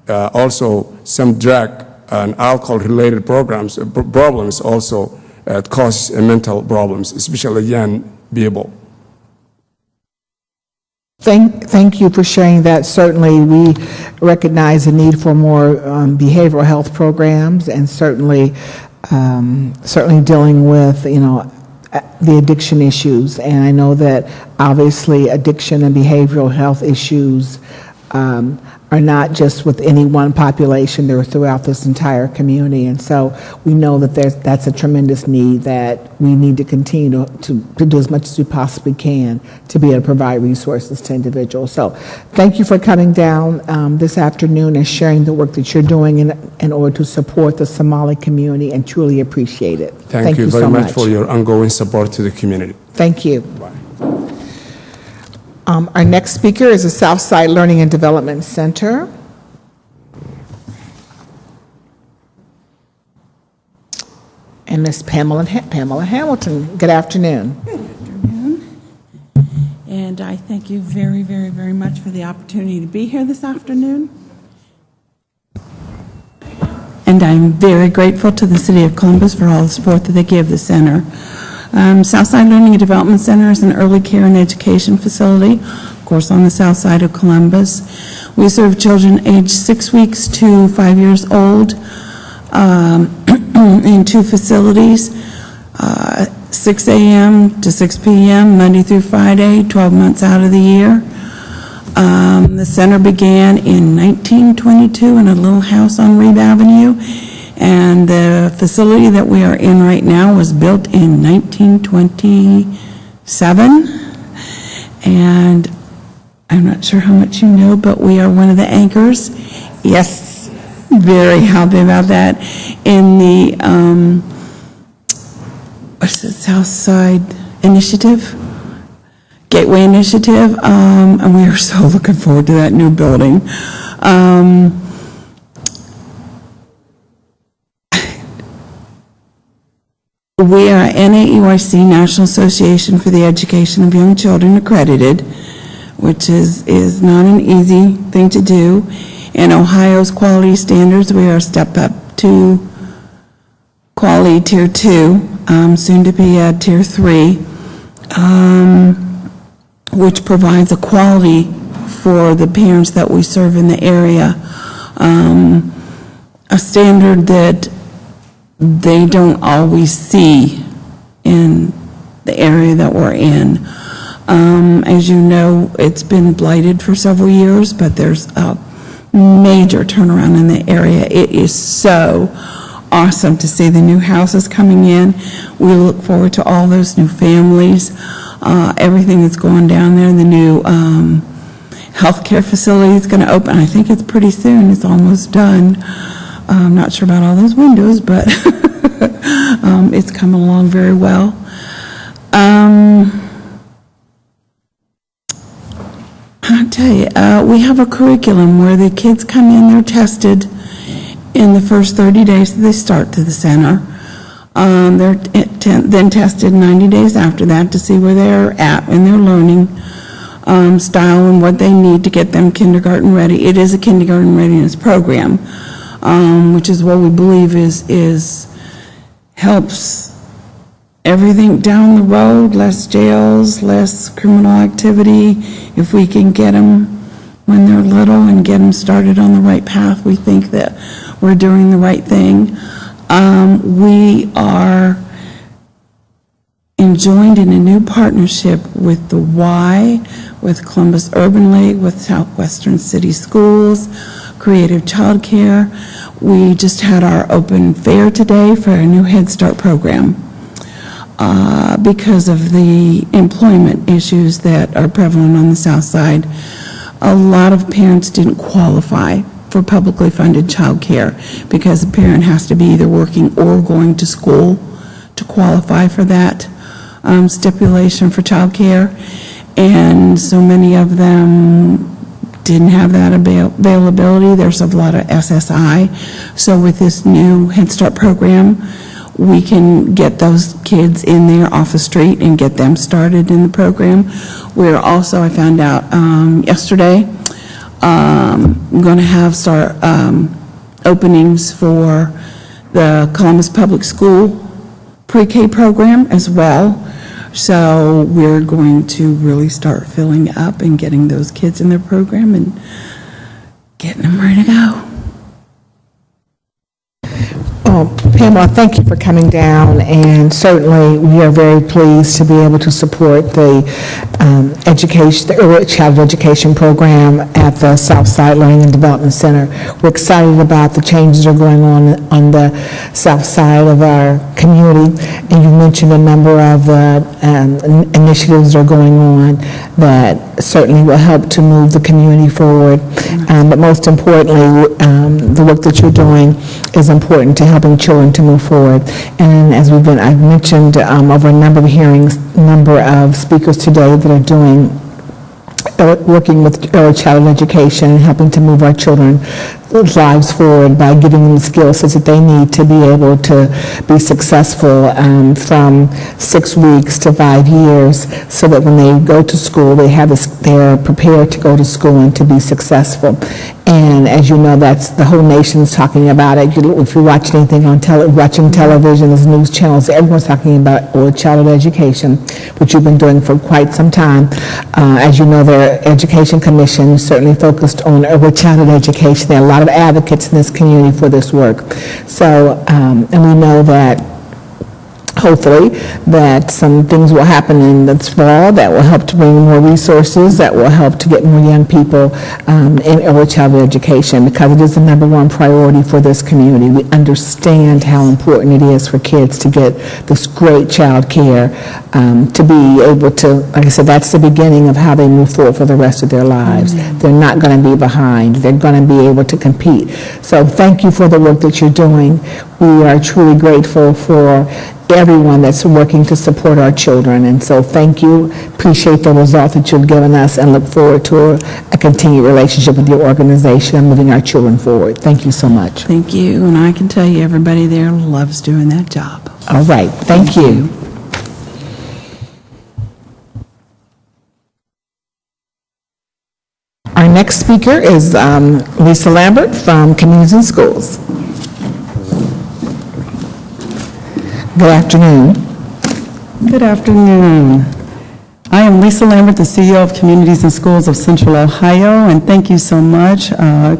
Also, some drug and alcohol-related problems also cause mental problems, especially young people.
Thank you for sharing that. Certainly, we recognize the need for more behavioral health programs, and certainly dealing with, the addiction issues. And I know that obviously addiction and behavioral health issues are not just with any one population, they're throughout this entire community. And so we know that that's a tremendous need that we need to continue to do as much as we possibly can to be able to provide resources to individuals. So thank you for coming down this afternoon and sharing the work that you're doing in order to support the Somali community, and truly appreciate it.
Thank you very much for your ongoing support to the community.
Thank you. Our next speaker is the Southside Learning and Development Center. and Ms. Pamela Hamilton. Good afternoon.
And I thank you very, very, very much for the opportunity to be here this afternoon. And I'm very grateful to the City of Columbus for all the support that they give the center. Southside Learning and Development Center is an early care and education facility, of course, on the south side of Columbus. We serve children aged 6 weeks to 5 years old in 2 facilities, 6 a.m. to 6 p.m., Monday through Friday, 12 months out of the year. The center began in 1922 in a little house on Reeve Avenue, and the facility that we are in right now was built in 1927. And I'm not sure how much you know, but we are one of the anchors. Yes, very happy about that. In the what's the Southside Initiative? Gateway Initiative, and we are so looking forward to that new building. We are NAEYC, National Association for the Education of Young Children, accredited, which is not an easy thing to do. In Ohio's quality standards, we are a step up to quality tier 2, soon to be at tier 3. Which provides equality for the parents that we serve in the area, a standard that they don't always see in the area that we're in. As you know, it's been blighted for several years, but there's a major turnaround in the area. It is so awesome to see the new houses coming in. We look forward to all those new families. Everything that's going down there, the new healthcare facility is going to open. I think it's pretty soon. It's almost done. I'm not sure about all those windows, but it's coming along very well. I'll tell you, we have a curriculum where the kids come in, they're tested in the first 30 days that they start to the center. They're then tested 90 days after that to see where they're at in their learning style and what they need to get them kindergarten ready. It is a kindergarten readiness program, which is what we believe helps everything down the road, less jails, less criminal activity. If we can get them when they're little and get them started on the right path, we think that we're doing the right thing. We are enjoined in a new partnership with the Y, with Columbus Urban League, with Southwestern City Schools, Creative Childcare. We just had our open fair today for a new Head Start program. Because of the employment issues that are prevalent on the south side, a lot of parents didn't qualify for publicly funded child care because the parent has to be either working or going to school to qualify for that stipulation for child care. And so many of them didn't have that availability. There's a lot of SSI. So with this new Head Start program, we can get those kids in there off the street and get them started in the program. We're also, I found out yesterday, I'm going to have openings for the Columbus Public School pre-K program as well. So we're going to really start filling up and getting those kids in their program and getting them ready to go.
Pamela, thank you for coming down, and certainly we are very pleased to be able to support the early childhood education program at the Southside Learning and Development Center. We're excited about the changes that are going on the south side of our community, and you mentioned a number of initiatives that are going on that certainly will help to move the community forward. But most importantly, the work that you're doing is important to helping children to move forward. And as I've mentioned over a number of hearings, number of speakers today that are doing working with early childhood education and helping to move our children's lives forward by giving them the skill sets that they need to be able to be successful from 6 weeks to 5 years, so that when they go to school, they're prepared to go to school and to be successful. And as you know, that's the whole nation's talking about it. If you watch anything on watching television, there's news channels, everyone's talking about early childhood education, which you've been doing for quite some time. As you know, the Education Commission certainly focused on early childhood education. There are a lot of advocates in this community for this work. So, and we know that hopefully that some things will happen in this fall that will help to bring more resources, that will help to get more young people in early childhood education, because it is the #1 priority for this community. We understand how important it is for kids to get this great child care, to be able to, like I said, that's the beginning of how they move forward for the rest of their lives. They're not going to be behind. They're going to be able to compete. So thank you for the work that you're doing. We are truly grateful for everyone that's working to support our children. And so thank you. Appreciate the result that you've given us and look forward to a continued relationship with your organization and moving our children forward. Thank you so much.
Thank you, and I can tell you, everybody there loves doing that job.
All right. Thank you. Our next speaker is Lisa Lambert from Communities and Schools. Good afternoon.
Good afternoon. I am Lisa Lambert, the CEO of Communities and Schools of Central Ohio, and thank you so much,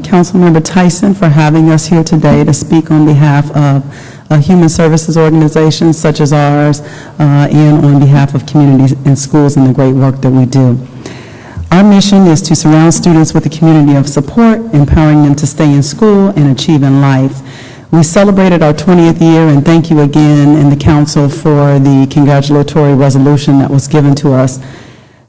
Councilmember Tyson, for having us here today to speak on behalf of human services organizations such as ours, and on behalf of communities and schools and the great work that we do. Our mission is to surround students with a community of support, empowering them to stay in school and achieve in life. We celebrated our 20th year, and thank you again and the council for the congratulatory resolution that was given to us.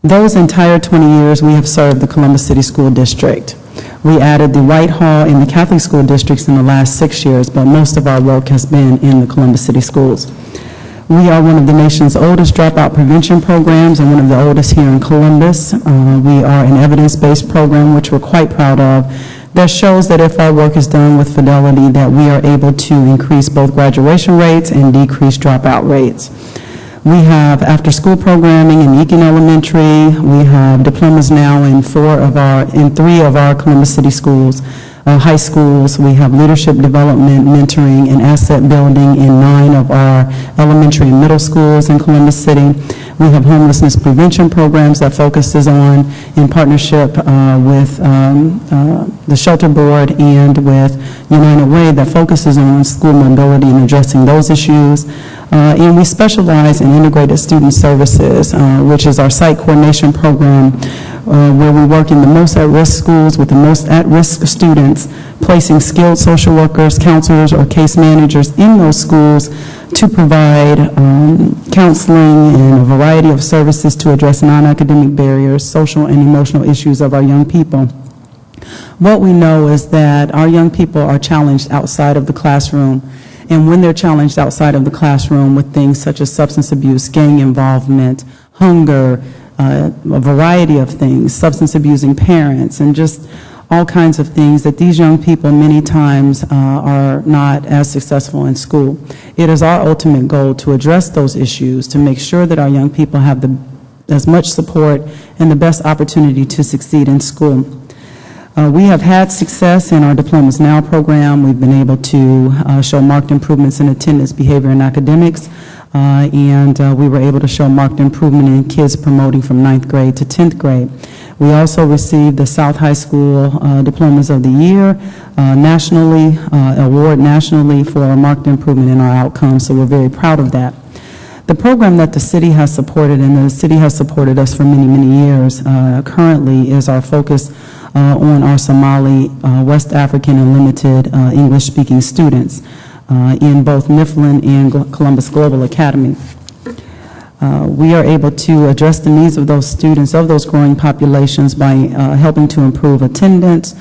Those entire 20 years, we have served the Columbus City School District. We added the White Hall and the Catholic school districts in the last 6 years, but most of our work has been in the Columbus City Schools. We are one of the nation's oldest dropout prevention programs and one of the oldest here in Columbus. We are an evidence-based program, which we're quite proud of, that shows that if our work is done with fidelity, that we are able to increase both graduation rates and decrease dropout rates. We have after-school programming in Eakin Elementary. We have diplomas now in 3 of our Columbus City schools, high schools. We have leadership development, mentoring, and asset building in 9 of our elementary and middle schools in Columbus City. We have homelessness prevention programs that focuses on, in partnership with the Shelter Board and with United Way, that focuses on school mobility and addressing those issues. And we specialize in integrated student services, which is our site coordination program, where we work in the most at-risk schools with the most at-risk students, placing skilled social workers, counselors, or case managers in those schools to provide counseling and a variety of services to address non-academic barriers, social and emotional issues of our young people. What we know is that our young people are challenged outside of the classroom, and when they're challenged outside of the classroom with things such as substance abuse, gang involvement, hunger, a variety of things, substance abusing parents, and just all kinds of things, that these young people many times are not as successful in school. It is our ultimate goal to address those issues, to make sure that our young people have as much support and the best opportunity to succeed in school. We have had success in our Diplomas Now program. We've been able to show marked improvements in attendance, behavior, and academics, and we were able to show marked improvement in kids promoting from 9th grade to 10th grade. We also received the South High School Diplomas of the Year award nationally for marked improvement in our outcomes, so we're very proud of that. The program that the city has supported, and the city has supported us for many, many years, currently is our focus on our Somali, West African, and limited English-speaking students in both Mifflin and Columbus Global Academy. We are able to address the needs of those students, of those growing populations, by helping to improve attendance,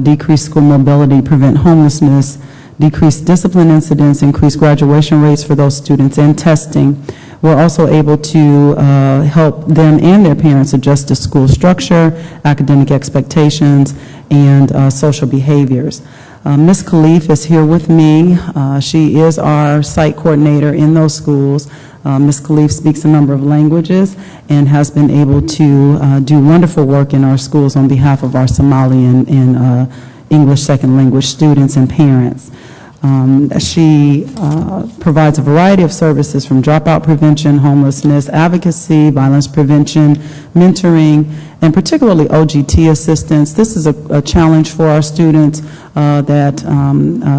decrease school mobility, prevent homelessness, decrease discipline incidents, increase graduation rates for those students, and testing. We're also able to help them and their parents adjust to school structure, academic expectations, and social behaviors. Ms. Khalif is here with me. She is our site coordinator in those schools. Ms. Khalif speaks a number of languages and has been able to do wonderful work in our schools on behalf of our Somali and English second language students and parents. She provides a variety of services from dropout prevention, homelessness, advocacy, violence prevention, mentoring, and particularly OGT assistance. This is a challenge for our students that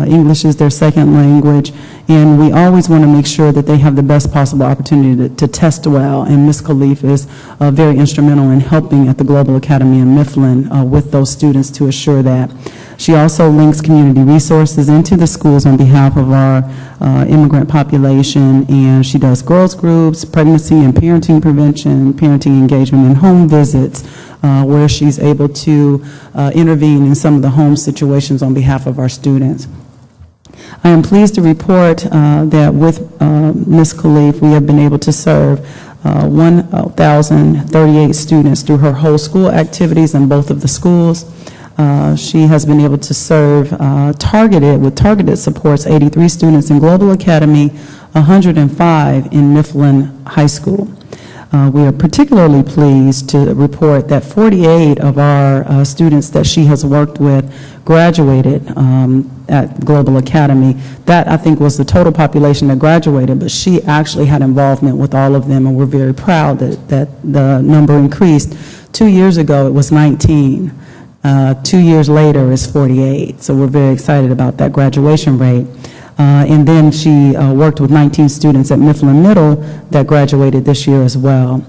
English is their second language, and we always want to make sure that they have the best possible opportunity to test well, and Ms. Khalif is very instrumental in helping at the Global Academy in Mifflin with those students to assure that. She also links community resources into the schools on behalf of our immigrant population, and she does girls groups, pregnancy and parenting prevention, parenting engagement, and home visits, where she's able to intervene in some of the home situations on behalf of our students. I am pleased to report that with Ms. Khalif, we have been able to serve 1,038 students through her whole school activities in both of the schools. She has been able to serve targeted supports 83 students in Global Academy, 105 in Mifflin High School. We are particularly pleased to report that 48 of our students that she has worked with graduated at Global Academy. That, I think, was the total population that graduated, but she actually had involvement with all of them, and we're very proud that the number increased. 2 years ago, it was 19. 2 years later is 48, so we're very excited about that graduation rate. And then she worked with 19 students at Mifflin Middle that graduated this year as well.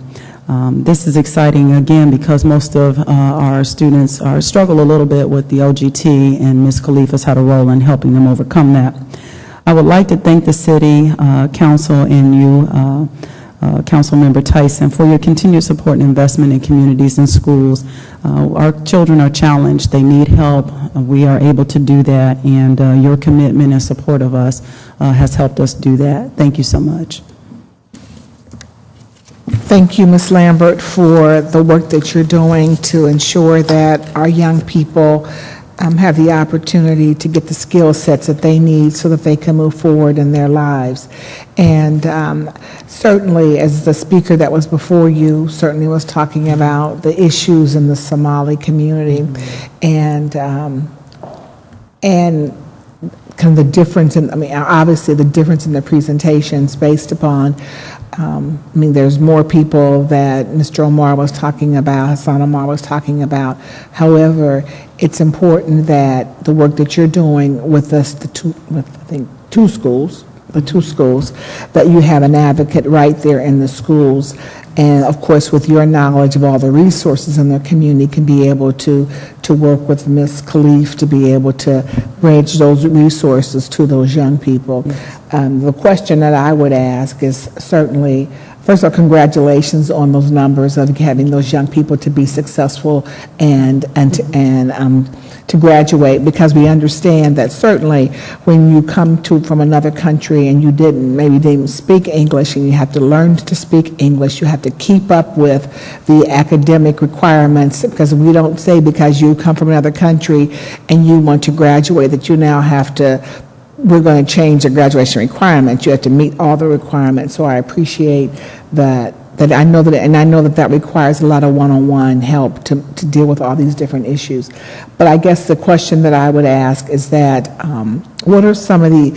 This is exciting, again, because most of our students struggle a little bit with the OGT, and Ms. Khalif has had a role in helping them overcome that. I would like to thank the City Council and you, Councilmember Tyson, for your continued support and investment in communities and schools. Our children are challenged. They need help. We are able to do that, and your commitment and support of us has helped us do that. Thank you so much.
Thank you, Ms. Lambert, for the work that you're doing to ensure that our young people have the opportunity to get the skill sets that they need so that they can move forward in their lives. And certainly, as the speaker that was before you certainly was talking about the issues in the Somali community, and kind of the difference in, obviously the difference in the presentations based upon, there's more people that Mr. Omar was talking about, Hassan Omar was talking about. However, it's important that the work that you're doing with us, the two schools, that you have an advocate right there in the schools. And of course, with your knowledge of all the resources in the community, can be able to work with Ms. Khalif to be able to bridge those resources to those young people. The question that I would ask is certainly, first of all, congratulations on those numbers of having those young people to be successful and to graduate, because we understand that certainly when you come from another country and you didn't speak English, and you have to learn to speak English, you have to keep up with the academic requirements, because we don't say because you come from another country and you want to graduate that you now have to, we're going to change the graduation requirements. You have to meet all the requirements. So I appreciate that I know that requires a lot of one-on-one help to deal with all these different issues. But I guess the question that I would ask is that what are some of the,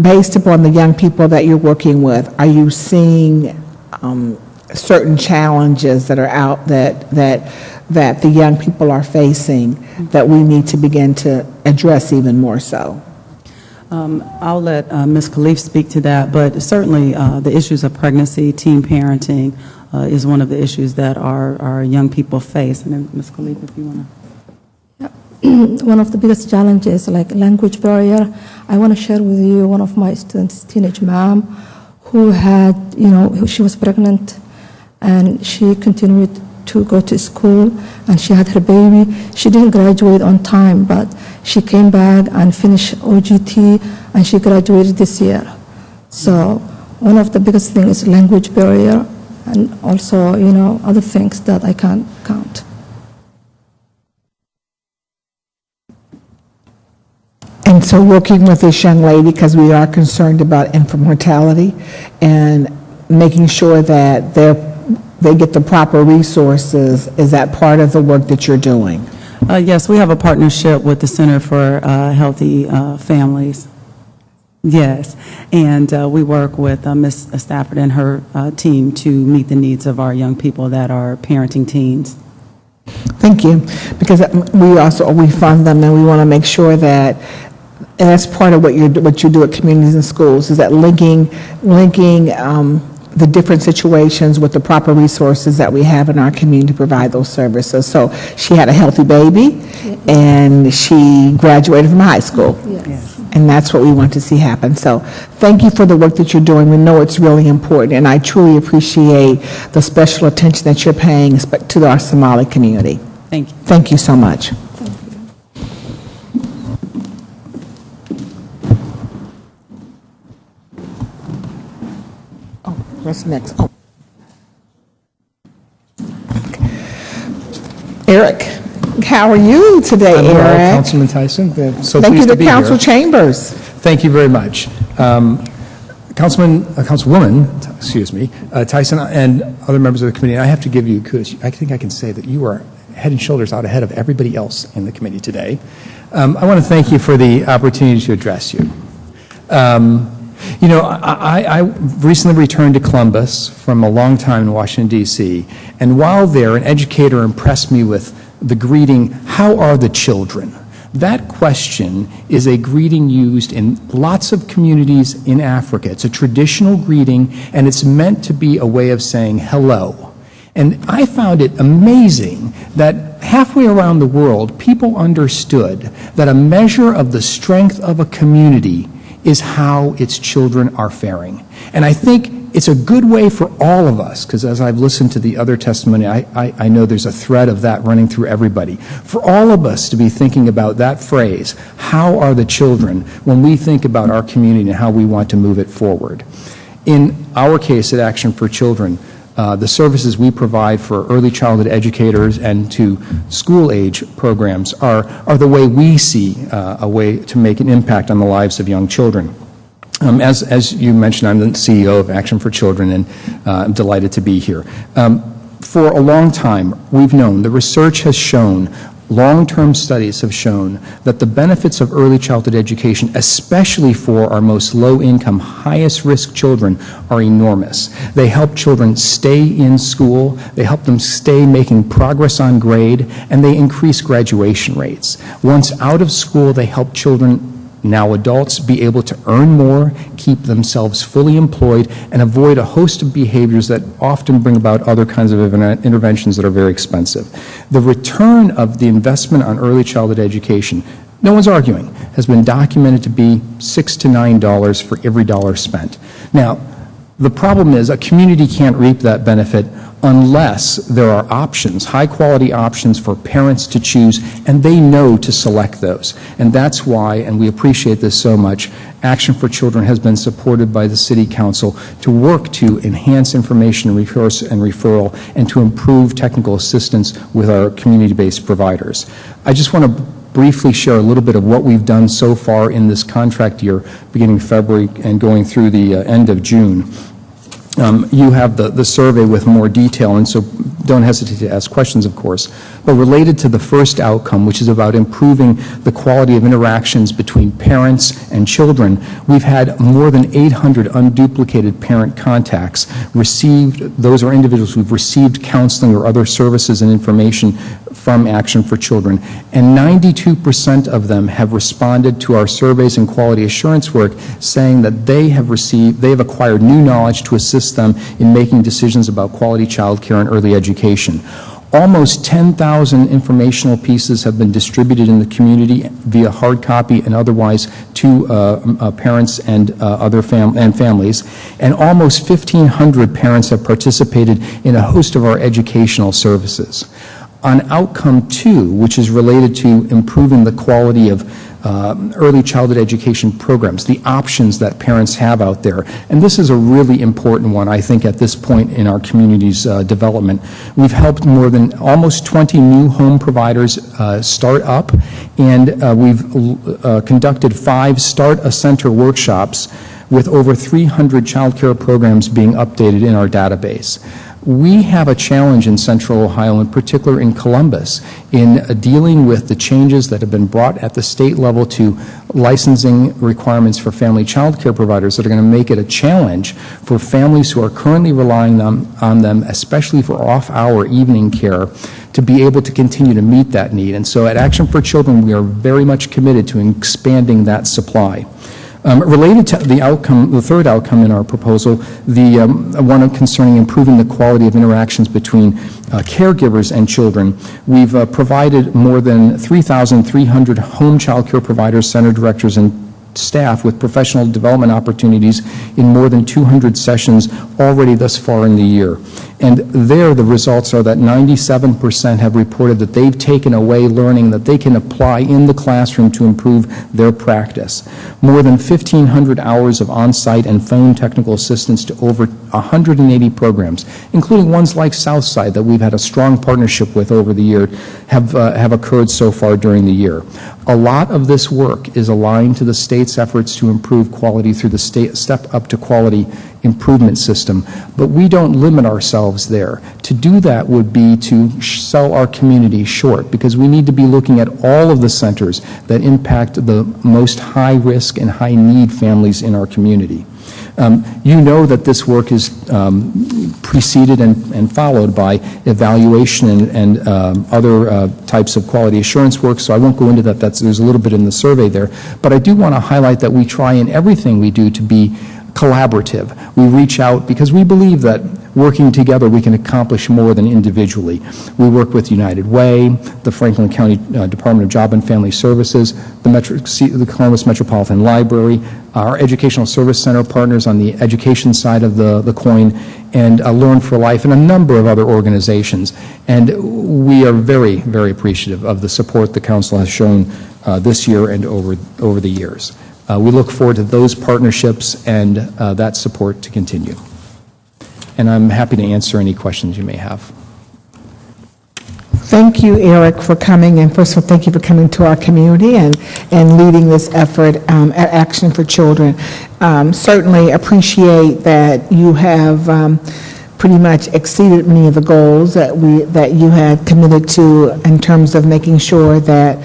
based upon the young people that you're working with, are you seeing certain challenges that are out that the young people are facing that we need to begin to address even more so?
I'll let Ms. Khalif speak to that, but certainly the issues of pregnancy, teen parenting is one of the issues that our young people face. And then Ms. Khalif, if you want to.
One of the biggest challenges, like language barrier. I want to share with you one of my students, teenage mom, who had, she was pregnant and she continued to go to school, and she had her baby. She didn't graduate on time, but she came back and finished OGT, and she graduated this year. So one of the biggest things is language barrier, and also, other things that I can't count.
And so working with this young lady, because we are concerned about infant mortality, and making sure that they get the proper resources, is that part of the work that you're doing?
Yes, we have a partnership with the Center for Healthy Families. Yes, and we work with Ms. Stafford and her team to meet the needs of our young people that are parenting teens.
Thank you, because we fund them, and we want to make sure that, and that's part of what you do at communities and schools, is that linking the different situations with the proper resources that we have in our community to provide those services. So she had a healthy baby, and she graduated from high school.
Yes.
And that's what we want to see happen. So thank you for the work that you're doing. We know it's really important, and I truly appreciate the special attention that you're paying to our Somali community.
Thank you.
Thank you so much. Oh, what's next? Oh. Eric, how are you today,
I'm well,
Eric?
Councilman Tyson. So
Thank you
pleased
to
to be
council
here.
chambers.
Thank you very much. Councilwoman, excuse me, Tyson and other members of the committee, I have to give you kudos. I think I can say that you are head and shoulders out ahead of everybody else in the committee today. I want to thank you for the opportunity to address you. I recently returned to Columbus from a long time in Washington, D.C., and while there, an educator impressed me with the greeting, "How are the children?" That question is a greeting used in lots of communities in Africa. It's a traditional greeting, and it's meant to be a way of saying hello. And I found it amazing that halfway around the world, people understood that a measure of the strength of a community is how its children are faring. And I think it's a good way for all of us, because as I've listened to the other testimony, I know there's a thread of that running through everybody. For all of us to be thinking about that phrase, how are the children, when we think about our community and how we want to move it forward. In our case at Action for Children, the services we provide for early childhood educators and to school-age programs are the way we see a way to make an impact on the lives of young children. As you mentioned, I'm the CEO of Action for Children, and I'm delighted to be here. For a long time, we've known, the research has shown, long-term studies have shown that the benefits of early childhood education, especially for our most low-income, highest-risk children, are enormous. They help children stay in school, they help them stay making progress on grade, and they increase graduation rates. Once out of school, they help children, now adults, be able to earn more, keep themselves fully employed, and avoid a host of behaviors that often bring about other kinds of interventions that are very expensive. The return of the investment on early childhood education, no one's arguing, has been documented to be $6 to $9 for every dollar spent. Now, the problem is a community can't reap that benefit unless there are options, high-quality options for parents to choose, and they know to select those. And that's why, and we appreciate this so much, Action for Children has been supported by the City Council to work to enhance information referral and to improve technical assistance with our community-based providers. I just want to briefly share a little bit of what we've done so far in this contract year, beginning February and going through the end of June. You have the survey with more detail, and so don't hesitate to ask questions, of course. But related to the first outcome, which is about improving the quality of interactions between parents and children, we've had more than 800 unduplicated parent contacts received. Those are individuals who've received counseling or other services and information from Action for Children, and 92% of them have responded to our surveys and quality assurance work saying that they have acquired new knowledge to assist them in making decisions about quality child care and early education. Almost 10,000 informational pieces have been distributed in the community via hard copy and otherwise to parents and other families, and almost 1,500 parents have participated in a host of our educational services. On outcome 2, which is related to improving the quality of early childhood education programs, the options that parents have out there. And this is a really important one, I think, at this point in our community's development. We've helped more than almost 20 new home providers start up, and we've conducted 5 Start a Center workshops with over 300 child care programs being updated in our database. We have a challenge in Central Ohio, in particular in Columbus, in dealing with the changes that have been brought at the state level to licensing requirements for family child care providers that are going to make it a challenge for families who are currently relying on them, especially for off-hour evening care, to be able to continue to meet that need. And so at Action for Children, we are very much committed to expanding that supply. Related to the outcome, the third outcome in our proposal, the one concerning improving the quality of interactions between caregivers and children, we've provided more than 3,300 home child care providers, center directors, and staff with professional development opportunities in more than 200 sessions already thus far in the year. And there, the results are that 97% have reported that they've taken away learning that they can apply in the classroom to improve their practice. More than 1,500 hours of on-site and phone technical assistance to over 180 programs, including ones like Southside that we've had a strong partnership with over the year, have occurred so far during the year. A lot of this work is aligned to the state's efforts to improve quality through the state Step Up to Quality improvement system, but we don't limit ourselves there. To do that would be to sell our community short, because we need to be looking at all of the centers that impact the most high-risk and high-need families in our community. You know that this work is preceded and followed by evaluation and other types of quality assurance work, so I won't go into that. There's a little bit in the survey there. But I do want to highlight that we try in everything we do to be collaborative. We reach out because we believe that working together we can accomplish more than individually. We work with United Way, the Franklin County Department of Job and Family Services, the Columbus Metropolitan Library, our Educational Service Center partners on the education side of the coin, and Learn for Life, and a number of other organizations. And we are very, very appreciative of the support the council has shown this year and over the years. We look forward to those partnerships and that support to continue. And I'm happy to answer any questions you may have.
Thank you, Eric, for coming, and first of all, thank you for coming to our community and leading this effort at Action for Children. Certainly appreciate that you have pretty much exceeded many of the goals that you had committed to in terms of making sure that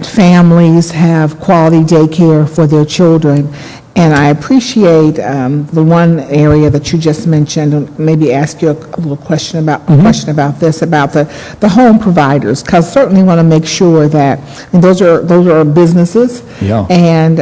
families have quality daycare for their children. And I appreciate the one area that you just mentioned, and maybe ask you a little question about this, about the home providers, because certainly want to make sure that, and those are businesses, and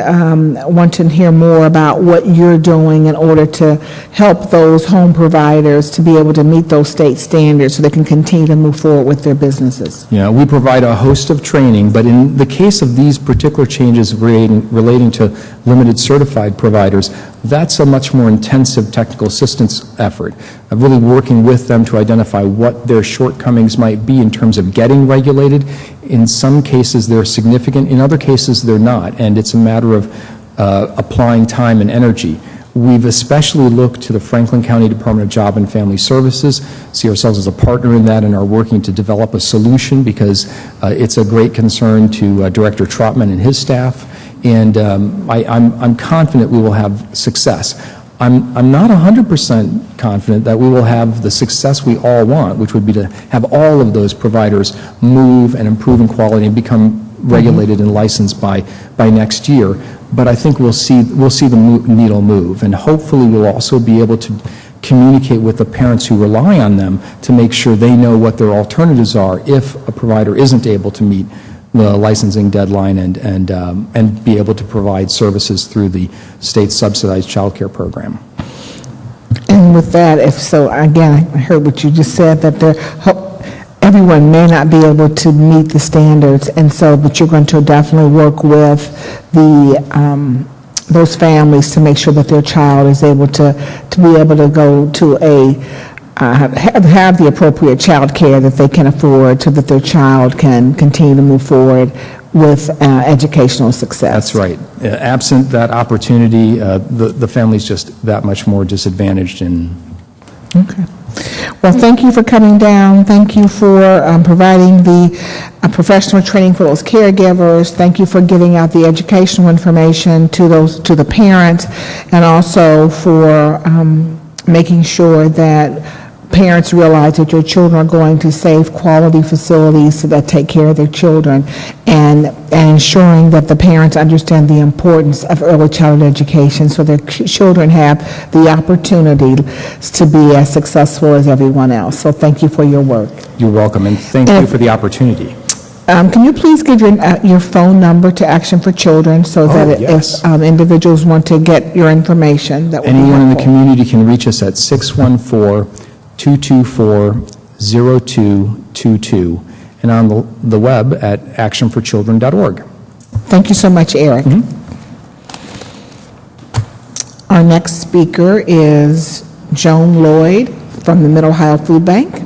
want to hear more about what you're doing in order to help those home providers to be able to meet those state standards so they can continue to move forward with their businesses.
Yeah, we provide a host of training, but in the case of these particular changes relating to limited certified providers, that's a much more intensive technical assistance effort, really working with them to identify what their shortcomings might be in terms of getting regulated. In some cases they're significant, in other cases they're not, and it's a matter of applying time and energy. We've especially looked to the Franklin County Department of Job and Family Services, see ourselves as a partner in that, and are working to develop a solution because it's a great concern to Director Trotman and his staff. And I'm confident we will have success. I'm not 100% confident that we will have the success we all want, which would be to have all of those providers move and improve in quality and become regulated and licensed by next year. But I think we'll see the needle move, and hopefully we'll also be able to communicate with the parents who rely on them to make sure they know what their alternatives are if a provider isn't able to meet the licensing deadline and be able to provide services through the state subsidized child care program.
And with that, if so, again, I heard what you just said, that everyone may not be able to meet the standards, and so, but you're going to definitely work with those families to make sure that their child is able to be able to go to have the appropriate child care that they can afford so that their child can continue to move forward with educational success.
That's right. Absent that opportunity, the family's just that much more disadvantaged.
Okay. Well, thank you for coming down. Thank you for providing the professional training for those caregivers. Thank you for getting out the educational information to the parents, and also for making sure that parents realize that your children are going to safe, quality facilities that take care of their children, and ensuring that the parents understand the importance of early childhood education so their children have the opportunity to be as successful as everyone else. So thank you for your work.
You're welcome, and thank you for the opportunity.
Can you please give your phone number to Action for Children so that
yes.
if individuals want to get your information, that would be
Anyone in the
helpful.
community can reach us at 614-224-0222, and on the web at actionforchildren.org.
Thank you so much, Eric. Our next speaker is Joan Lloyd from the Mid-Ohio Food Bank.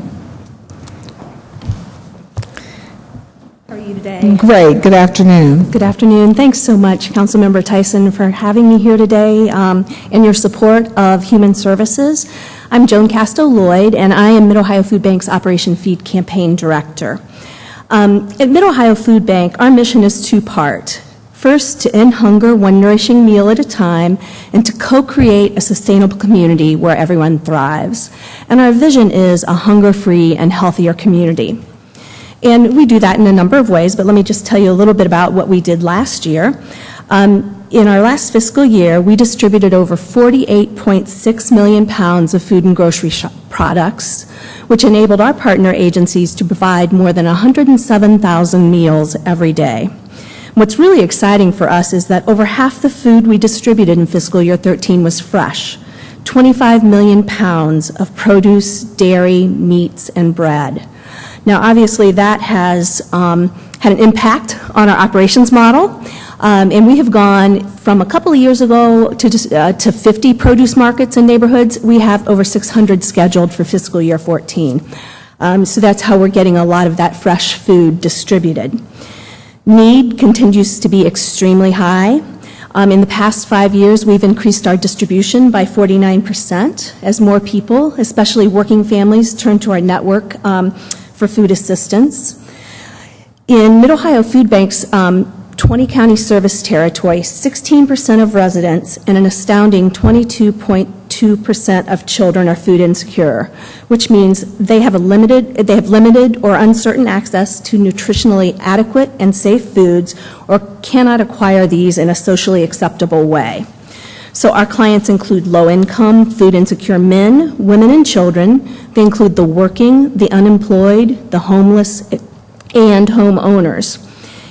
How are you today?
Great. Good afternoon.
Good afternoon. Thanks so much, Councilmember Tyson, for having me here today and your support of Human Services. I'm Joan Casto-Lloyd, and I am Mid-Ohio Food Bank's Operation Feed Campaign Director. At Mid-Ohio Food Bank, our mission is two-part. First, to end hunger one nourishing meal at a time, and to co-create a sustainable community where everyone thrives. And our vision is a hunger-free and healthier community. And we do that in a number of ways, but let me just tell you a little bit about what we did last year. In our last fiscal year, we distributed over 48.6 million pounds of food and grocery products, which enabled our partner agencies to provide more than 107,000 meals every day. What's really exciting for us is that over half the food we distributed in fiscal year 13 was fresh. 25 million pounds of produce, dairy, meats, and bread. Now, obviously, that has had an impact on our operations model, and we have gone from a couple of years ago to 50 produce markets in neighborhoods. We have over 600 scheduled for fiscal year 14. So that's how we're getting a lot of that fresh food distributed. Need continues to be extremely high. In the past 5 years, we've increased our distribution by 49% as more people, especially working families, turn to our network for food assistance. In Mid-Ohio Food Bank's 20-county service territory, 16% of residents and an astounding 22.2% of children are food insecure, which means they have limited or uncertain access to nutritionally adequate and safe foods, or cannot acquire these in a socially acceptable way. So our clients include low-income, food-insecure men, women, and children. They include the working, the unemployed, the homeless, and homeowners.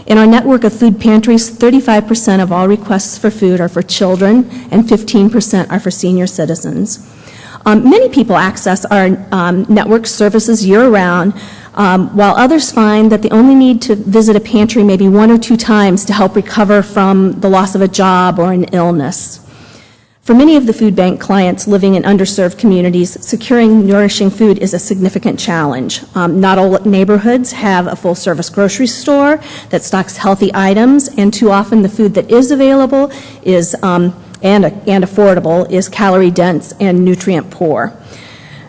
In our network of food pantries, 35% of all requests for food are for children, and 15% are for senior citizens. Many people access our network services year-round, while others find that they only need to visit a pantry maybe 1 or 2 times to help recover from the loss of a job or an illness. For many of the food bank clients living in underserved communities, securing nourishing food is a significant challenge. Not all neighborhoods have a full-service grocery store that stocks healthy items, and too often the food that is available is and affordable is calorie-dense and nutrient-poor.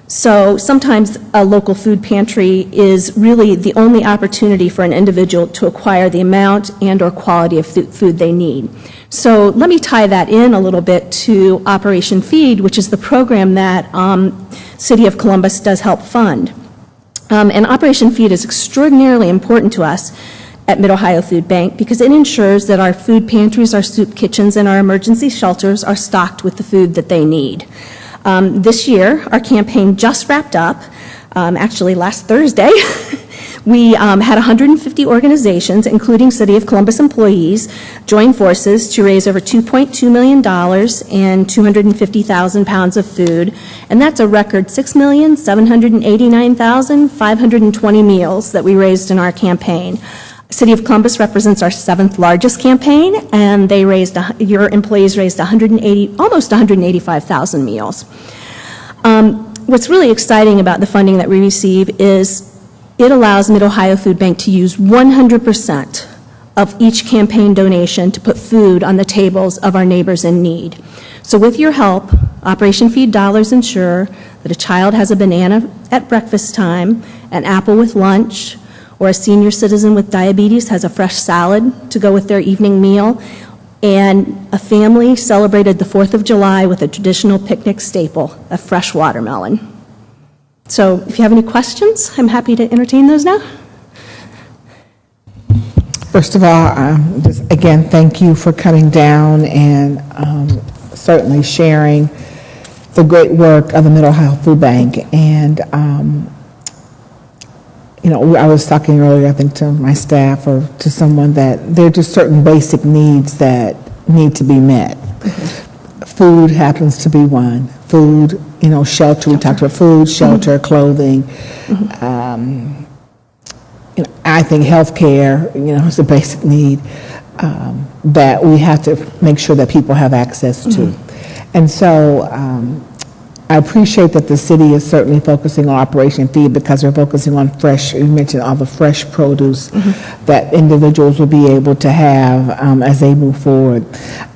So sometimes a local food pantry is really the only opportunity for an individual to acquire the amount and or quality of food they need. So let me tie that in a little bit to Operation Feed, which is the program that City of Columbus does help fund. And Operation Feed is extraordinarily important to us at Mid-Ohio Food Bank because it ensures that our food pantries, our soup kitchens, and our emergency shelters are stocked with the food that they need. This year, our campaign just wrapped up, actually last Thursday. We had 150 organizations, including City of Columbus employees, join forces to raise over $2.2 million and 250,000 pounds of food, and that's a record 6,789,520 meals that we raised in our campaign. City of Columbus represents our 7th largest campaign, and they raised, your employees raised almost 185,000 meals. What's really exciting about the funding that we receive is it allows Mid-Ohio Food Bank to use 100% of each campaign donation to put food on the tables of our neighbors in need. So with your help, Operation Feed Dollars ensure that a child has a banana at breakfast time, an apple with lunch, or a senior citizen with diabetes has a fresh salad to go with their evening meal, and a family celebrated the 4th of July with a traditional picnic staple, a fresh watermelon. So if you have any questions, I'm happy to entertain those now.
First of all, just again, thank you for coming down and certainly sharing the great work of the Mid-Ohio Food Bank. And, you know, I was talking earlier, I think, to my staff or to someone that there are just certain basic needs that need to be met. Food happens to be one. Food, you know, shelter, we talked about food, shelter, clothing. You know, I think healthcare, you know, is a basic need that we have to make sure that people have access to. And so I appreciate that the city is certainly focusing on Operation Feed because they're focusing on fresh, you mentioned all the fresh produce that individuals will be able to have as they move forward.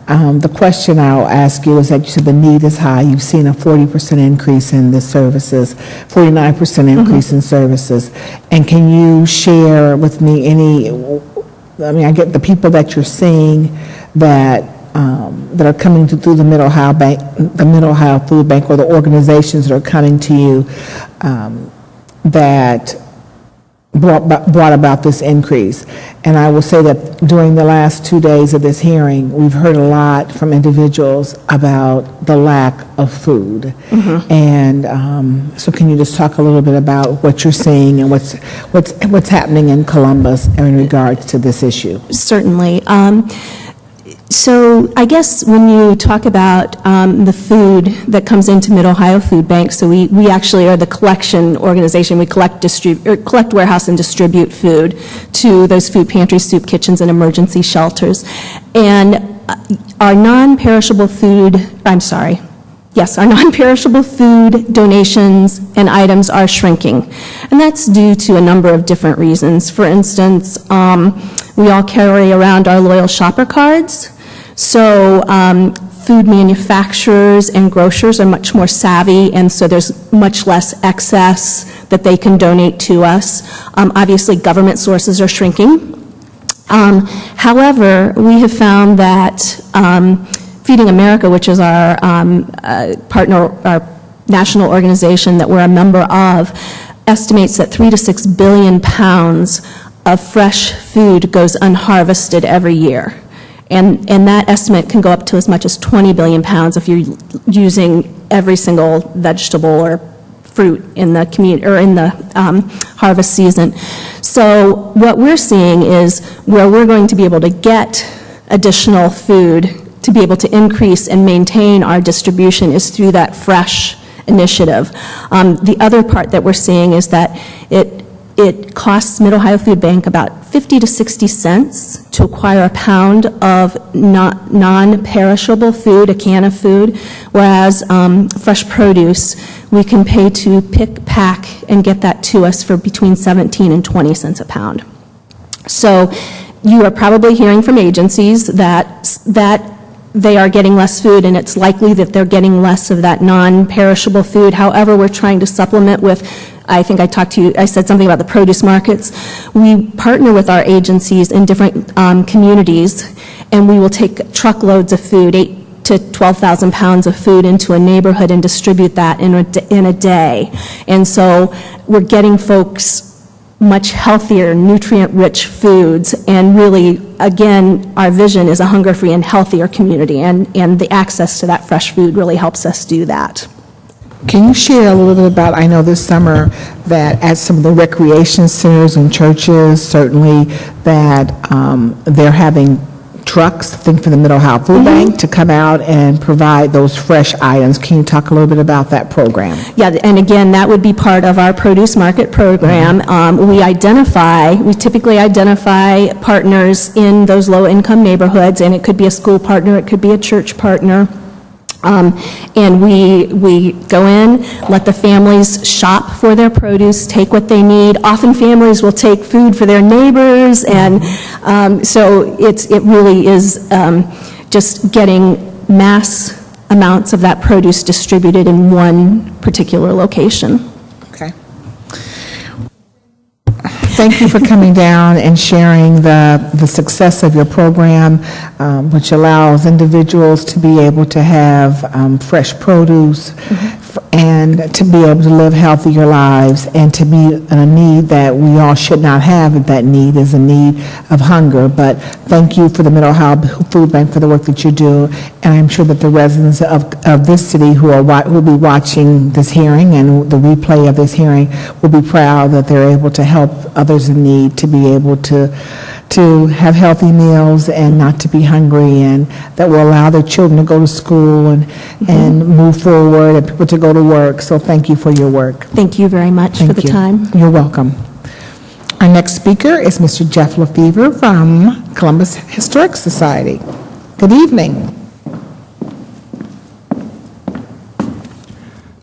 The question I'll ask you is that you said the need is high. You've seen a 40% increase in the services, 49% increase in services. And can you share with me any, I mean, I get the people that you're seeing that that are coming through the Mid-Ohio Bank, the Mid-Ohio Food Bank, or the organizations that are coming to you that brought about this increase. And I will say that during the last 2 days of this hearing, we've heard a lot from individuals about the lack of food. And so can you just talk a little bit about what you're seeing and what's happening in Columbus in regards to this issue?
Certainly. So I guess when you talk about the food that comes into Mid-Ohio Food Bank, so we actually are the collection organization. We collect, warehouse, and distribute food to those food pantries, soup kitchens, and emergency shelters. And our non-perishable food, our non-perishable food donations and items are shrinking. And that's due to a number of different reasons. For instance, we all carry around our loyal shopper cards. So food manufacturers and grocers are much more savvy, and so there's much less excess that they can donate to us. Obviously, government sources are shrinking. However, we have found that Feeding America, which is our partner, our national organization that we're a member of, estimates that 3 to 6 billion pounds of fresh food goes unharvested every year. And that estimate can go up to as much as 20 billion pounds if you're using every single vegetable or fruit in the community or in the harvest season. So what we're seeing is where we're going to be able to get additional food to be able to increase and maintain our distribution is through that fresh initiative. The other part that we're seeing is that it costs Mid-Ohio Food Bank about 50 to 60 cents to acquire a pound of non-perishable food, a can of food, whereas fresh produce, we can pay to pick, pack, and get that to us for between 17 and 20 cents a pound. So you are probably hearing from agencies that they are getting less food, and it's likely that they're getting less of that non-perishable food. However, we're trying to supplement with, I think I said something about the produce markets. We partner with our agencies in different communities, and we will take truckloads of food, 8 to 12,000 pounds of food into a neighborhood and distribute that in a day. And so we're getting folks much healthier, nutrient-rich foods, and really, again, our vision is a hunger-free and healthier community, and the access to that fresh food really helps us do that.
Can you share a little bit about, I know this summer that at some of the recreation centers and churches, certainly that they're having trucks, I think for the Mid-Ohio Food Bank, to come out and provide those fresh items. Can you talk a little bit about that program?
Yeah, and again, that would be part of our produce market program. We typically identify partners in those low-income neighborhoods, and it could be a school partner, it could be a church partner. And we go in, let the families shop for their produce, take what they need. Often families will take food for their neighbors, and so it really is just getting mass amounts of that produce distributed in one particular location.
Okay. Thank you for coming down and sharing the success of your program, which allows individuals to be able to have fresh produce and to be able to live healthier lives and to be a need that we all should not have. If that need is a need of hunger. But thank you for the Middle Ohio Food Bank for the work that you do, and I'm sure that the residents of this city who will be watching this hearing and the replay of this hearing will be proud that they're able to help others in need to be able to have healthy meals and not to be hungry, and that will allow their children to go to school and move forward and people to go to work. So thank you for your work.
Thank you very much for the time.
You're welcome. Our next speaker is Mr. Jeff Lefevre from Columbus Historic Society. Good evening.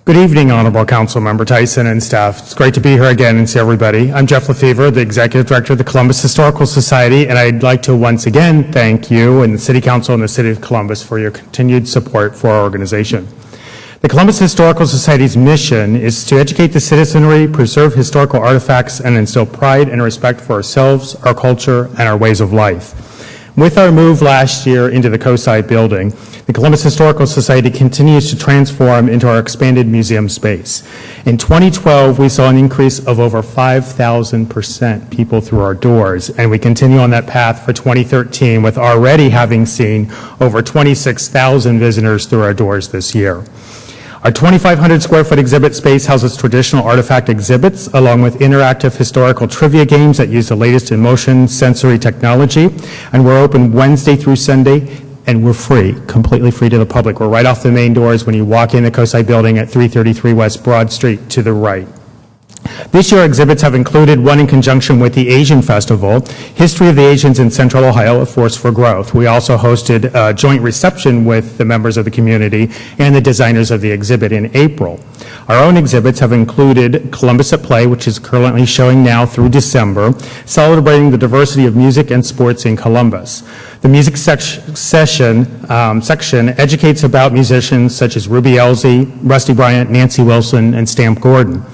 Good evening, Honorable Council Member Tyson and staff. It's great to be here again and see everybody. I'm Jeff Lefevre, the Executive Director of the Columbus Historical Society, and I'd like to once again thank you and the City Council and the City of Columbus for your continued support for our organization. The Columbus Historical Society's mission is to educate the citizenry, preserve historical artifacts, and instill pride and respect for ourselves, our culture, and our ways of life. With our move last year into the COSI building, the Columbus Historical Society continues to transform into our expanded museum space. In 2012, we saw an increase of over 5,000% people through our doors, and we continue on that path for 2013 with already having seen over 26,000 visitors through our doors this year. Our 2,500 square foot exhibit space houses traditional artifact exhibits along with interactive historical trivia games that use the latest in motion sensory technology, and we're open Wednesday through Sunday, and we're free, completely free to the public. We're right off the main doors when you walk in the COSI building at 333 West Broad Street to the right. This year, exhibits have included one in conjunction with the Asian Festival, History of the Asians in Central Ohio, A Force for Growth. We also hosted a joint reception with the members of the community and the designers of the exhibit in April. Our own exhibits have included Columbus at Play, which is currently showing now through December, celebrating the diversity of music and sports in Columbus. The music section educates about musicians such as Ruby Elsie, Rusty Bryant, Nancy Wilson, and Stomp Gordon.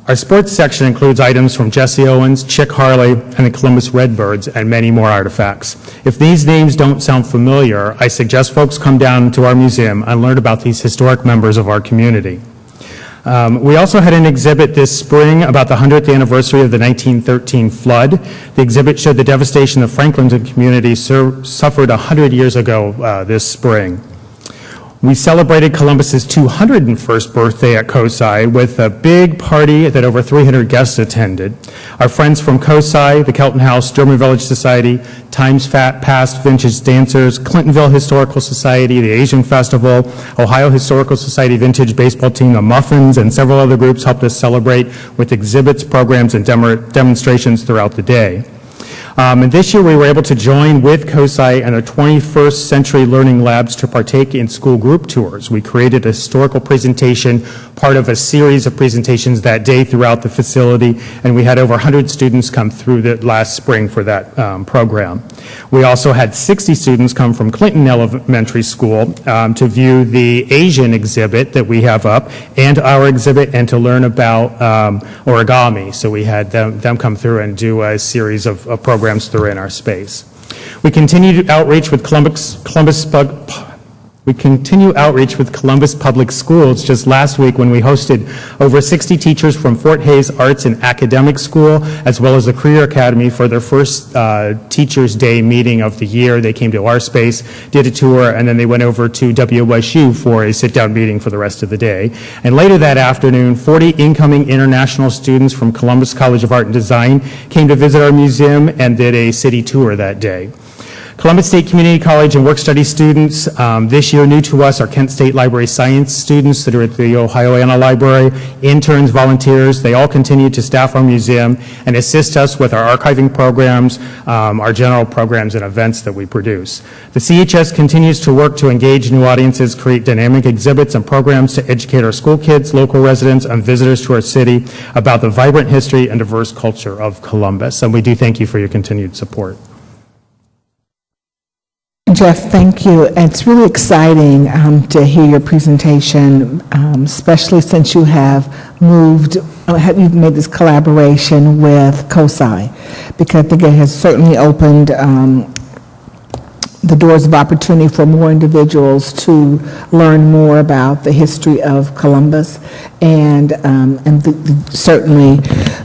Our sports section includes items from Jesse Owens, Chick Harley, and the Columbus Redbirds, and many more artifacts. If these names don't sound familiar, I suggest folks come down to our museum and learn about these historic members of our community. We also had an exhibit this spring about the 100th anniversary of the 1913 flood. The exhibit showed the devastation the Franklinton community suffered 100 years ago this spring. We celebrated Columbus's 201st birthday at COSI with a big party that over 300 guests attended. Our friends from COSI, the Kelton House, German Village Society, Times Past Vintage Dancers, Clintonville Historical Society, the Asian Festival, Ohio Historical Society Vintage Baseball Team, the Muffins, and several other groups helped us celebrate with exhibits, programs, and demonstrations throughout the day. And this year we were able to join with COSI and our 21st Century Learning Labs to partake in school group tours. We created a historical presentation, part of a series of presentations that day throughout the facility, and we had over 100 students come through the last spring for that program. We also had 60 students come from Clinton Elementary School to view the Asian exhibit that we have up and our exhibit and to learn about origami. So we had them come through and do a series of programs through in our space. We continue outreach with Columbus Public Schools just last week when we hosted over 60 teachers from Fort Hays Arts and Academic School, as well as the Career Academy for their first Teachers Day meeting of the year. They came to our space, did a tour, and then they went over to WSU for a sit-down meeting for the rest of the day. And later that afternoon, 40 incoming international students from Columbus College of Art and Design came to visit our museum and did a city tour that day. Columbus State Community College and work-study students. This year, new to us are Kent State Library Science students that are at the Ohio Anna Library, interns, volunteers. They all continue to staff our museum and assist us with our archiving programs, our general programs and events that we produce. The CHS continues to work to engage new audiences, create dynamic exhibits and programs to educate our school kids, local residents, and visitors to our city about the vibrant history and diverse culture of Columbus. And we do thank you for your continued support.
Jeff, thank you. It's really exciting to hear your presentation, especially since you have you've made this collaboration with COSI, because I think it has certainly opened the doors of opportunity for more individuals to learn more about the history of Columbus and certainly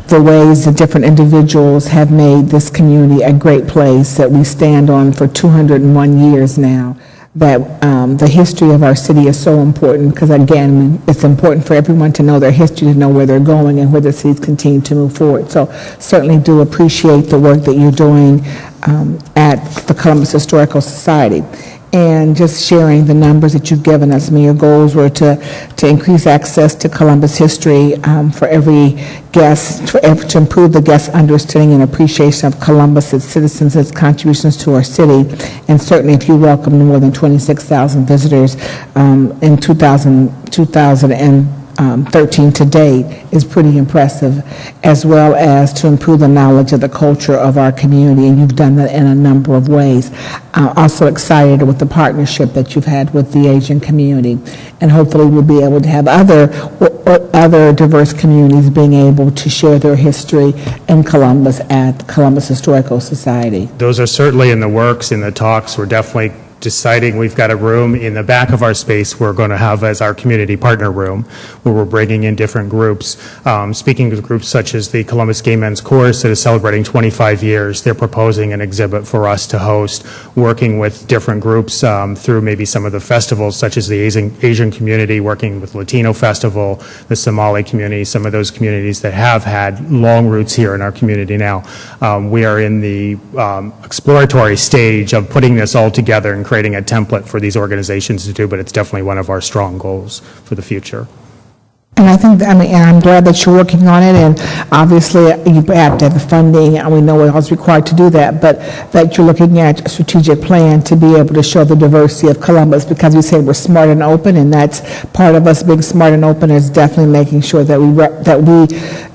the ways that different individuals have made this community a great place that we stand on for 201 years now. That the history of our city is so important because, again, it's important for everyone to know their history, to know where they're going and where the cities continue to move forward. So certainly do appreciate the work that you're doing at the Columbus Historical Society. And just sharing the numbers that you've given us. I mean, your goals were to increase access to Columbus history for every guest, to improve the guest's understanding and appreciation of Columbus, its citizens, its contributions to our city. And certainly if you welcomed more than 26,000 visitors in 2013 to date is pretty impressive, as well as to improve the knowledge of the culture of our community, and you've done that in a number of ways. Also excited with the partnership that you've had with the Asian community, and hopefully we'll be able to have other diverse communities being able to share their history in Columbus at the Columbus Historical Society.
Those are certainly in the works, in the talks. We're definitely deciding. We've got a room in the back of our space we're going to have as our community partner room, where we're bringing in different groups. Speaking of groups such as the Columbus Gay Men's Chorus that is celebrating 25 years, they're proposing an exhibit for us to host, working with different groups through maybe some of the festivals, such as the Asian community, working with Latino Festival, the Somali community, some of those communities that have had long roots here in our community now. We are in the exploratory stage of putting this all together and creating a template for these organizations to do, but it's definitely one of our strong goals for the future.
And I think, and I'm glad that you're working on it, and obviously you have to have the funding, and we know what else is required to do that, but that you're looking at a strategic plan to be able to show the diversity of Columbus, because we say we're smart and open, and that's part of us being smart and open is definitely making sure that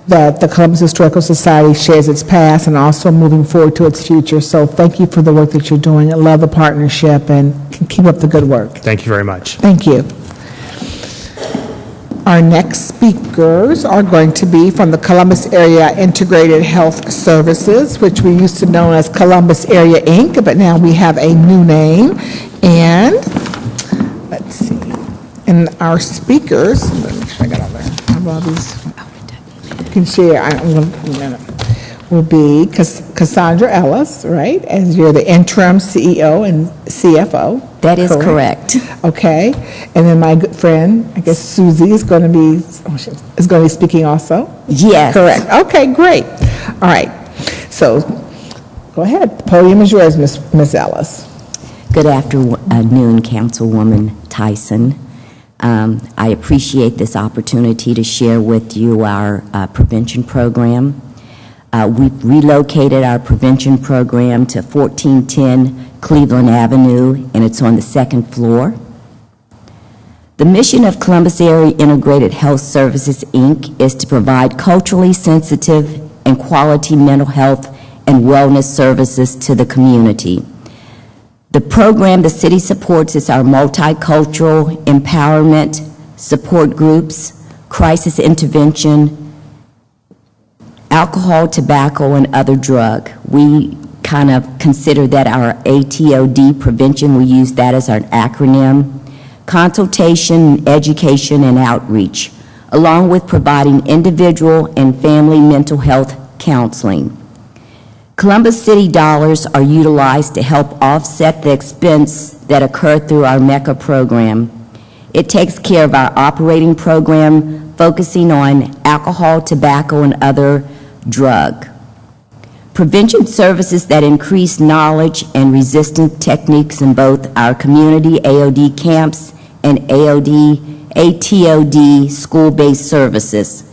that the Columbus Historical Society shares its past and also moving forward to its future. So thank you for the work that you're doing. I love the partnership, and keep up the good work.
Thank you very much.
Thank you. Our next speakers are going to be from the Columbus Area Integrated Health Services, which we used to know as Columbus Area Inc., but now we have a new name. And let's see. And our speakers, let me make sure I got all there. I have all these. Can share. Will be Cassandra Ellis, right? As you're the interim CEO and CFO.
That is correct.
Okay, and then my good friend, I guess Susie is going to be speaking also.
Yes.
Correct. Okay, great. All right. So, go ahead. The podium is yours, Ms. Ellis.
Good afternoon, Councilwoman Tyson. I appreciate this opportunity to share with you our prevention program. We've relocated our prevention program to 1410 Cleveland Avenue, and it's on the second floor. The mission of Columbus Area Integrated Health Services, Inc. is to provide culturally sensitive and quality mental health and wellness services to the community. The program the city supports is our multicultural empowerment support groups, crisis intervention, alcohol, tobacco, and other drug. We kind of consider that our ATOD prevention. We use that as our acronym. Consultation, education, and outreach, along with providing individual and family mental health counseling. Columbus City dollars are utilized to help offset the expense that occur through our MECA program. It takes care of our operating program, focusing on alcohol, tobacco, and other drug. Prevention services that increase knowledge and resistance techniques in both our community AOD camps and ATOD school-based services.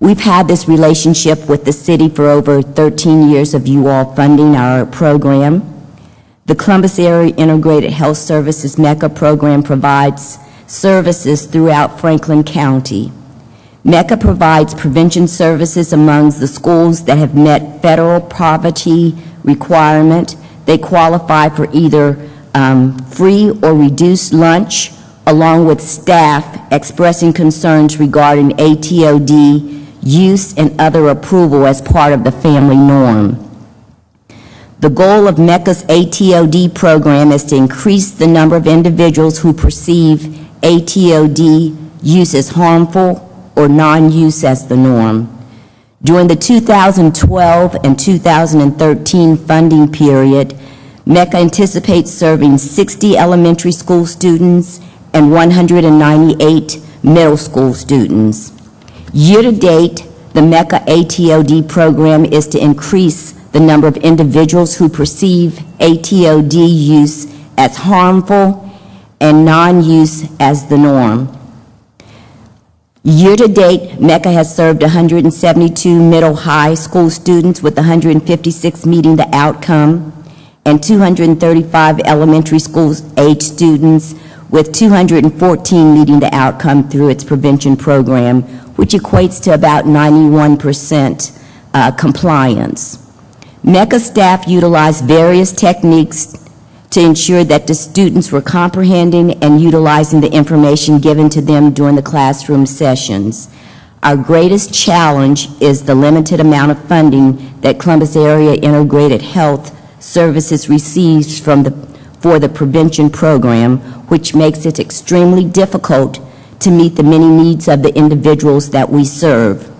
We've had this relationship with the city for over 13 years of you all funding our program. The Columbus Area Integrated Health Services MECA program provides services throughout Franklin County. MECA provides prevention services among the schools that have met federal poverty requirement. They qualify for either free or reduced lunch, along with staff expressing concerns regarding ATOD use and other approval as part of the family norm. The goal of MECA's ATOD program is to increase the number of individuals who perceive ATOD use as harmful or non-use as the norm. During the 2012 and 2013 funding period, MECA anticipates serving 60 elementary school students and 198 middle school students. Year-to-date, the MECA ATOD program is to increase the number of individuals who perceive ATOD use as harmful and non-use as the norm. Year-to-date, MECA has served 172 middle high school students, with 156 meeting the outcome, and 235 elementary school age students, with 214 meeting the outcome through its prevention program, which equates to about 91% compliance. MECA staff utilized various techniques to ensure that the students were comprehending and utilizing the information given to them during the classroom sessions. Our greatest challenge is the limited amount of funding that Columbus Area Integrated Health Services receives for the prevention program, which makes it extremely difficult to meet the many needs of the individuals that we serve.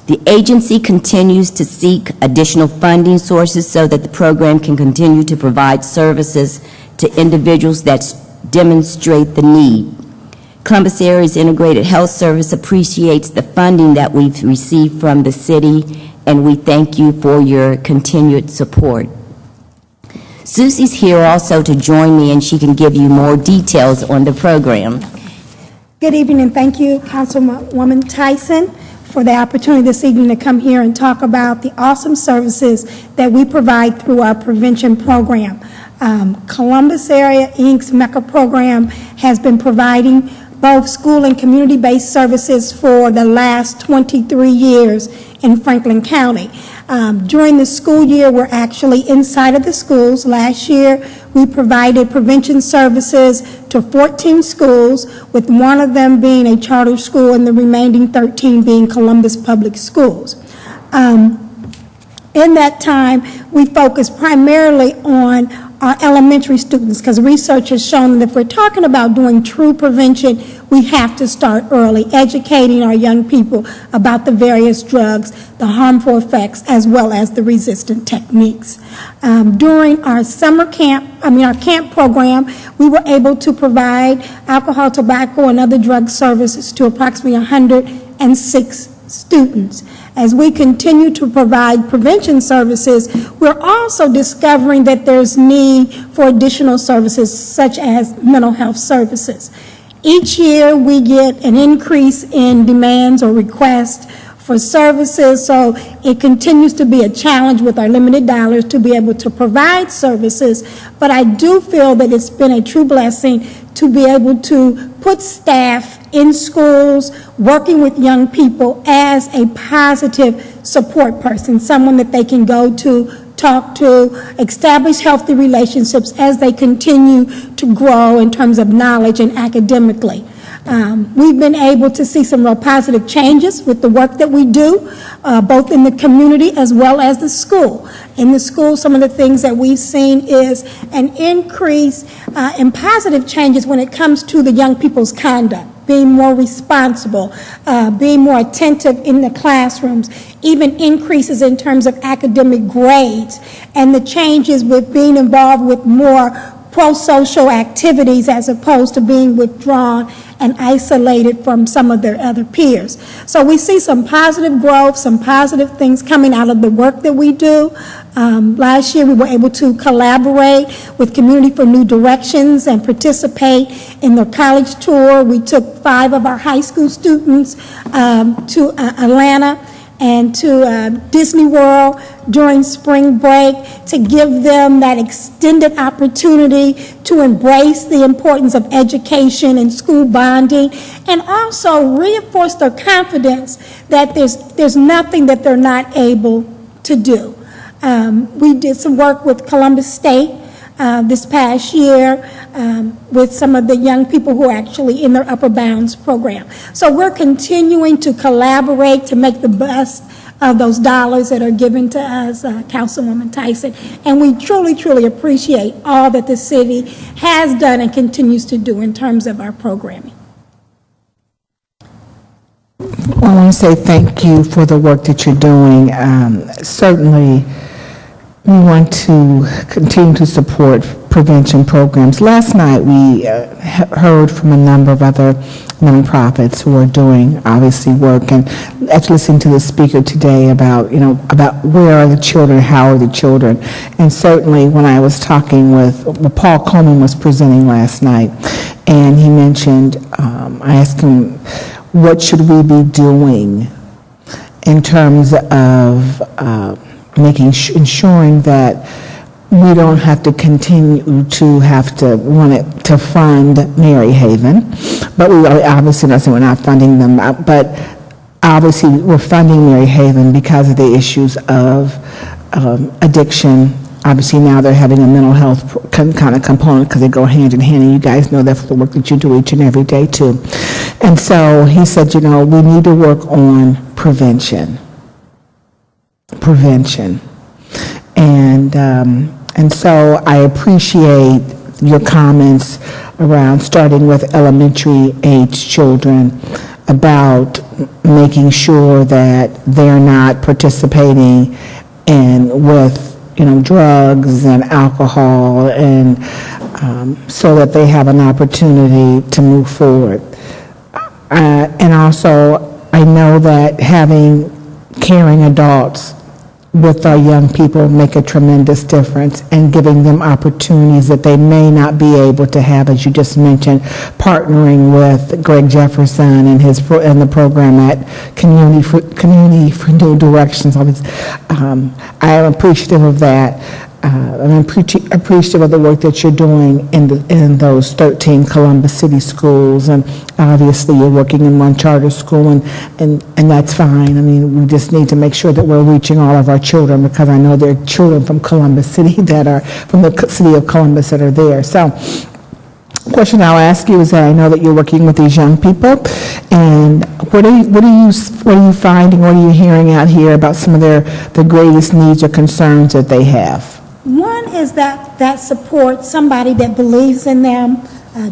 The agency continues to seek additional funding sources so that the program can continue to provide services to individuals that demonstrate the need. Columbus Area's Integrated Health Service appreciates the funding that we've received from the city, and we thank you for your continued support. Susie's here also to join me, and she can give you more details on the program.
Good evening, and thank you, Councilwoman Tyson, for the opportunity this evening to come here and talk about the awesome services that we provide through our prevention program. Columbus Area Inc.'s MECA program has been providing both school and community-based services for the last 23 years in Franklin County. During the school year, we're actually inside of the schools. Last year, we provided prevention services to 14 schools, with one of them being a charter school and the remaining 13 being Columbus Public Schools. In that time, we focused primarily on our elementary students, because research has shown that if we're talking about doing true prevention, we have to start early, educating our young people about the various drugs, the harmful effects, as well as the resistant techniques. During our our camp program, we were able to provide alcohol, tobacco, and other drug services to approximately 106 students. As we continue to provide prevention services, we're also discovering that there's need for additional services such as mental health services. Each year we get an increase in demands or requests for services, so it continues to be a challenge with our limited dollars to be able to provide services, but I do feel that it's been a true blessing to be able to put staff in schools working with young people as a positive support person, someone that they can go to, talk to, establish healthy relationships as they continue to grow in terms of knowledge and academically. We've been able to see some real positive changes with the work that we do, both in the community as well as the school. In the school, some of the things that we've seen is an increase in positive changes when it comes to the young people's conduct, being more responsible, being more attentive in the classrooms, even increases in terms of academic grades, and the changes with being involved with more pro-social activities as opposed to being withdrawn and isolated from some of their other peers. So we see some positive growth, some positive things coming out of the work that we do. Last year, we were able to collaborate with Community for New Directions and participate in their college tour. We took 5 of our high school students to Atlanta and to Disney World during spring break to give them that extended opportunity to embrace the importance of education and school bonding, and also reinforce their confidence that there's nothing that they're not able to do. We did some work with Columbus State this past year with some of the young people who are actually in their Upper Bounds program. So we're continuing to collaborate to make the best of those dollars that are given to us, Councilwoman Tyson, and we truly, truly appreciate all that the city has done and continues to do in terms of our programming.
Well, I want to say thank you for the work that you're doing. Certainly, we want to continue to support prevention programs. Last night, we heard from a number of other nonprofits who are doing, obviously, work, and actually listening to the speaker today about, about where are the children, how are the children. And certainly, when I was talking with, Paul Coleman was presenting last night, and he mentioned, I asked him, what should we be doing in terms of ensuring that we don't have to continue to want to fund Mary Haven, but we obviously not saying we're not funding them, but obviously we're funding Mary Haven because of the issues of addiction. Obviously now they're having a mental health kind of component because they go hand in hand, and you guys know that for the work that you do each and every day too. And so he said, we need to work on prevention. And so I appreciate your comments around starting with elementary age children about making sure that they're not participating with drugs and alcohol, and so that they have an opportunity to move forward. And also, I know that having caring adults with our young people make a tremendous difference, and giving them opportunities that they may not be able to have, as you just mentioned, partnering with Greg Jefferson and the program at Community for New Directions. I am appreciative of that. I'm appreciative of the work that you're doing in those 13 Columbus City schools, and obviously you're working in one charter school, and that's fine. I mean, we just need to make sure that we're reaching all of our children, because I know there are children from Columbus City that are from the city of Columbus that are there. So, the question I'll ask you is that I know that you're working with these young people, and what are you finding? What are you hearing out here about some of their greatest needs or concerns that they have?
One is that support, somebody that believes in them.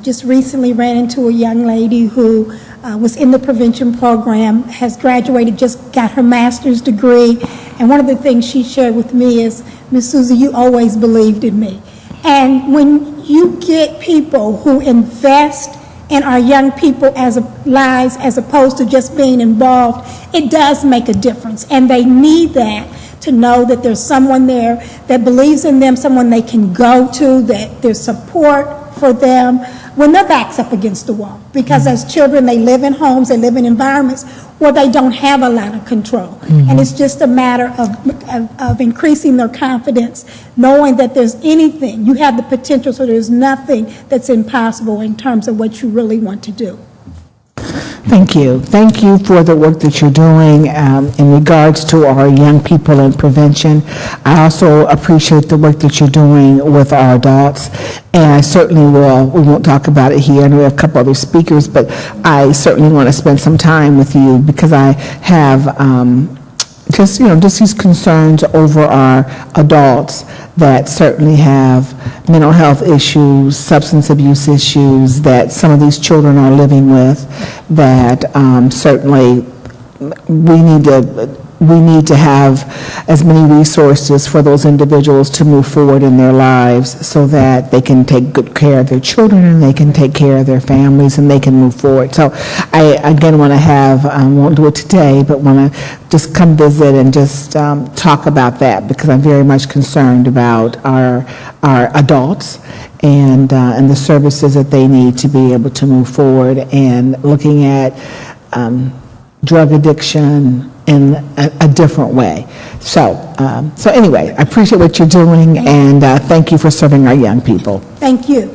Just recently ran into a young lady who was in the prevention program, has graduated, just got her master's degree, and one of the things she shared with me is, Miss Susie, you always believed in me. And when you get people who invest in our young people lives as opposed to just being involved, it does make a difference, and they need that, to know that there's someone there that believes in them, someone they can go to, that there's support for them when their back's up against the wall. Because as children, they live in homes, they live in environments where they don't have a lot of control. And it's just a matter of increasing their confidence, knowing that there's anything, you have the potential, so there's nothing that's impossible in terms of what you really want to do.
Thank you. Thank you for the work that you're doing in regards to our young people and prevention. I also appreciate the work that you're doing with our adults, and I certainly we won't talk about it here, and we have a couple other speakers, but I certainly want to spend some time with you, because I have just these concerns over our adults that certainly have mental health issues, substance abuse issues that some of these children are living with, that certainly we need to we need to have as many resources for those individuals to move forward in their lives so that they can take good care of their children and they can take care of their families and they can move forward. So I, again, want to have, won't do it today, but want to just come visit and just talk about that because I'm very much concerned about our adults and the services that they need to be able to move forward and looking at drug addiction in a different way. So anyway, I appreciate what you're doing and thank you for serving our young people.
Thank you.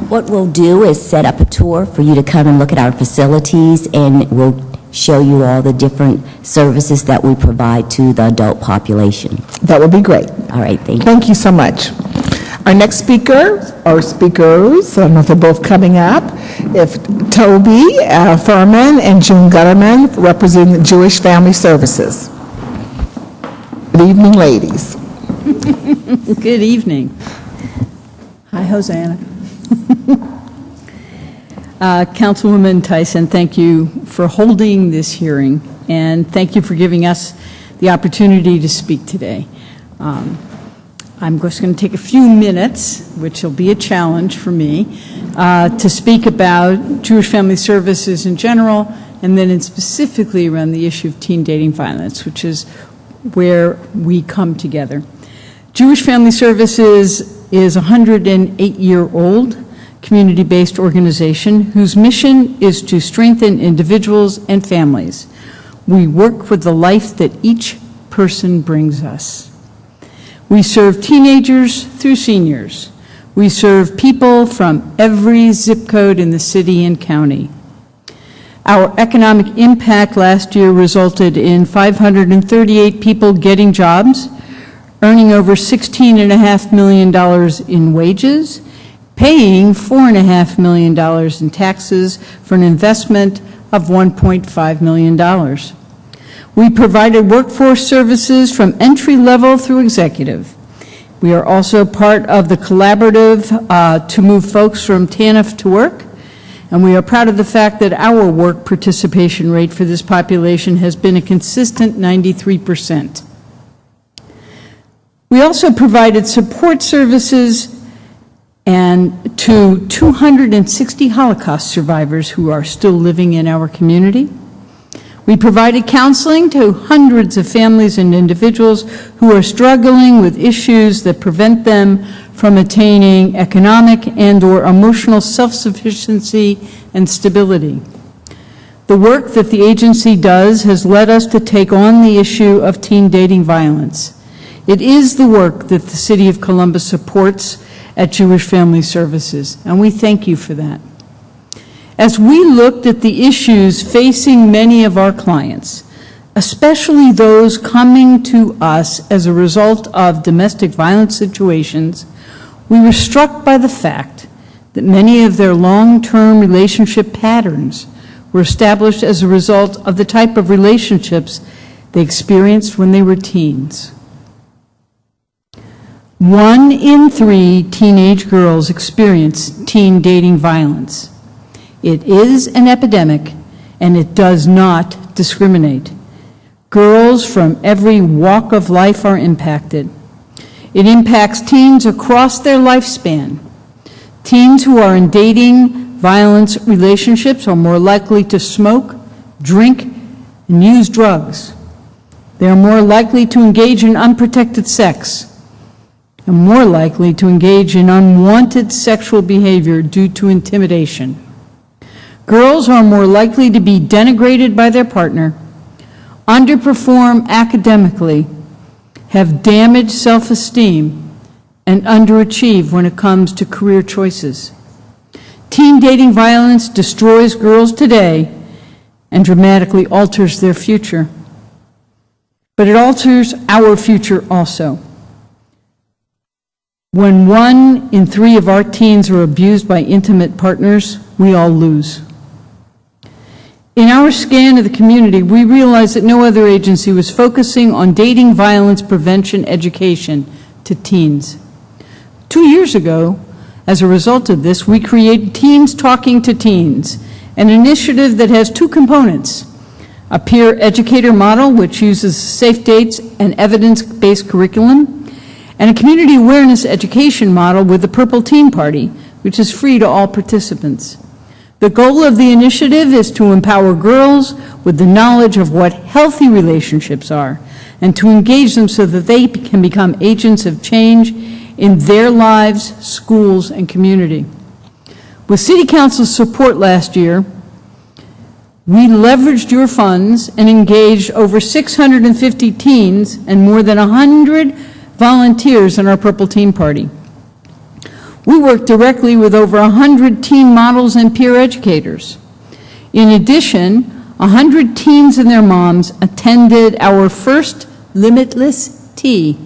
What we'll do is set up a tour for you to come and look at our facilities, and we'll show you all the different services that we provide to the adult population.
That would be great.
All right, thank you.
Thank you so much. Our next speaker, or speakers, I don't know if they're both coming up, if Toby Furman and June Gutterman representing the Jewish Family Services. Good evening, ladies.
Good evening. Hi, Hosanna. Councilwoman Tyson, thank you for holding this hearing, and thank you for giving us the opportunity to speak today. I'm just going to take a few minutes, which will be a challenge for me, to speak about Jewish Family Services in general, and then specifically around the issue of teen dating violence, which is where we come together. Jewish Family Services is a 108-year-old community-based organization whose mission is to strengthen individuals and families. We work with the life that each person brings us. We serve teenagers through seniors. We serve people from every zip code in the city and county. Our economic impact last year resulted in 538 people getting jobs, earning over $16.5 million in wages, paying $4.5 million in taxes for an investment of $1.5 million. We provided workforce services from entry level through executive. We are also part of the collaborative to move folks from TANF to work, and we are proud of the fact that our work participation rate for this population has been a consistent 93%. We also provided support services and to 260 Holocaust survivors who are still living in our community. We provided counseling to hundreds of families and individuals who are struggling with issues that prevent them from attaining economic and/or emotional self-sufficiency and stability. The work that the agency does has led us to take on the issue of teen dating violence. It is the work that the City of Columbus supports at Jewish Family Services, and we thank you for that. As we looked at the issues facing many of our clients, especially those coming to us as a result of domestic violence situations, we were struck by the fact that many of their long-term relationship patterns were established as a result of the type of relationships they experienced when they were teens. 1 in 3 teenage girls experience teen dating violence. It is an epidemic, and it does not discriminate. Girls from every walk of life are impacted. It impacts teens across their lifespan. Teens who are in dating violence relationships are more likely to smoke, drink, and use drugs. They are more likely to engage in unprotected sex and more likely to engage in unwanted sexual behavior due to intimidation. Girls are more likely to be denigrated by their partner, underperform academically, have damaged self-esteem, and underachieve when it comes to career choices. Teen dating violence destroys girls today and dramatically alters their future. But it alters our future also. When 1 in 3 of our teens are abused by intimate partners, we all lose. In our scan of the community, we realized that no other agency was focusing on dating violence prevention education to teens. 2 years ago, as a result of this, we created Teens Talking to Teens, an initiative that has 2 components: a peer educator model which uses safe dates and evidence-based curriculum, and a community awareness education model with the Purple Teen Party, which is free to all participants. The goal of the initiative is to empower girls with the knowledge of what healthy relationships are and to engage them so that they can become agents of change in their lives, schools, and community. With City Council's support last year, we leveraged your funds and engaged over 650 teens and more than 100 volunteers in our Purple Teen Party. We worked directly with over 100 teen models and peer educators. In addition, 100 teens and their moms attended our first Limitless Tea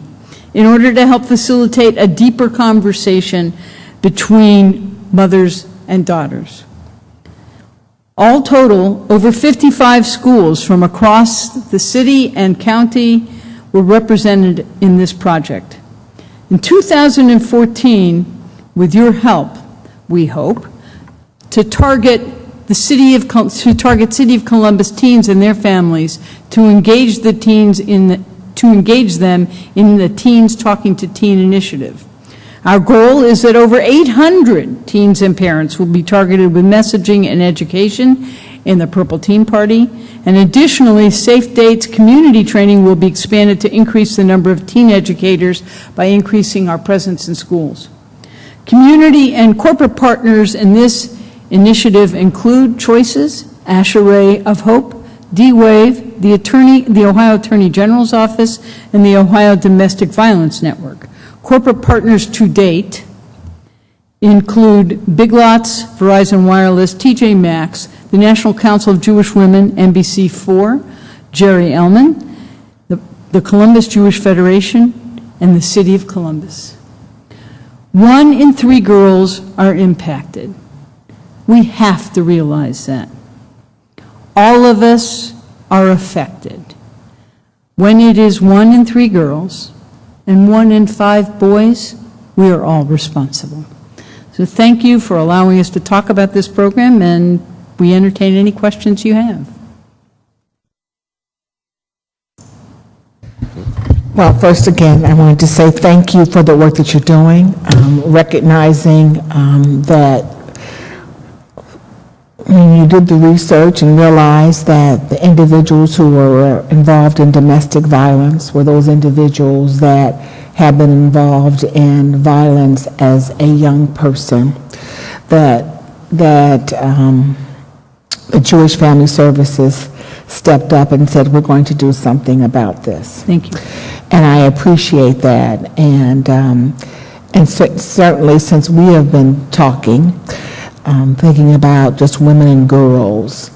in order to help facilitate a deeper conversation between mothers and daughters. All total, over 55 schools from across the city and county were represented in this project. In 2014, with your help, we hope, to target City of Columbus teens and their families to engage them in the Teens Talking to Teen initiative. Our goal is that over 800 teens and parents will be targeted with messaging and education in the Purple Teen Party, and additionally, Safe Dates community training will be expanded to increase the number of teen educators by increasing our presence in schools. Community and corporate partners in this initiative include Choices, Asheray of Hope, D-Wave, the Ohio Attorney General's Office, and the Ohio Domestic Violence Network. Corporate partners to date include Big Lots, Verizon Wireless, TJ Maxx, the National Council of Jewish Women, NBC4, Jerry Ellman, the Columbus Jewish Federation, and the City of Columbus. 1 in 3 girls are impacted. We have to realize that. All of us are affected. When it is 1 in 3 girls and 1 in 5 boys, we are all responsible. So thank you for allowing us to talk about this program, and we entertain any questions you have.
Well, first again, I wanted to say thank you for the work that you're doing, recognizing that when you did the research and realized that the individuals who were involved in domestic violence were those individuals that have been involved in violence as a young person, that the Jewish Family Services stepped up and said, we're going to do something about this.
Thank you.
And I appreciate that. And certainly since we have been talking, thinking about just women and girls,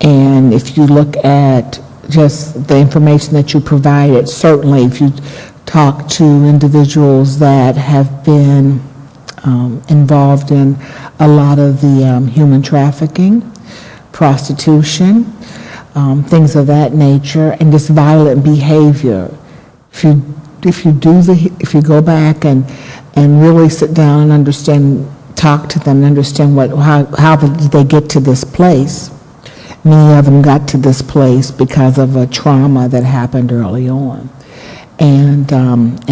and if you look at just the information that you provided, certainly if you talk to individuals that have been involved in a lot of the human trafficking, prostitution, things of that nature, and just violent behavior. If you go back and really sit down and understand, talk to them and understand how did they get to this place. Many of them got to this place because of a trauma that happened early on. And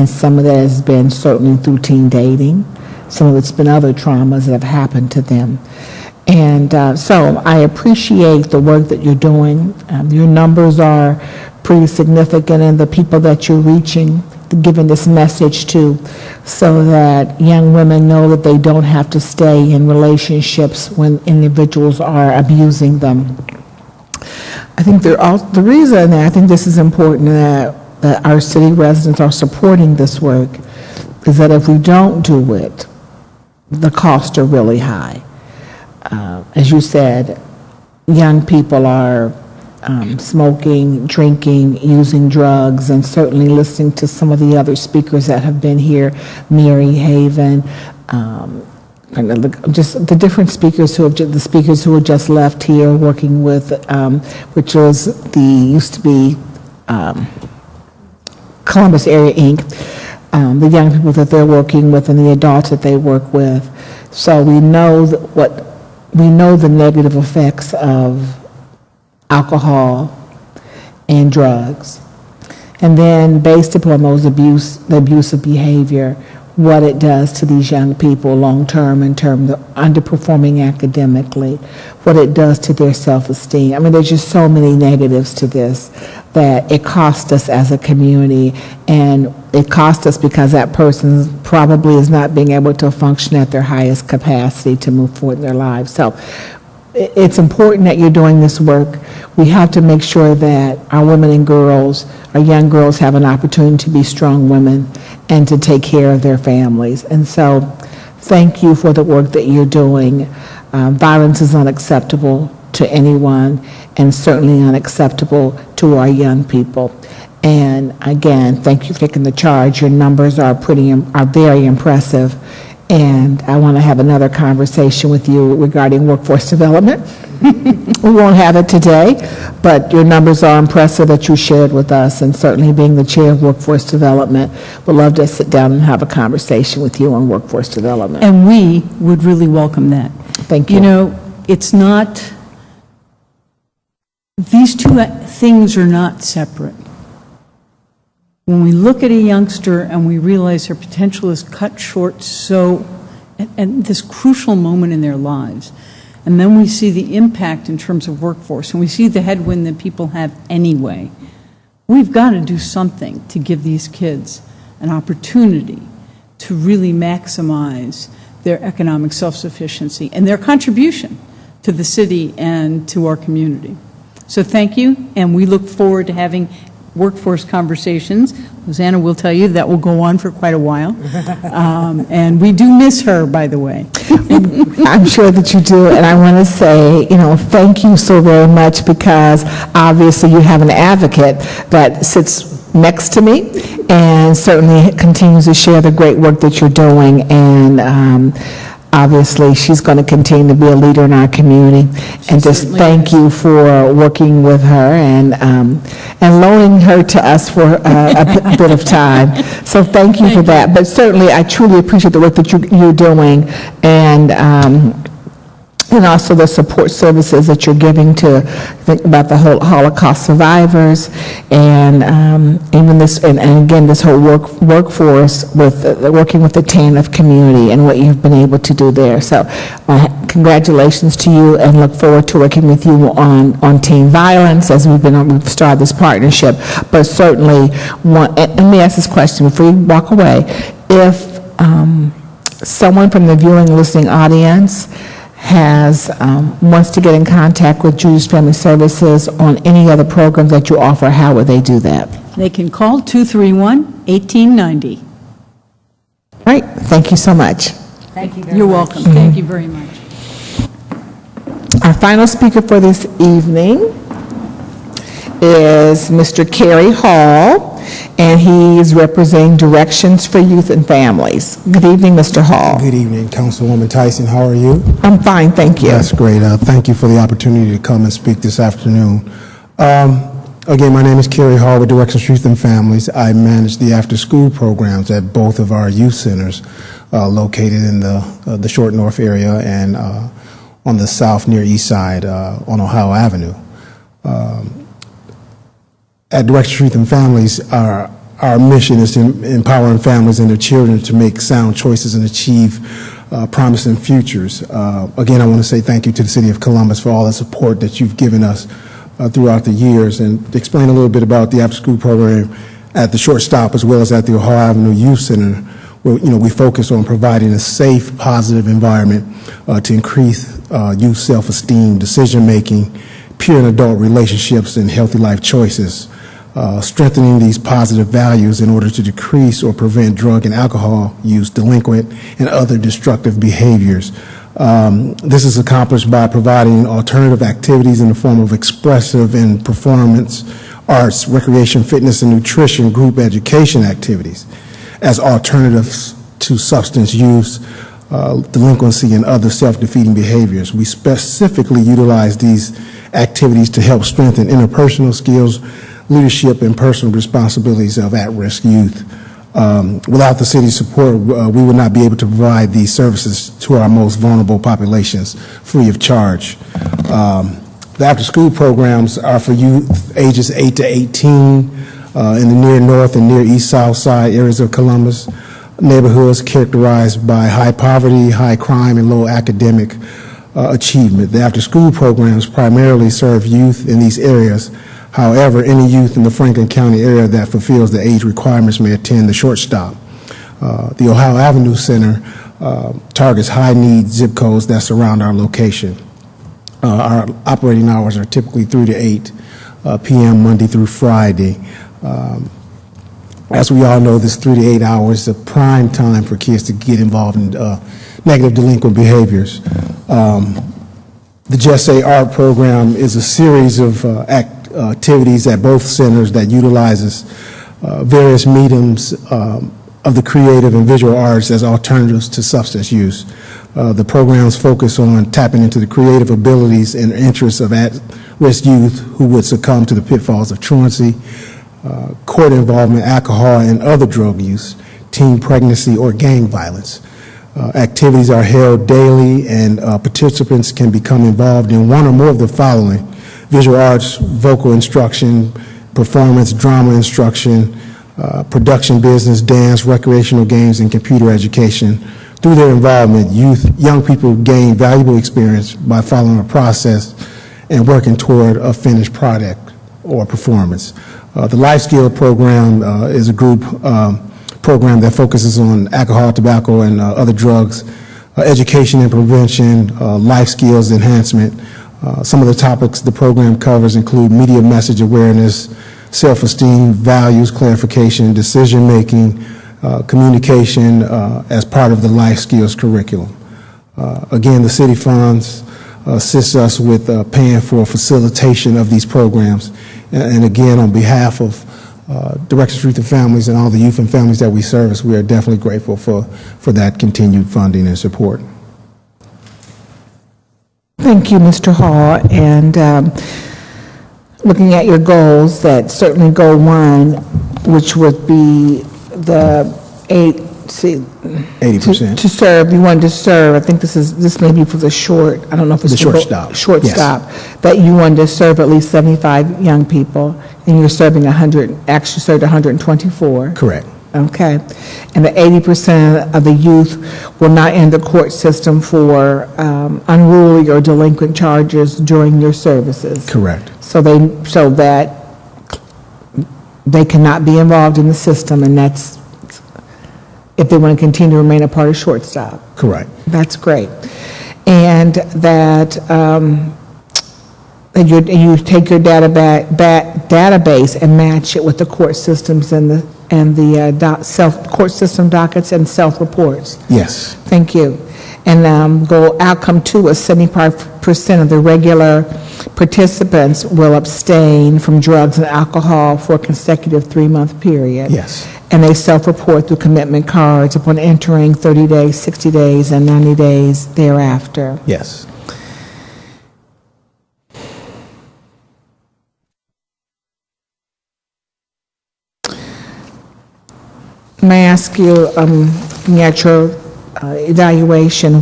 some of that has been certainly through teen dating. Some of it's been other traumas that have happened to them. And so I appreciate the work that you're doing. Your numbers are pretty significant, and the people that you're reaching, giving this message to, so that young women know that they don't have to stay in relationships when individuals are abusing them. I think the reason that I think this is important that our city residents are supporting this work is that if we don't do it, the costs are really high. As you said, young people are smoking, drinking, using drugs, and certainly listening to some of the other speakers that have been here, Mary Haven, just the different speakers who have just left here, working with, which was used to be Columbus Area Inc., the young people that they're working with and the adults that they work with. So we know the negative effects of alcohol, and drugs. And then based upon those the abusive behavior, what it does to these young people long-term in terms of underperforming academically, what it does to their self-esteem. I mean, there's just so many negatives to this that it costs us as a community, and it costs us because that person probably is not being able to function at their highest capacity to move forward in their lives. So it's important that you're doing this work. We have to make sure that our women and girls, our young girls, have an opportunity to be strong women and to take care of their families. And so thank you for the work that you're doing. Violence is unacceptable to anyone, and certainly unacceptable to our young people. And again, thank you for taking the charge. Your numbers are very impressive. And I want to have another conversation with you regarding workforce development. We won't have it today, but your numbers are impressive that you shared with us, and certainly being the chair of workforce development, would love to sit down and have a conversation with you on workforce development.
And we would really welcome that.
Thank you.
You know, it's not, these two things are not separate. When we look at a youngster and we realize their potential is cut short at this crucial moment in their lives, and then we see the impact in terms of workforce, and we see the headwind that people have anyway, we've got to do something to give these kids an opportunity to really maximize their economic self-sufficiency and their contribution to the city and to our community. So thank you, and we look forward to having workforce conversations. Hosanna will tell you that will go on for quite a while. And we do miss her, by the way.
I'm sure that you do, and I want to say, thank you so very much, because obviously you have an advocate that sits next to me and certainly continues to share the great work that you're doing, and obviously she's going to continue to be a leader in our community. And just thank you for working with her and loaning her to us for a bit of time. So thank you for that. But certainly I truly appreciate the work that you're doing, and also the support services that you're giving to think about the whole Holocaust survivors, and even this, and again, this whole workforce with working with the TANF community and what you've been able to do there. So congratulations to you, and look forward to working with you on teen violence as we've started this partnership. But certainly, let me ask this question before you walk away. If someone from the viewing and listening audience wants to get in contact with Judy's Family Services on any other programs that you offer, how would they do that?
They can call 231-1890.
All right, thank you so much.
Thank you very much. You're welcome. Thank you very much.
Our final speaker for this evening is Mr. Kerry Hall, and he is representing Directions for Youth and Families. Good evening, Mr. Hall.
Good evening, Councilwoman Tyson. How are you?
I'm fine, thank you.
That's great. Thank you for the opportunity to come and speak this afternoon. Again, my name is Kerry Hall with Directions for Youth and Families. I manage the after-school programs at both of our youth centers located in the Short North area and on the south near East Side on Ohio Avenue. At Directions for Youth and Families, our mission is to empower families and their children to make sound choices and achieve promising futures. Again, I want to say thank you to the City of Columbus for all the support that you've given us throughout the years, and to explain a little bit about the after-school program at the Short Stop as well as at the Ohio Avenue Youth Center, where we focus on providing a safe, positive environment to increase youth self-esteem, decision-making, peer and adult relationships, and healthy life choices. Strengthening these positive values in order to decrease or prevent drug and alcohol use, delinquent, and other destructive behaviors. This is accomplished by providing alternative activities in the form of expressive and performance arts, recreation, fitness, and nutrition group education activities as alternatives to substance use, delinquency, and other self-defeating behaviors. We specifically utilize these activities to help strengthen interpersonal skills, leadership, and personal responsibilities of at-risk youth. Without the city's support, we would not be able to provide these services to our most vulnerable populations free of charge. The after-school programs are for youth ages 8 to 18 in the near north and near east-south side areas of Columbus, neighborhoods characterized by high poverty, high crime, and low academic achievement. The after-school programs primarily serve youth in these areas. However, any youth in the Franklin County area that fulfills the age requirements may attend the short stop. The Ohio Avenue Center targets high-need zip codes that surround our location. Our operating hours are typically 3 to 8 p.m. Monday through Friday. As we all know, this 3 to 8 hours is a prime time for kids to get involved in negative delinquent behaviors. The Just Say Art program is a series of activities at both centers that utilizes various mediums of the creative and visual arts as alternatives to substance use. The programs focus on tapping into the creative abilities and interests of at-risk youth who would succumb to the pitfalls of truancy, court involvement, alcohol, and other drug use, teen pregnancy, or gang violence. Activities are held daily, and participants can become involved in one or more of the following: visual arts, vocal instruction, performance, drama instruction, production business, dance, recreational games, and computer education. Through their involvement, young people gain valuable experience by following a process and working toward a finished product or performance. The Life Skill program is a group program that focuses on alcohol, tobacco, and other drugs, education and prevention, life skills enhancement. Some of the topics the program covers include media message awareness, self-esteem, values, clarification, decision-making, communication as part of the life skills curriculum. Again, the city funds assist us with paying for facilitation of these programs. And again, on behalf of Director of Youth and Families and all the youth and families that we service, we are definitely grateful for that continued funding and support.
Thank you, Mr. Hall. And looking at your goals, that certainly goal 1, which would be the
80%.
To serve, you wanted to serve, I think this may be for the short, I don't know if it's
The short stop.
Short
Yes.
stop, that you wanted to serve at least 75 young people, and you're serving 100, actually served 124.
Correct.
Okay. And the 80% of the youth will not enter the court system for unruly or delinquent charges during your services.
Correct.
So that they cannot be involved in the system, and that's if they want to continue to remain a part of Short Stop.
Correct.
That's great. And that you take your database and match it with the court systems and the court system dockets and self-reports.
Yes.
Thank you. And goal outcome 2 is 75% of the regular participants will abstain from drugs and alcohol for a consecutive 3-month period.
Yes.
And they self-report through commitment cards upon entering 30 days, 60 days, and 90 days thereafter.
Yes.
May I ask you, looking at your evaluation,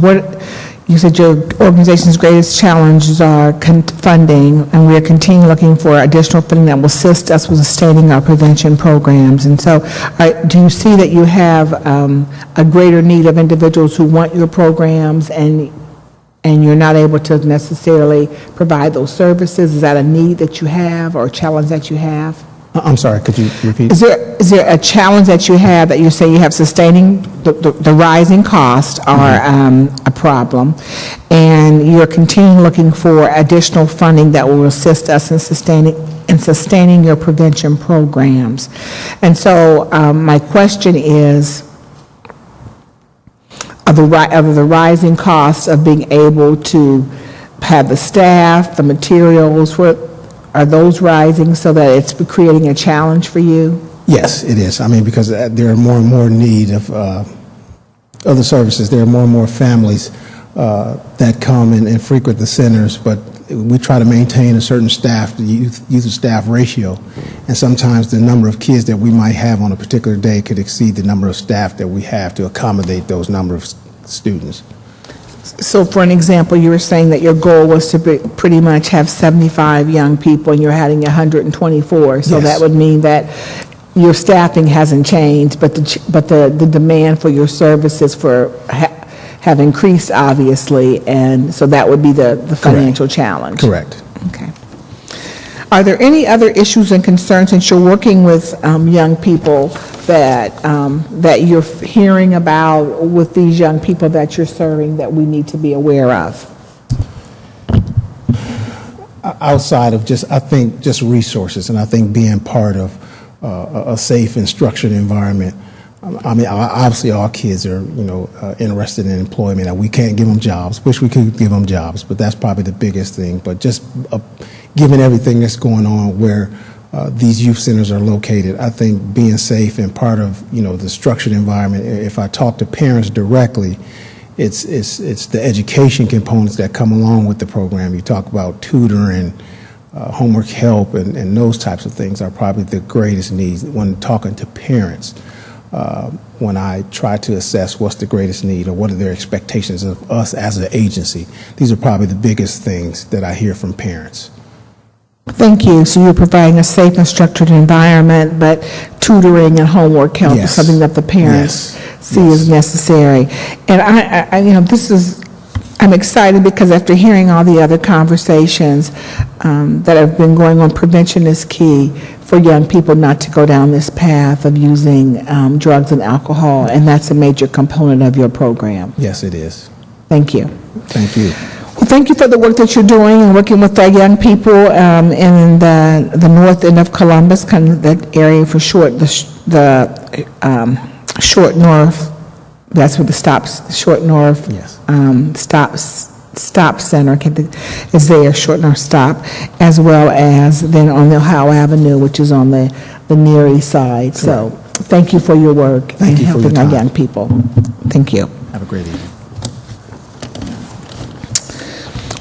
you said your organization's greatest challenges are funding, and we are continuing looking for additional funding that will assist us with sustaining our prevention programs. And so, do you see that you have a greater need of individuals who want your programs, and you're not able to necessarily provide those services? Is that a need that you have or a challenge that you have?
I'm sorry, could you repeat?
Is there a challenge that you have that you say you have sustaining, the rising costs are a problem, and you're continuing looking for additional funding that will assist us in sustaining your prevention programs? And so my question is, of the rising costs of being able to have the staff, the materials, are those rising so that it's creating a challenge for you?
Yes, it is. I mean, because there are more and more need of other services. There are more and more families that come and frequent the centers, but we try to maintain a certain youth to staff ratio, and sometimes the number of kids that we might have on a particular day could exceed the number of staff that we have to accommodate those number of students.
So for an example, you were saying that your goal was to pretty much have 75 young people, and you're having 124. So
Yes.
that would mean that your staffing hasn't changed, but the demand for your services have increased, obviously, and so that would be the financial challenge.
Correct.
Okay. Are there any other issues and concerns, since you're working with young people, that you're hearing about with these young people that you're serving that we need to be aware of?
Outside of I think just resources, and I think being part of a safe and structured environment. I mean, obviously, all kids are, interested in employment, and we can't give them jobs. Wish we could give them jobs, but that's probably the biggest thing. But just given everything that's going on where these youth centers are located, I think being safe and part of, the structured environment. If I talk to parents directly, it's the education components that come along with the program. You talk about tutoring, homework help, and those types of things are probably the greatest needs when talking to parents. When I try to assess what's the greatest need or what are their expectations of us as an agency, these are probably the biggest things that I hear from parents.
Thank you. So you're providing a safe and structured environment, but tutoring and homework help is something that the parents see as necessary. And I'm excited because after hearing all the other conversations that have been going on, prevention is key for young people not to go down this path of using drugs and alcohol, and that's a major component of your program.
Yes, it is.
Thank you.
Thank you.
Well, thank you for the work that you're doing and working with our young people in the north end of Columbus, kind of that area for short, the short north. That's where the short north stop center is there, short north stop, as well as then on the Ohio Avenue, which is on the Near East side. So thank you for your work and helping our young people. Thank you.
Have a great evening.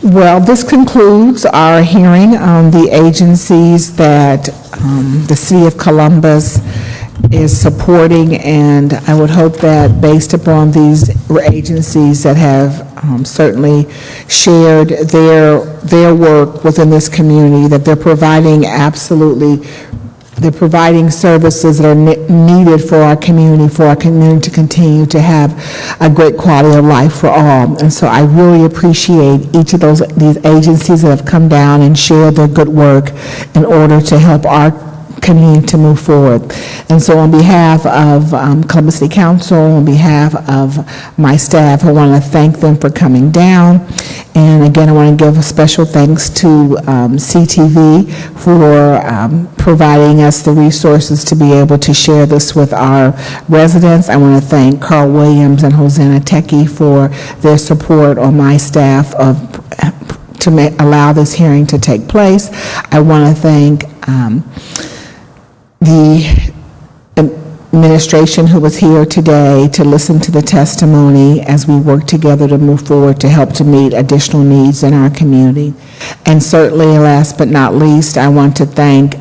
Well, this concludes our hearing on the agencies that the City of Columbus is supporting, and I would hope that based upon these agencies that have certainly shared their work within this community, that they're providing services that are needed for our community to continue to have a great quality of life for all. And so I really appreciate each of these agencies that have come down and shared their good work in order to help our community to move forward. And so on behalf of Columbus City Council, on behalf of my staff, I want to thank them for coming down. And again, I want to give a special thanks to CTV for providing us the resources to be able to share this with our residents. I want to thank Carl Williams and Hosanna Techie for their support on my staff to allow this hearing to take place. I want to thank the administration who was here today to listen to the testimony as we work together to move forward to help to meet additional needs in our community. And certainly, last but not least, I want to thank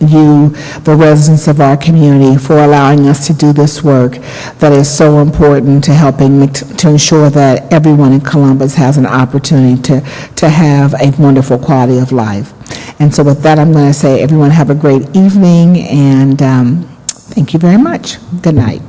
you, the residents of our community, for allowing us to do this work that is so important to helping to ensure that everyone in Columbus has an opportunity to have a wonderful quality of life. And so with that, I'm going to say, everyone have a great evening, and thank you very much. Good night.